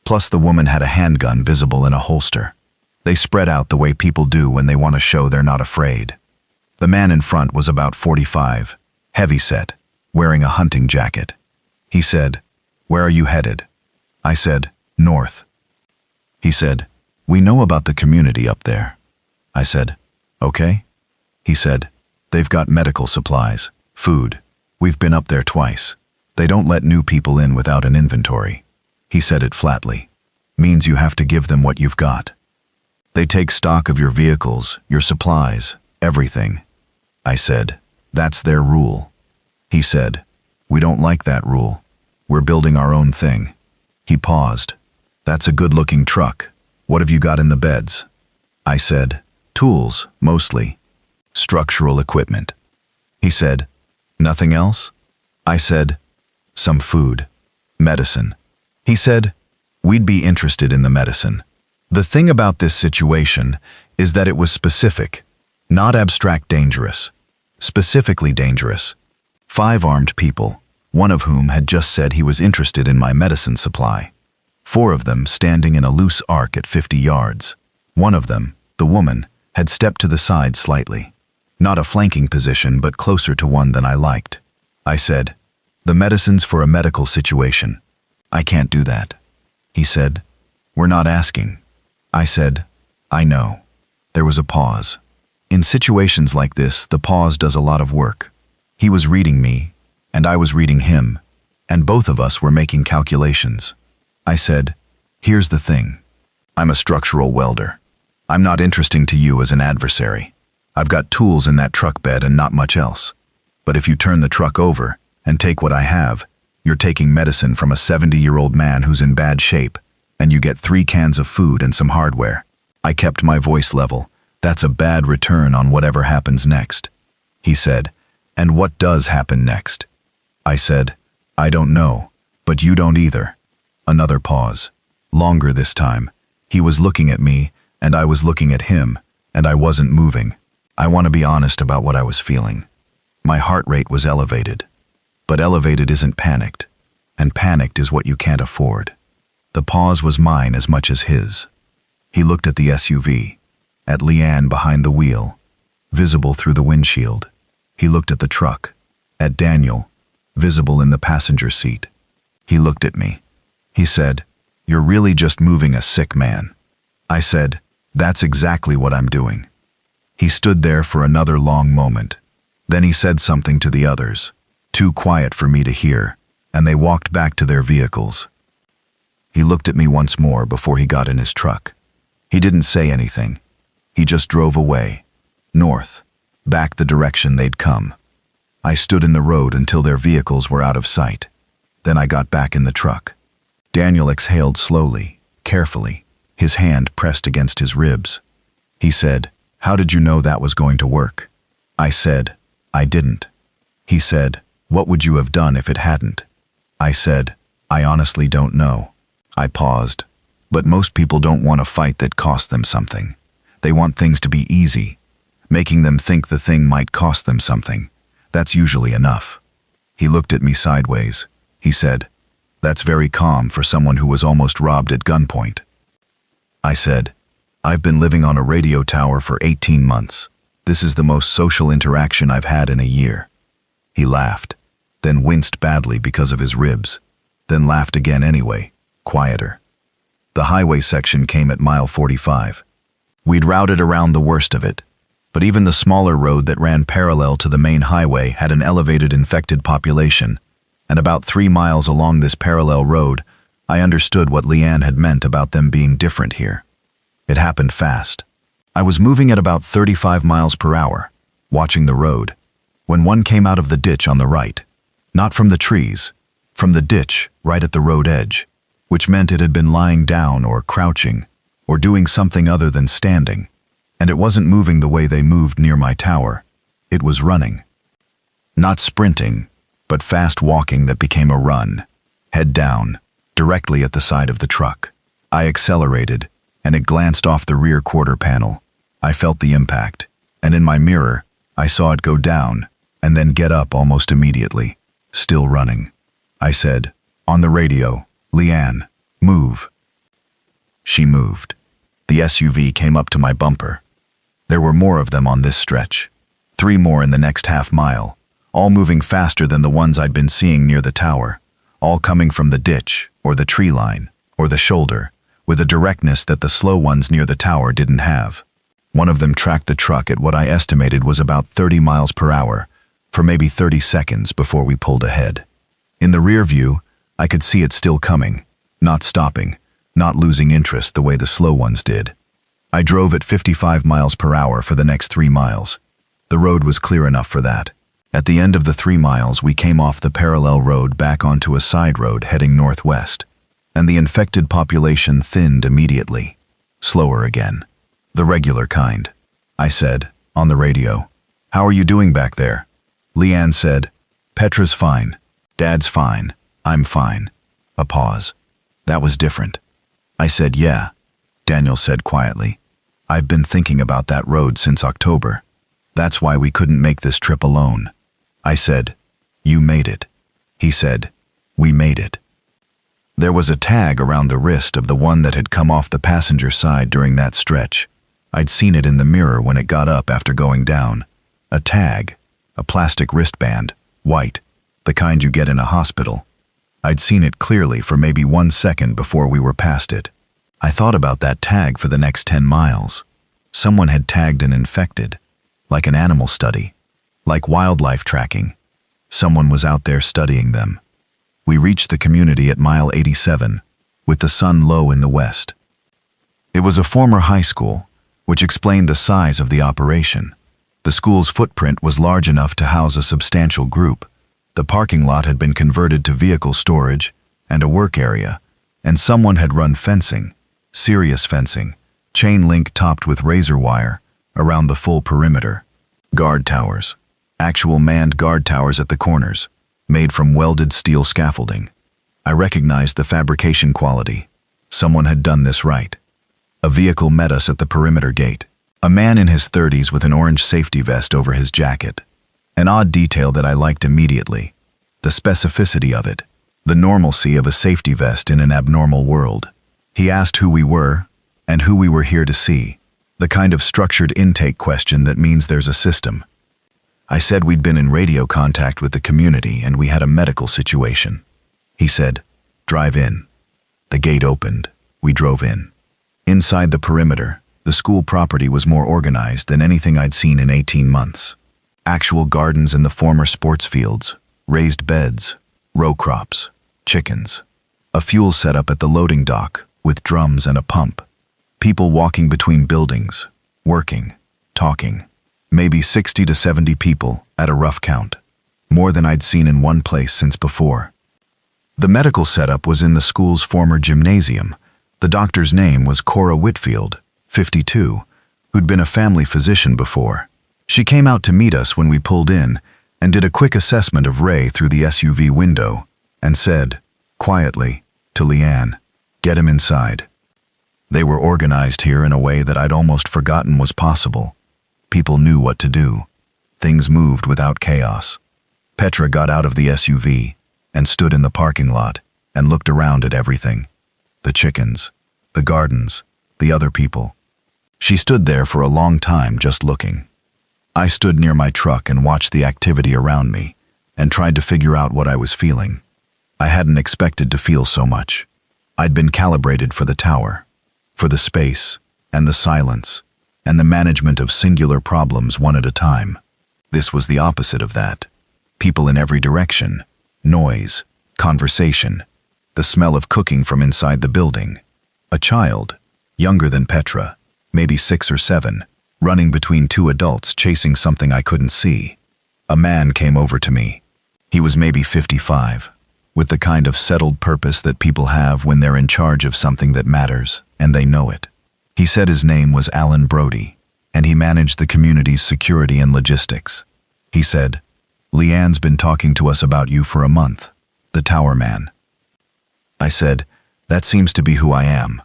Plus the woman had a handgun visible in a holster. They spread out the way people do when they want to show they're not afraid. The man in front was about 45, heavy-set, wearing a hunting jacket. He said, "Where are you headed?" I said, "North." He said, "We know about the community up there." I said, "Okay." He said, "They've got medical supplies, food. We've been up there twice. They don't let new people in without an inventory." He said it flatly. "Means you have to give them what you've got. They take stock of your vehicles, your supplies, everything." I said, "That's their rule." He said, "We don't like that rule. We're building our own thing." He paused. "That's a good-looking truck. What have you got in the beds?" I said, "Tools, mostly. Structural equipment." He said, "Nothing else?" I said, "Some food. Medicine." He said, "We'd be interested in the medicine." The thing about this situation is that it was specific, not abstract dangerous. Specifically dangerous. 5 armed people, one of whom had just said he was interested in my medicine supply. 4 of them standing in a loose arc at 50 yards. One of them, the woman, had stepped to the side slightly. Not a flanking position, but closer to one than I liked. I said, "The medicine's for a medical situation. I can't do that." He said, "We're not asking." I said, "I know." There was a pause. In situations like this, the pause does a lot of work. He was reading me, and I was reading him, and both of us were making calculations. I said, "Here's the thing. I'm a structural welder. I'm not interesting to you as an adversary. I've got tools in that truck bed and not much else. But if you turn the truck over and take what I have, you're taking medicine from a 70-year-old man who's in bad shape, and you get 3 cans of food and some hardware." I kept my voice level. "That's a bad return on whatever happens next." He said, "And what does happen next?" I said, "I don't know, but you don't either." Another pause. Longer this time. He was looking at me, and I was looking at him, and I wasn't moving. I want to be honest about what I was feeling. My heart rate was elevated. But elevated isn't panicked, and panicked is what you can't afford. The pause was mine as much as his. He looked at the SUV, at Leanne behind the wheel, visible through the windshield. He looked at the truck, at Daniel, visible in the passenger seat. He looked at me. He said, "You're really just moving a sick man." I said, "That's exactly what I'm doing." He stood there for another long moment. Then he said something to the others, too quiet for me to hear, and they walked back to their vehicles. He looked at me once more before he got in his truck. He didn't say anything. He just drove away, north, back the direction they'd come. I stood in the road until their vehicles were out of sight. Then I got back in the truck. Daniel exhaled slowly, carefully, his hand pressed against his ribs. He said, "How did you know that was going to work?" I said, I didn't. He said, "What would you have done if it hadn't?" I said, "I honestly don't know." I paused. But most people don't want a fight that costs them something. They want things to be easy, making them think the thing might cost them something. That's usually enough. He looked at me sideways. He said, "That's very calm for someone who was almost robbed at gunpoint." I said, "I've been living on a radio tower for 18 months. This is the most social interaction I've had in a year." He laughed, then winced badly because of his ribs, then laughed again anyway, quieter. The highway section came at mile 45. We'd routed around the worst of it, but even the smaller road that ran parallel to the main highway had an elevated infected population, and about 3 miles along this parallel road, I understood what Leanne had meant about them being different here. It happened fast. I was moving at about 35 miles per hour, watching the road, when one came out of the ditch on the right. Not from the trees, from the ditch right at the road edge, which meant it had been lying down or crouching, or doing something other than standing. And it wasn't moving the way they moved near my tower. It was running. Not sprinting, but fast walking that became a run, head down, directly at the side of the truck. I accelerated, and it glanced off the rear quarter panel. I felt the impact, and in my mirror, I saw it go down, and then get up almost immediately, still running. I said, on the radio, "Leanne, move." She moved. The SUV came up to my bumper. There were more of them on this stretch. 3 more in the next half mile, all moving faster than the ones I'd been seeing near the tower, all coming from the ditch, or the tree line, or the shoulder, with a directness that the slow ones near the tower didn't have. One of them tracked the truck at what I estimated was about 30 miles per hour, for maybe 30 seconds before we pulled ahead. In the rear view, I could see it still coming, not stopping, not losing interest the way the slow ones did. I drove at 55 miles per hour for the next 3 miles. The road was clear enough for that. At the end of the 3 miles, we came off the parallel road back onto a side road heading northwest, and the infected population thinned immediately. Slower again. The regular kind. I said, on the radio, "How are you doing back there?" Leanne said, "Petra's fine. Dad's fine. I'm fine." A pause. That was different. I said, "Yeah," Daniel said quietly. "I've been thinking about that road since October. That's why we couldn't make this trip alone." I said, "You made it." He said, "We made it." There was a tag around the wrist of the one that had come off the passenger side during that stretch. I'd seen it in the mirror when it got up after going down. A tag, a plastic wristband, white, the kind you get in a hospital. I'd seen it clearly for maybe 1 second before we were past it. I thought about that tag for the next 10 miles. Someone had tagged an infected, like an animal study, like wildlife tracking. Someone was out there studying them. We reached the community at mile 87, with the sun low in the west. It was a former high school, which explained the size of the operation. The school's footprint was large enough to house a substantial group. The parking lot had been converted to vehicle storage and a work area, and someone had run fencing, serious fencing, chain link topped with razor wire, around the full perimeter. Guard towers, actual manned guard towers at the corners, made from welded steel scaffolding. I recognized the fabrication quality. Someone had done this right. A vehicle met us at the perimeter gate. A man in his 30s with an orange safety vest over his jacket. An odd detail that I liked immediately. The specificity of it. The normalcy of a safety vest in an abnormal world. He asked who we were, and who we were here to see. The kind of structured intake question that means there's a system. I said we'd been in radio contact with the community and we had a medical situation. He said, "Drive in." The gate opened. We drove in. Inside the perimeter, the school property was more organized than anything I'd seen in 18 months. Actual gardens in the former sports fields, raised beds, row crops, chickens. A fuel setup at the loading dock with drums and a pump. People walking between buildings, working, talking. Maybe 60 to 70 people at a rough count. More than I'd seen in one place since before. The medical setup was in the school's former gymnasium. The doctor's name was Cora Whitfield, 52, who'd been a family physician before. She came out to meet us when we pulled in and did a quick assessment of Ray through the SUV window and said, quietly, to Leanne, "Get him inside." They were organized here in a way that I'd almost forgotten was possible. People knew what to do. Things moved without chaos. Petra got out of the SUV and stood in the parking lot and looked around at everything. The chickens, the gardens, the other people. She stood there for a long time just looking. I stood near my truck and watched the activity around me and tried to figure out what I was feeling. I hadn't expected to feel so much. I'd been calibrated for the tower, for the space and the silence and the management of singular problems one at a time. This was the opposite of that. People in every direction, noise, conversation, the smell of cooking from inside the building. A child, younger than Petra, maybe 6 or 7, running between 2 adults chasing something I couldn't see. A man came over to me. He was maybe 55, with the kind of settled purpose that people have when they're in charge of something that matters, and they know it. He said his name was Alan Brody, and he managed the community's security and logistics. He said, "Leanne's been talking to us about you for a month, the tower man." I said, "That seems to be who I am."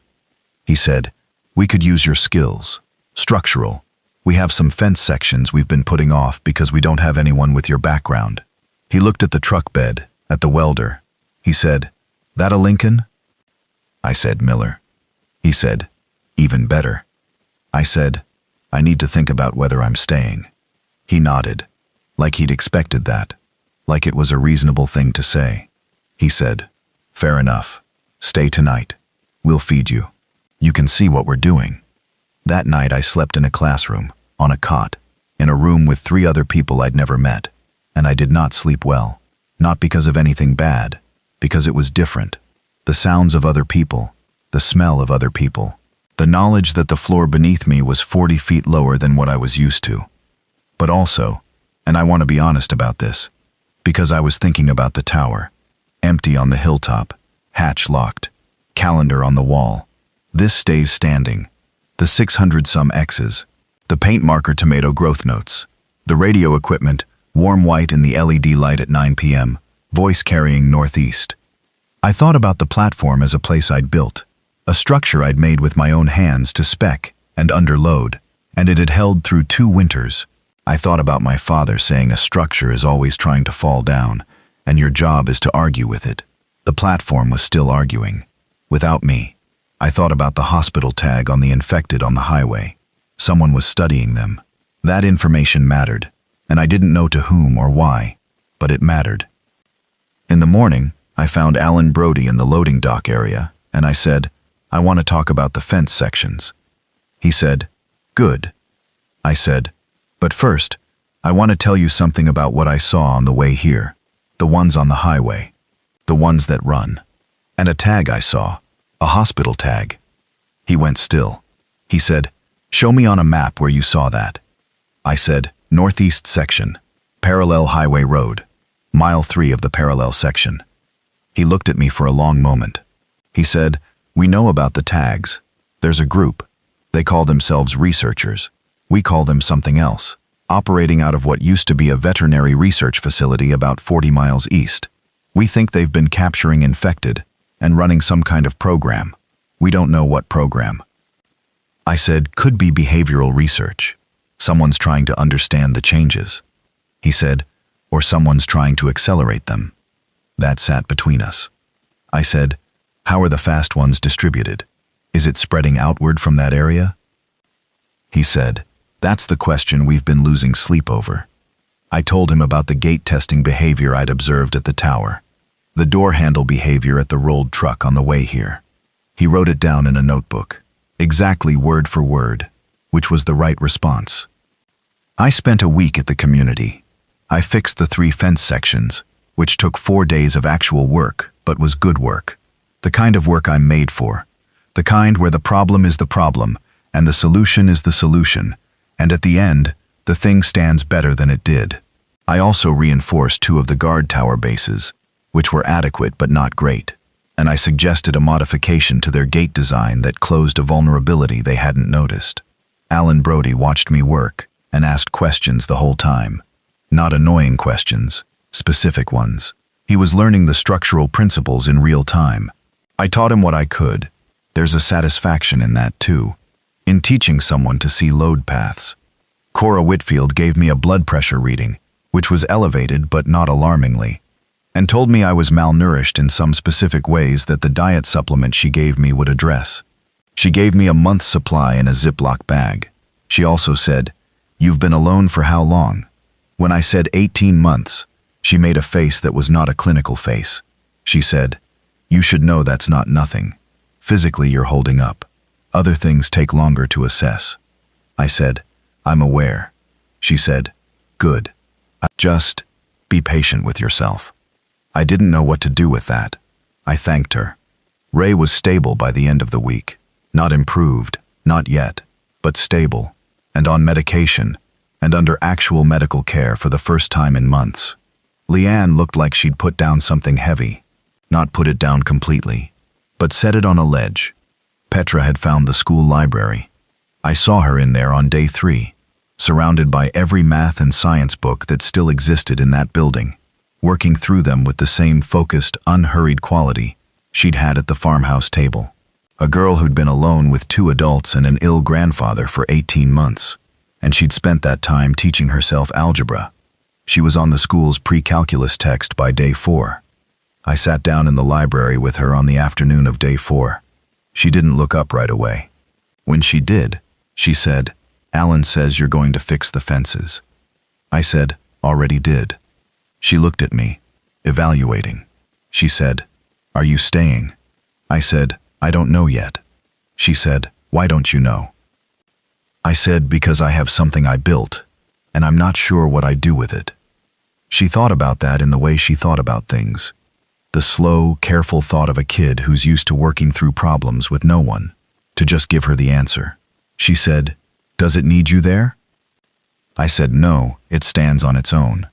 He said, "We could use your skills. Structural. We have some fence sections we've been putting off because we don't have anyone with your background." He looked at the truck bed, at the welder. He said, "That a Lincoln?" I said, "Miller." He said, "Even better." I said, "I need to think about whether I'm staying." He nodded, like he'd expected that, like it was a reasonable thing to say. He said, "Fair enough. Stay tonight. We'll feed you. You can see what we're doing." That night I slept in a classroom, on a cot, in a room with 3 other people I'd never met, and I did not sleep well. Not because of anything bad, because it was different. The sounds of other people, the smell of other people, the knowledge that the floor beneath me was 40 feet lower than what I was used to. But also, and I want to be honest about this, because I was thinking about the tower, empty on the hilltop, hatch locked, calendar on the wall. This stays standing. The 600-some X's, the paint marker tomato growth notes, the radio equipment, warm white in the LED light at 9 p.m., voice carrying northeast. I thought about the platform as a place I'd built, a structure I'd made with my own hands to spec and under load, and it had held through 2 winters. I thought about my father saying a structure is always trying to fall down, and your job is to argue with it. The platform was still arguing, without me. I thought about the hospital tag on the infected on the highway. Someone was studying them. That information mattered, and I didn't know to whom or why, but it mattered. In the morning, I found Alan Brody in the loading dock area, and I said, "I want to talk about the fence sections." He said, "Good." I said, "But first, I want to tell you something about what I saw on the way here, the ones on the highway, the ones that run, and a tag I saw. A hospital tag." He went still. He said, "Show me on a map where you saw that." I said, "Northeast section, parallel highway road, mile 3 of the parallel section." He looked at me for a long moment. He said, "We know about the tags. There's a group. They call themselves researchers. We call them something else, operating out of what used to be a veterinary research facility about 40 miles east. We think they've been capturing infected and running some kind of program. We don't know what program." I said, "Could be behavioral research. Someone's trying to understand the changes." He said, "Or someone's trying to accelerate them." That sat between us. I said, "How are the fast ones distributed? Is it spreading outward from that area?" He said, "That's the question we've been losing sleep over." I told him about the gate testing behavior I'd observed at the tower, the door handle behavior at the rolled truck on the way here. He wrote it down in a notebook, exactly word for word, which was the right response. I spent a week at the community. I fixed the 3 fence sections, which took 4 days of actual work, but was good work. The kind of work I'm made for. The kind where the problem is the problem, and the solution is the solution, and at the end, the thing stands better than it did. I also reinforced 2 of the guard tower bases, which were adequate but not great, and I suggested a modification to their gate design that closed a vulnerability they hadn't noticed. Alan Brody watched me work, and asked questions the whole time. Not annoying questions, specific ones. He was learning the structural principles in real time. I taught him what I could. There's a satisfaction in that too, in teaching someone to see load paths. Cora Whitfield gave me a blood pressure reading, which was elevated but not alarmingly, and told me I was malnourished in some specific ways that the diet supplement she gave me would address. She gave me a month's supply in a Ziploc bag. She also said, "You've been alone for how long?" When I said 18 months, she made a face that was not a clinical face. She said, "You should know that's not nothing. Physically, you're holding up. Other things take longer to assess." I said, "I'm aware." She said, "Good. Just be patient with yourself." I didn't know what to do with that. I thanked her. Ray was stable by the end of the week. Not improved, not yet, but stable, and on medication, and under actual medical care for the first time in months. Leanne looked like she'd put down something heavy. Not put it down completely, but set it on a ledge. Petra had found the school library. I saw her in there on day 3, surrounded by every math and science book that still existed in that building, working through them with the same focused, unhurried quality she'd had at the farmhouse table. A girl who'd been alone with 2 adults and an ill grandfather for 18 months, and she'd spent that time teaching herself algebra. She was on the school's pre-calculus text by day 4. I sat down in the library with her on the afternoon of day 4. She didn't look up right away. When she did, she said, "Alan says you're going to fix the fences." I said, "Already did." She looked at me, evaluating. She said, "Are you staying?" I said, "I don't know yet." She said, "Why don't you know?" I said, "Because I have something I built, and I'm not sure what I do with it." She thought about that in the way she thought about things. The slow, careful thought of a kid who's used to working through problems with no one to just give her the answer. She said, "Does it need you there?" I said, "No, it stands on its own."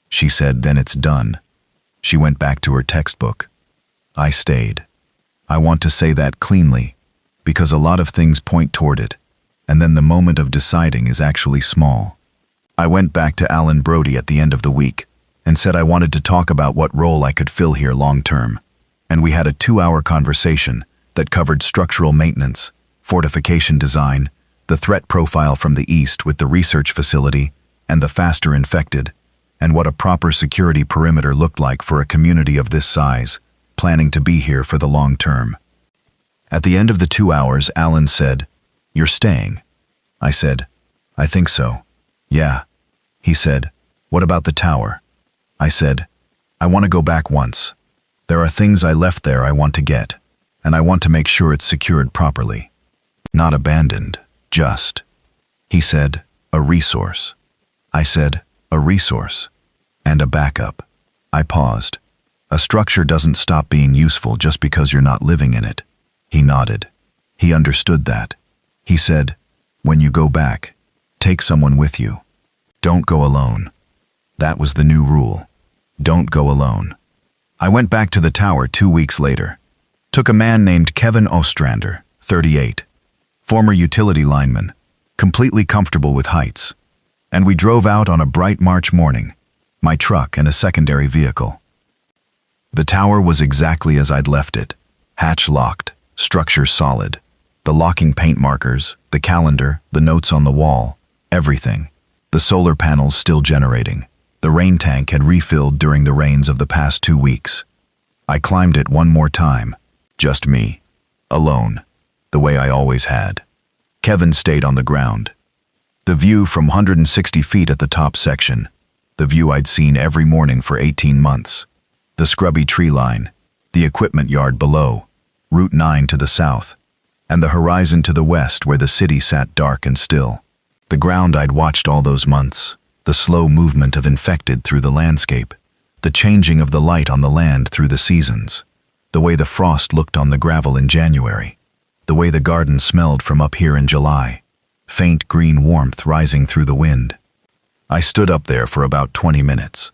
She said, "Then it's done." She went back to her textbook. I stayed. I want to say that cleanly, because a lot of things point toward it, and then the moment of deciding is actually small. I went back to Alan Brody at the end of the week and said I wanted to talk about what role I could fill here long term, and we had a 2-hour conversation that covered structural maintenance, fortification design, the threat profile from the east with the research facility and the faster infected, and what a proper security perimeter looked like for a community of this size, planning to be here for the long term. At the end of the 2 hours, Alan said, "You're staying?" I said, "I think so." "Yeah." He said, "What about the tower?" I said, "I want to go back once. There are things I left there I want to get, and I want to make sure it's secured properly. Not abandoned, just." He said, "A resource." I said, "A resource. And a backup." I paused. "A structure doesn't stop being useful just because you're not living in it." He nodded. He understood that. He said, "When you go back, take someone with you. Don't go alone." That was the new rule. Don't go alone. I went back to the tower 2 weeks later. Took a man named Kevin Ostrander, 38, former utility lineman, completely comfortable with heights. And we drove out on a bright March morning, my truck and a secondary vehicle. The tower was exactly as I'd left it. Hatch locked, structure solid. The locking paint markers, the calendar, the notes on the wall, everything. The solar panels still generating. The rain tank had refilled during the rains of the past 2 weeks. I climbed it one more time. Just me. Alone. The way I always had. Kevin stayed on the ground. The view from 160 feet at the top section. The view I'd seen every morning for 18 months. The scrubby tree line. The equipment yard below. Route 9 to the south. And the horizon to the west where the city sat dark and still. The ground I'd watched all those months. The slow movement of infected through the landscape. The changing of the light on the land through the seasons. The way the frost looked on the gravel in January. The way the garden smelled from up here in July. Faint green warmth rising through the wind. I stood up there for about 20 minutes.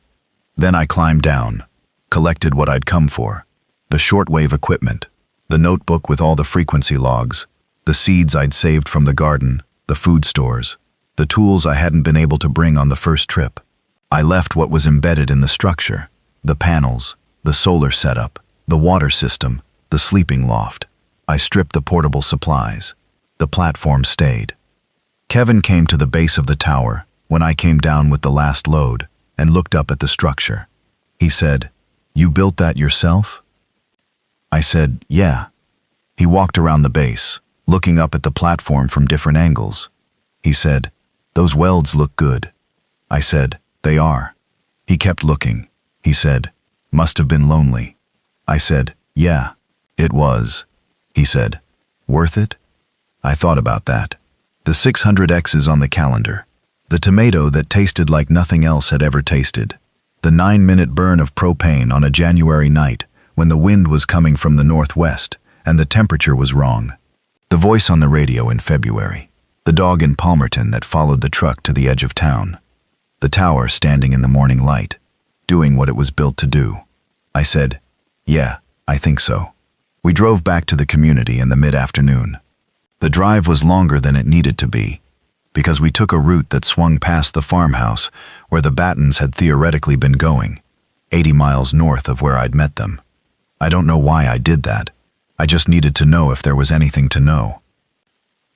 Then I climbed down, collected what I'd come for. The shortwave equipment, the notebook with all the frequency logs, the seeds I'd saved from the garden, the food stores, the tools I hadn't been able to bring on the first trip. I left what was embedded in the structure, the panels, the solar setup, the water system, the sleeping loft. I stripped the portable supplies. The platform stayed. Kevin came to the base of the tower when I came down with the last load and looked up at the structure. He said, "You built that yourself?" I said, "Yeah." He walked around the base, looking up at the platform from different angles. He said, "Those welds look good." I said, "They are." He kept looking. He said, "Must have been lonely." I said, "Yeah, it was." He said, "Worth it?" I thought about that. The 600 X's on the calendar. The tomato that tasted like nothing else had ever tasted. The 9-minute burn of propane on a January night when the wind was coming from the northwest and the temperature was wrong. The voice on the radio in February. The dog in Palmerton that followed the truck to the edge of town. The tower standing in the morning light, doing what it was built to do. I said, "Yeah, I think so." We drove back to the community in the mid-afternoon. The drive was longer than it needed to be, because we took a route that swung past the farmhouse where the Battens had theoretically been going, 80 miles north of where I'd met them. I don't know why I did that. I just needed to know if there was anything to know.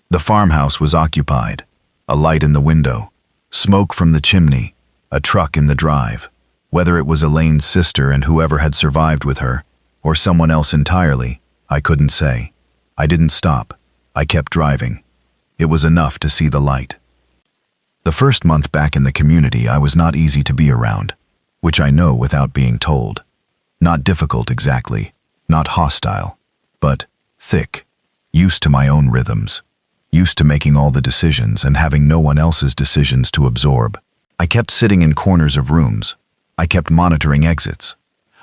The farmhouse was occupied, a light in the window, smoke from the chimney, a truck in the drive. Whether it was Elaine's sister and whoever had survived with her, or someone else entirely, I couldn't say. I didn't stop. I kept driving. It was enough to see the light. The first month back in the community, I was not easy to be around, which I know without being told. Not difficult exactly, not hostile, but thick, used to my own rhythms, used to making all the decisions and having no one else's decisions to absorb. I kept sitting in corners of rooms. I kept monitoring exits.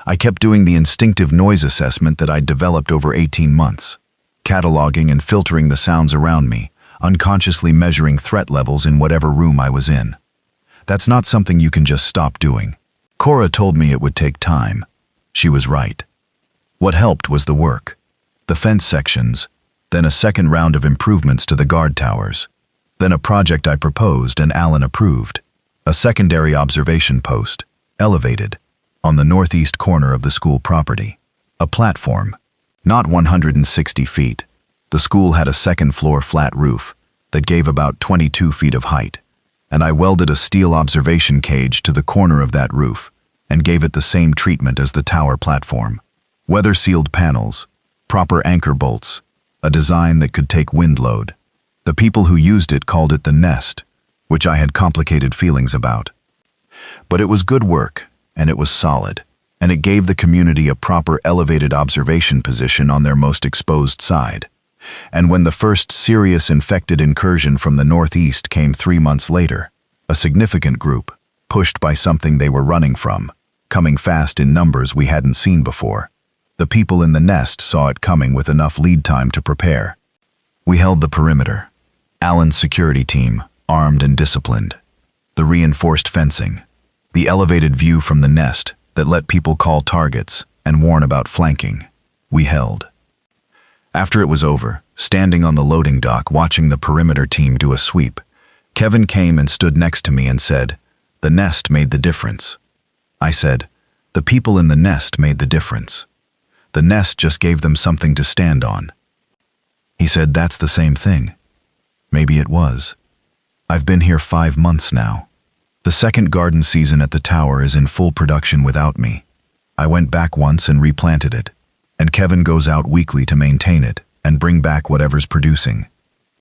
I kept doing the instinctive noise assessment that I'd developed over 18 months, cataloging and filtering the sounds around me, unconsciously measuring threat levels in whatever room I was in. That's not something you can just stop doing. Cora told me it would take time. She was right. What helped was the work, the fence sections, then a second round of improvements to the guard towers, then a project I proposed and Alan approved, a secondary observation post, elevated, on the northeast corner of the school property. A platform, not 160 feet. The school had a second-floor flat roof that gave about 22 feet of height, and I welded a steel observation cage to the corner of that roof and gave it the same treatment as the tower platform. Weather-sealed panels, proper anchor bolts, a design that could take wind load. The people who used it called it the nest, which I had complicated feelings about. But it was good work, and it was solid, and it gave the community a proper elevated observation position on their most exposed side. And when the first serious infected incursion from the northeast came 3 months later, a significant group, pushed by something they were running from, coming fast in numbers we hadn't seen before, the people in the nest saw it coming with enough lead time to prepare. We held the perimeter. Alan's security team, armed and disciplined. The reinforced fencing. The elevated view from the nest that let people call targets and warn about flanking. We held. After it was over, standing on the loading dock watching the perimeter team do a sweep, Kevin came and stood next to me and said, "The nest made the difference." I said, "The people in the nest made the difference. The nest just gave them something to stand on." He said, "That's the same thing." Maybe it was. I've been here 5 months now. The second garden season at the tower is in full production without me. I went back once and replanted it, and Kevin goes out weekly to maintain it and bring back whatever's producing.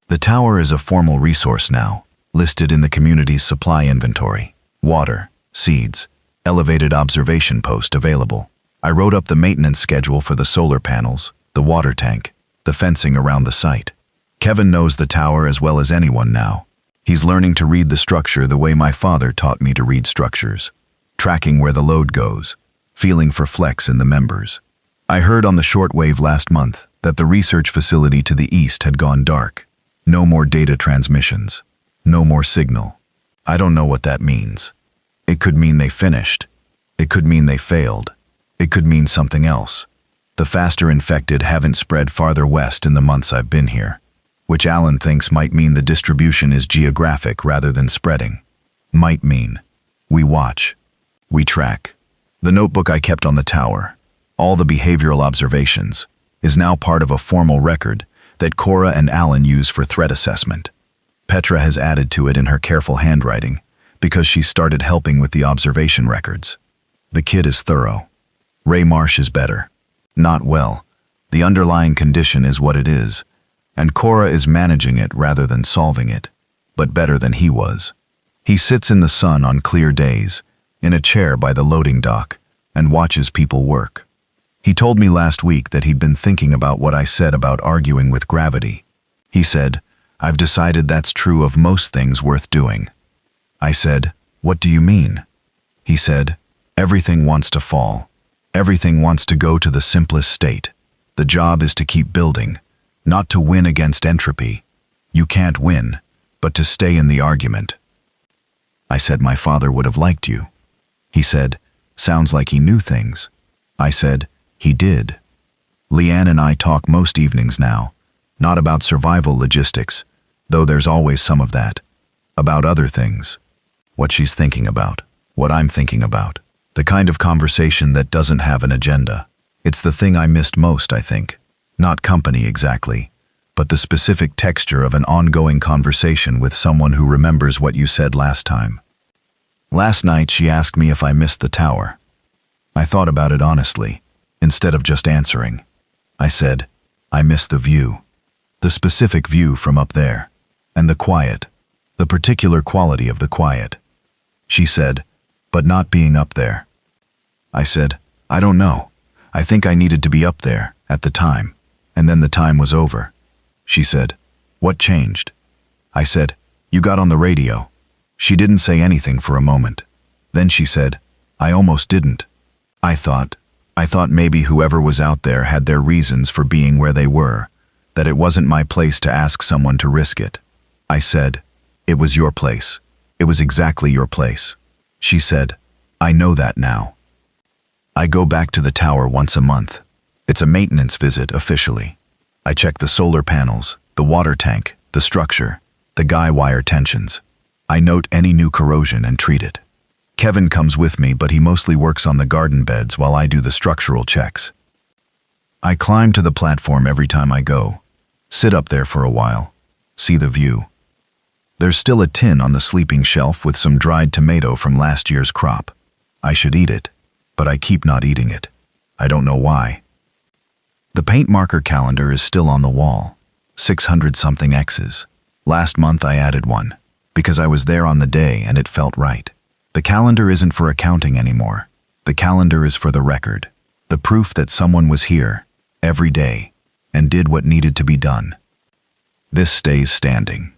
The tower is a formal resource now, listed in the community's supply inventory. Water, seeds, elevated observation post available. I wrote up the maintenance schedule for the solar panels, the water tank, the fencing around the site. Kevin knows the tower as well as anyone now. He's learning to read the structure the way my father taught me to read structures, tracking where the load goes, feeling for flex in the members. I heard on the shortwave last month that the research facility to the east had gone dark. No more data transmissions. No more signal. I don't know what that means. It could mean they finished. It could mean they failed. It could mean something else. The faster infected haven't spread farther west in the months I've been here. which Alan thinks might mean the distribution is geographic rather than spreading. Might mean. We watch. We track. The notebook I kept on the tower, all the behavioral observations, is now part of a formal record that Cora and Alan use for threat assessment. Petra has added to it in her careful handwriting because she started helping with the observation records. The kid is thorough. Ray Marsh is better. Not well. The underlying condition is what it is, and Cora is managing it rather than solving it, but better than he was. He sits in the sun on clear days, in a chair by the loading dock, and watches people work. He told me last week that he'd been thinking about what I said about arguing with gravity. He said, "I've decided that's true of most things worth doing." I said, "What do you mean?" He said, "Everything wants to fall. Everything wants to go to the simplest state. The job is to keep building, not to win against entropy. You can't win, but to stay in the argument." I said my father would have liked you. He said, "Sounds like he knew things." I said, "He did." Leanne and I talk most evenings now, not about survival logistics, though there's always some of that, about other things. What she's thinking about, what I'm thinking about, the kind of conversation that doesn't have an agenda. It's the thing I missed most, I think. Not company exactly, but the specific texture of an ongoing conversation with someone who remembers what you said last time. Last night she asked me if I missed the tower. I thought about it honestly, instead of just answering. I said, I miss the view. The specific view from up there. And the quiet. The particular quality of the quiet. She said, "But not being up there." I said, "I don't know. I think I needed to be up there, at the time. And then the time was over." She said, "What changed?" I said, "You got on the radio." She didn't say anything for a moment. Then she said, "I almost didn't. I thought maybe whoever was out there had their reasons for being where they were, that it wasn't my place to ask someone to risk it." I said, "It was your place. It was exactly your place." She said, "I know that now." I go back to the tower once a month. It's a maintenance visit officially. I check the solar panels, the water tank, the structure, the guy wire tensions. I note any new corrosion and treat it. Kevin comes with me, but he mostly works on the garden beds while I do the structural checks. I climb to the platform every time I go, sit up there for a while, see the view. There's still a tin on the sleeping shelf with some dried tomato from last year's crop. I should eat it, but I keep not eating it. I don't know why. The paint marker calendar is still on the wall, 600-something X's. Last month I added one, because I was there on the day and it felt right. The calendar isn't for accounting anymore. The calendar is for the record, the proof that someone was here, every day, and did what needed to be done. This stays standing.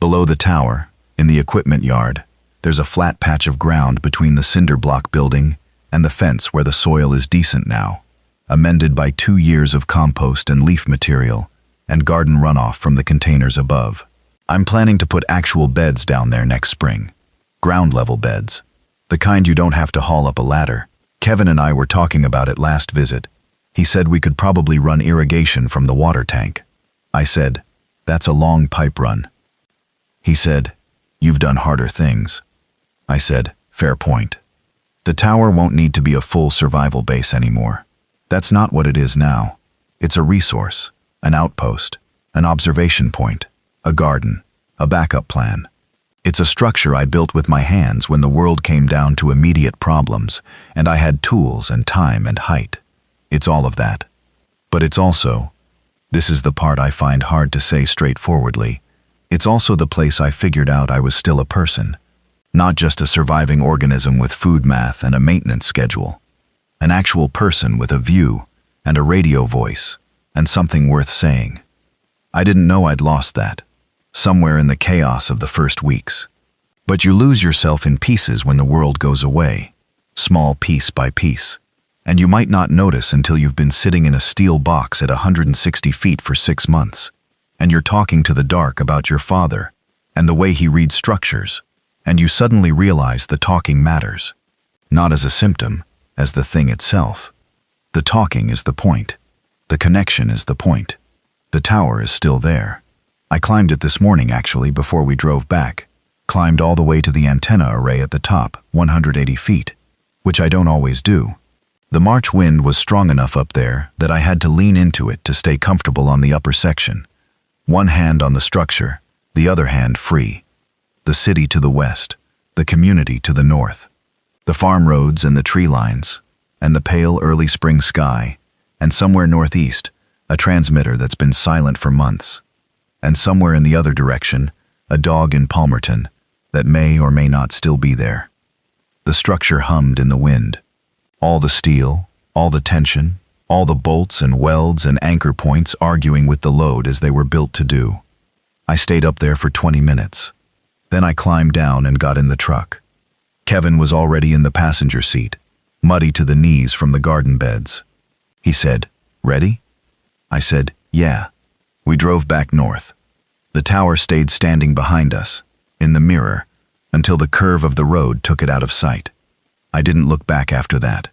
Below the tower, in the equipment yard, there's a flat patch of ground between the cinder block building and the fence where the soil is decent now, amended by 2 years of compost and leaf material and garden runoff from the containers above. I'm planning to put actual beds down there next spring. Ground-level beds. The kind you don't have to haul up a ladder. Kevin and I were talking about it last visit. He said we could probably run irrigation from the water tank. I said, "That's a long pipe run." He said, "You've done harder things." I said, "Fair point. The tower won't need to be a full survival base anymore. That's not what it is now. It's a resource, an outpost, an observation point, a garden, a backup plan. It's a structure I built with my hands when the world came down to immediate problems and I had tools and time and height. It's all of that. But it's also, this is the part I find hard to say straightforwardly, it's also the place I figured out I was still a person, not just a surviving organism with food math and a maintenance schedule. An actual person with a view and a radio voice and something worth saying. I didn't know I'd lost that, somewhere in the chaos of the first weeks. But you lose yourself in pieces when the world goes away, small piece by piece. And you might not notice until you've been sitting in a steel box at 160 feet for 6 months, and you're talking to the dark about your father and the way he reads structures, and you suddenly realize the talking matters, not as a symptom, as the thing itself. The talking is the point. The connection is the point. The tower is still there. I climbed it this morning, actually, before we drove back. Climbed all the way to the antenna array at the top, 180 feet, which I don't always do. The March wind was strong enough up there that I had to lean into it to stay comfortable on the upper section. One hand on the structure, the other hand free. The city to the west, the community to the north. The farm roads and the tree lines, and the pale early spring sky, and somewhere northeast, a transmitter that's been silent for months. And somewhere in the other direction, a dog in Palmerton that may or may not still be there. The structure hummed in the wind. All the steel, all the tension, all the bolts and welds and anchor points arguing with the load as they were built to do. I stayed up there for 20 minutes. Then I climbed down and got in the truck. Kevin was already in the passenger seat, muddy to the knees from the garden beds. He said, "Ready?" I said, "Yeah." We drove back north. The tower stayed standing behind us, in the mirror, until the curve of the road took it out of sight. I didn't look back after that.